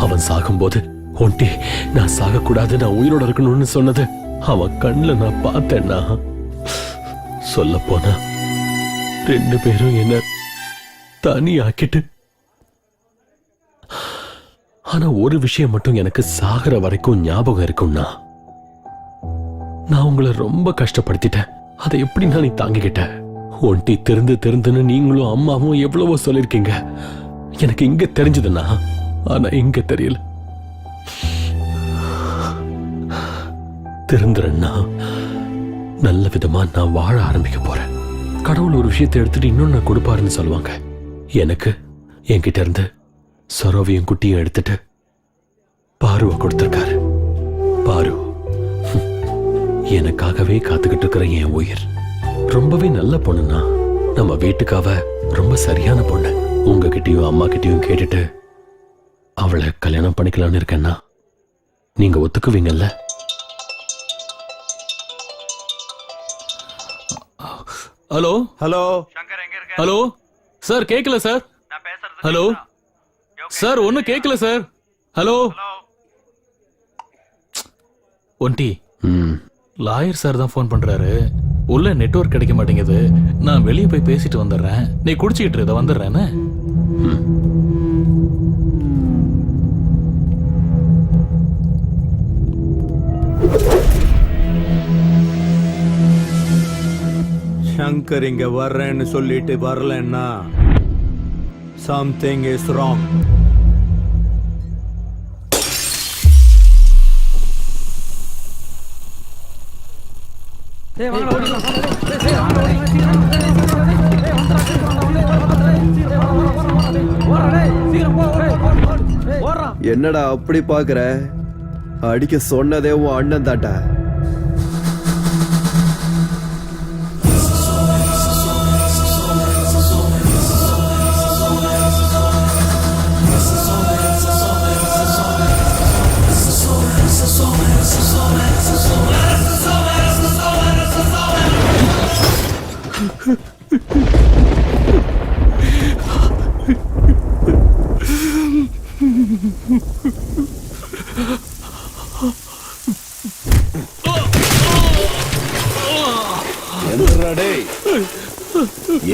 அவன் சாகும்போது ஒண்டி நான் சாகக்கூடாது, நான் உயிரோட இருக்கணும்னு சொன்னது அவன் கண்ணுல நான் பார்த்தேன்னா. சொல்ல போனா 2 பேரும் என்ன தனியாக்கிட்டு. ஆனா ஒரு விஷயம் மட்டும் எனக்கு சாகிற வரைக்கும் ஞாபகம் இருக்கும்னா, நான் உங்களை ரொம்ப கஷ்டப்படுத்திட்டேன். அதை எப்படி நான் நீ தாங்கிக்கிட்ட? ஒண்டி திருந்துன்னு நீங்களும் அம்மாவும் எவ்வளவோ சொல்லிருக்கீங்க. எனக்கு இங்க தெரிஞ்சதுன்னா, ஆனா இங்க தெரியல. திருந்துறேன்னா நல்ல விதமா நான் வாழ ஆரம்பிக்க போறேன். கடவுள் ஒரு விஷயத்தை எடுத்துட்டு இன்னொன்னு கொடுப்பாருன்னு சொல்லுவாங்க. எனக்கு என்கிட்ட இருந்து சரோவியும் குட்டியும் எடுத்துட்டு பாருவ கொடுத்திருக்காரு. பாரு எனக்காகவே காத்துக்கிட்டு இருக்கிற என் உயிர். ரொம்பவே நல்ல பொண்ணுன்னா. நம்ம வீட்டுக்காக ரொம்ப சரியான பொண்ணு. உங்ககிட்டயும் அம்மா கிட்டயும் கேட்டுட்டு அவளை கல்யாணம் பண்ணிக்கலாம்னு இருக்கேன்னா நீங்க ஒத்துக்குவீங்கல்ல? ஹலோ ஹலோ ஹலோ சார், கேட்கல சார். ஹலோ சார், ஒன்னும் கேட்கல சார். ஹலோ ஒண்டி, லாயர் சார் தான் ஃபோன் பண்றாரு. உள்ள நெட்வொர்க் கிடைக்க மாட்டேங்குது. நான் வெளியே போய் பேசிட்டு வந்துடுறேன். நீ குடிச்சிட்டு இதை வந்துடுறேன்னு. சங்கர் இங்க வர்றேன்னு சொல்லிட்டு வரலன்னா something is wrong. என்னடா அப்படி பாக்குற? அடிக்க சொன்னதே உன் அண்ணன் தாட்டா.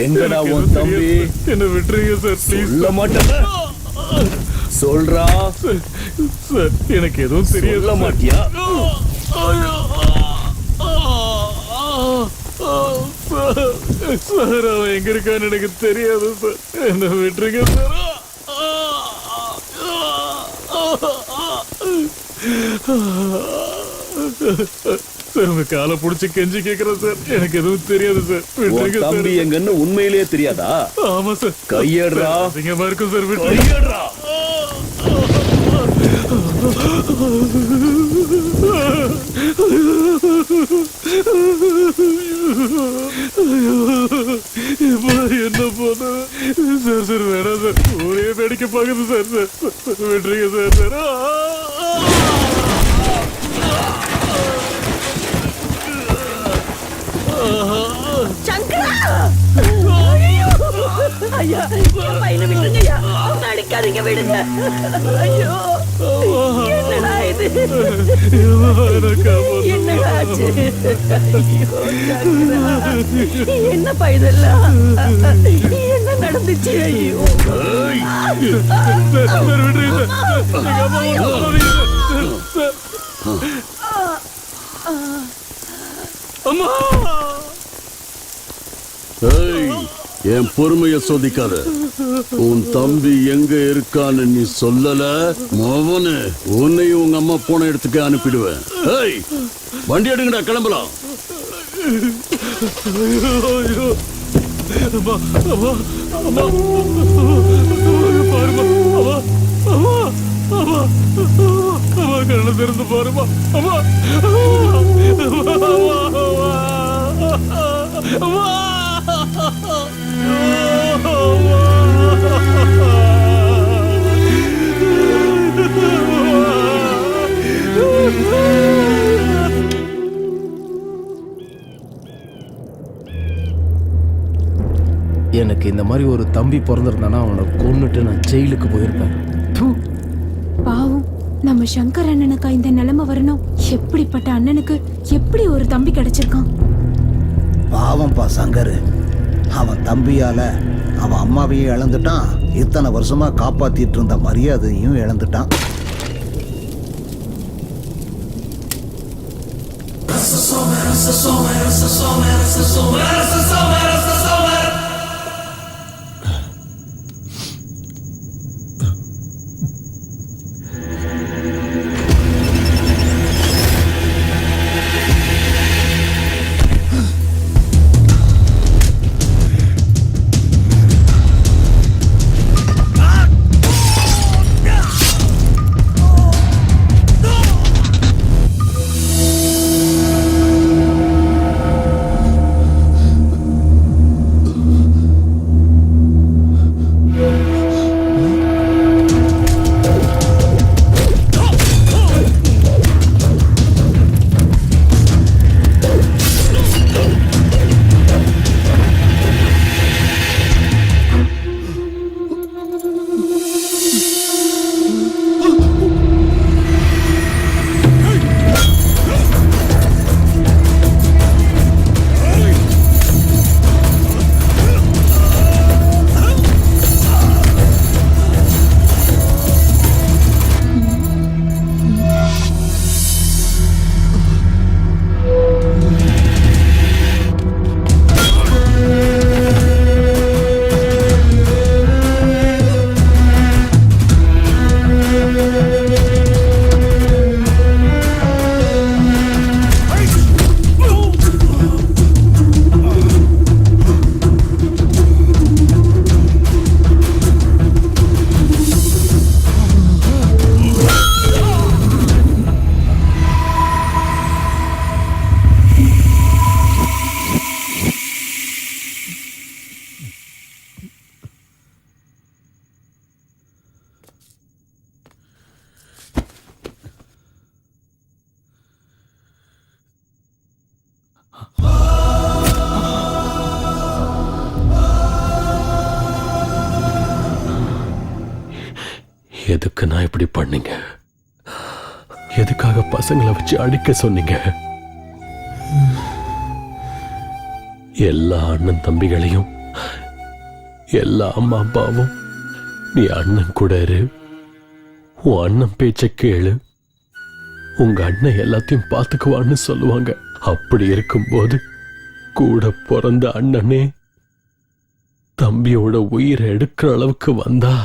எங்கடா உன் தம்பி? என்ன விட்டுருங்க சார் ப்ளீஸ். சொல்ல மாட்டேன். சொல்றா சார் எனக்கு எதுவும் தெரியல. சொல்ல மாட்டியா? சார் அவன் எங்க இருக்கான்னு எனக்கு தெரியாது சார். என்ன விட்டுருங்க சார். சார் உங்க காலை புடிச்சு கெஞ்சி கேக்குறேன் சார். எனக்கு எதுவும் தெரியாது சார். விட்டுருங்க சார். தம்பி எங்கன்னு உண்மையிலேயே தெரியாதா? ஆமா சார். கையேடுறா. அதிகமா இருக்கும் சார். கையேடுறா. என்ன போன சார்? சார் வேணாம் சார். ஒரே வேடிக்கை பாக்குது சார். சார் விட்டுருங்க சார். சார் சங்கரா! ஐயோ! ஐயா, என் பையனை விட்டுருங்க ஐயா. அவனை அடிக்காதீங்க, விடுங்க. ஐயோ! என்னடா இது? என்னடா ஆச்சு? ஐயோ, சங்கரா! என்னப்பா இதெல்லாம்? என்ன நடந்துச்சு? ஐயோ! சார் விட்டுருங்க சார். எங்க அம்மா சார். அம்மா! ஏய், என் பொறுமைய சோதிக்காத. உன் தம்பி எங்க இருக்கான்னு நீ சொல்லல மோவனு உன்னையும் உங்க அம்மா போன இடத்துக்கு அனுப்பிடுவேன். ஏய், வண்டி எடுங்கடா, கிளம்பலாம். ஐயோ! அம்மா! அம்மா! அம்மா! பாருமா! அம்மா! அம்மா! அம்மா! அம்மா கண்ணை திறந்து பாருமா! அம்மா! அம்மா! எனக்கு இந்த மாதிரி ஒரு தம்பி பிறந்திருந்தானா அவனை கொன்னுட்டு நான் ஜெயிலுக்கு போயிருப்பேன். பாவம், நம்ம சங்கர் அண்ணனுக்கா இந்த நிலைமை வரணும்? எப்படிப்பட்ட அண்ணனுக்கு எப்படி ஒரு தம்பி கிடைச்சிருக்கான்? பாவம்பா சங்கர். அவன் தம்பியால அவன் அம்மாவையும் இழந்துட்டான், இத்தனை வருஷமா காப்பாத்திட்டு இருந்த மரியாதையும் இழந்துட்டான். எதுக்கு நான் இப்படி பண்ணீங்க? எதுக்காக பசங்களை வச்சு அடிக்க சொன்னீங்க? எல்லா அண்ணன் தம்பிகளையும் எல்லா அம்மா அப்பாவும் நீ அண்ணன் கூட இரு, உன் அண்ணன் பேச்ச கேளு, உங்க அண்ணன் எல்லாத்தையும் பார்த்துக்குவான்னு சொல்லுவாங்க. அப்படி இருக்கும்போது கூட பிறந்த அண்ணனே தம்பியோட உயிரை எடுக்கிற அளவுக்கு வந்தா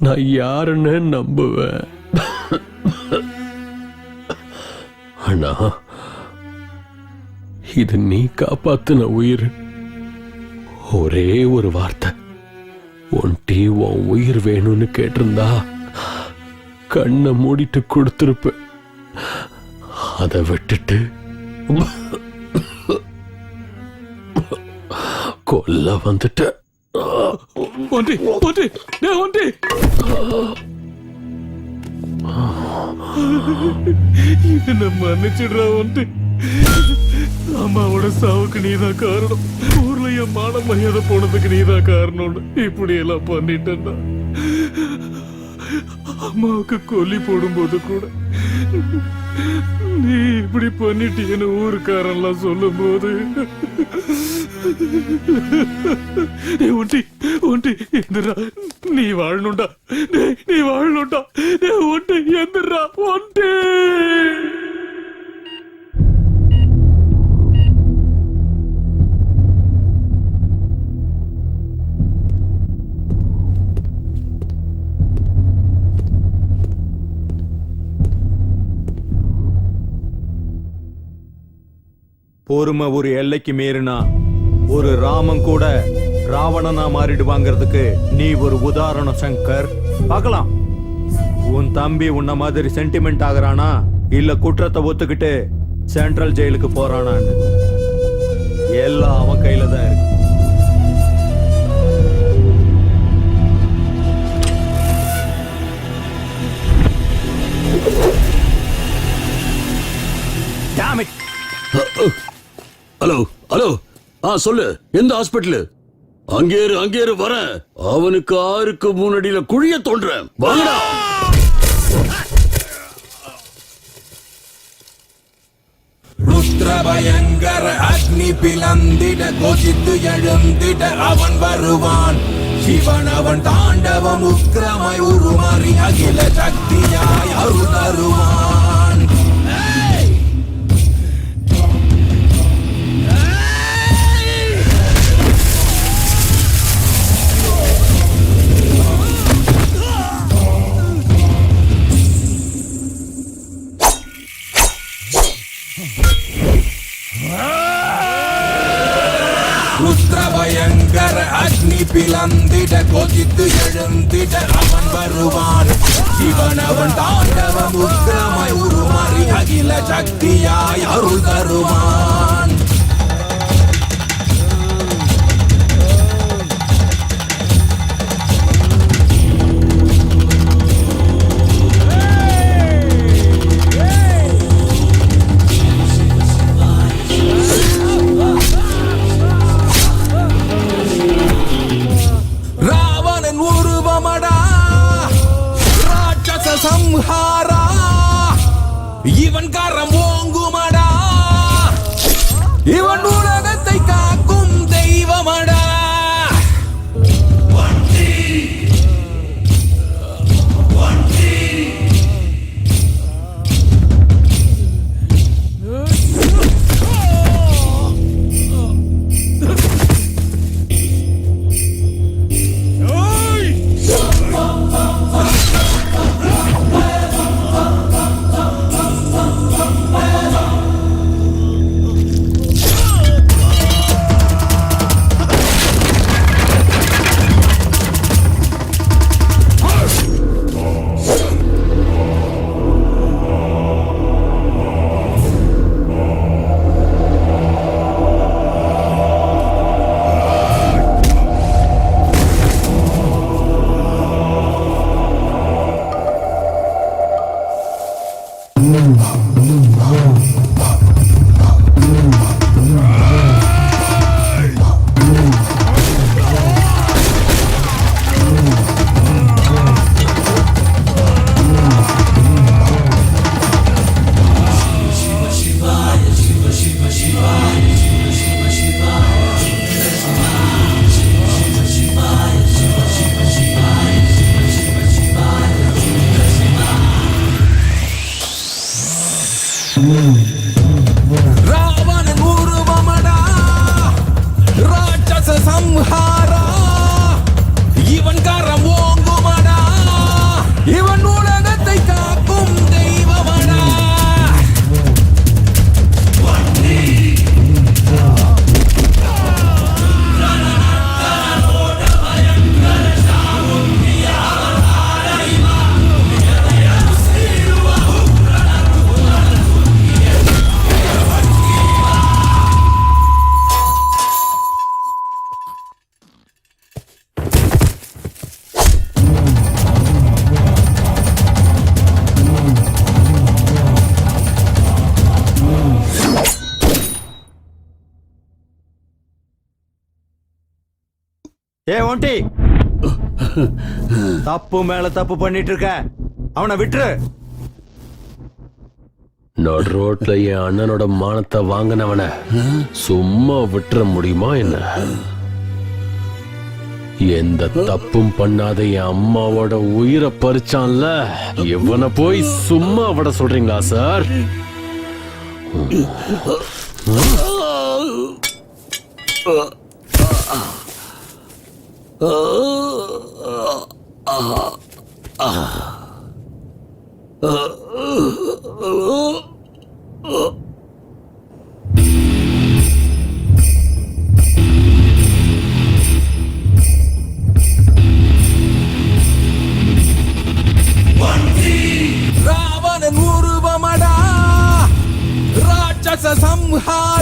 நான் யாருன்னு நம்புவேன். அண்ணா, இது நீ காப்பாத்தின உயிர். ஒரே ஒரு வார்த்தை, ஒன்டி உன் உயிர் வேணும்னு கேட்டிருந்தா கண்ணை மூடிட்டு கொடுத்திருப்ப. அதை விட்டுட்டு கொல்ல வந்துட்ட. ஒன்டி ஒன்டி டேய் ஒன்டி, என்ன மன்னிச்சிடுறா ஒன்டி. அம்மாவோட சாவுக்கு நீதான் காரணம், ஊர்ல என் மான மரியாதை போனதுக்கு நீதான் காரணம்னு இப்படி எல்லாம் பண்ணிட்டேன்னா. அம்மாவுக்கு கொல்லி போடும்போது கூட நீ இப்படி பண்ணிட்டீன்னு ஊருக்காரெல்லாம் சொல்லும் போது ஒண்டி ஒண்டி எந்திரா, நீ வாழணும்டா, நீ வாழணும்டா, ஒண்டி எந்திரா ஒண்டி. பொறுமை ஒரு எல்லைக்கு மீறினா ஒரு ராமன் கூட ராவணனா மாறிடுவாங்கிறதுக்கு நீ ஒரு உதாரணம் சங்கர். பார்க்கலாம், உன் தம்பி உன்ன மாதிரி சென்டிமெண்ட் ஆகுறானா இல்ல குற்றத்தை ஒத்துக்கிட்டு சென்ட்ரல் ஜெயிலுக்கு போறானான்னு. எல்லாம் அவன் கையில தான் இருக்கு. ஹலோ ஹலோ, சொல்லு, எந்த ஹாஸ்பிட்டல்? அங்கேரு வரேன். அவனுக்கு 6க்கு முன்னாடியில குழிய தோன்றேன். வாங்கடா. ருத்ரபயங்கர அக்னி பிளந்திட கோஷித்து எழுந்திட அவன் வருவான். சிவன் அவன் தாண்டவம் உக்கிரமாய் உருமாறி அகில சக்தியாய் அருள் தருவான். ருத்ரபயங்கர அக்னி பிளந்திட கொதித்து எழுந்திட அவன் வருவான். சிவன் அவன் தாண்டவம் உக்கிரமாய் உருமாறி அகில சக்தியாய் அருள் தருவான். சம்ஹாரா இவன் கரம் ஓங்குமடா. ஏ ஒண்டி, தப்பு மேல தப்பு பண்ணிட்டு இருக்க, அவனை விட்டுரு. நடு ரோட்ல என் அண்ணனோட மானத்தை வாங்கினவன சும்மா விட்டுற முடியுமா என்ன? எந்த தப்பும் பண்ணாத என் அம்மாவோட உயிரை பறிச்சான்ல, இவனை போய் சும்மா விட சொல்றீங்களா சார்? ராவணன் உருவமடா ராட்சச சம்ஹார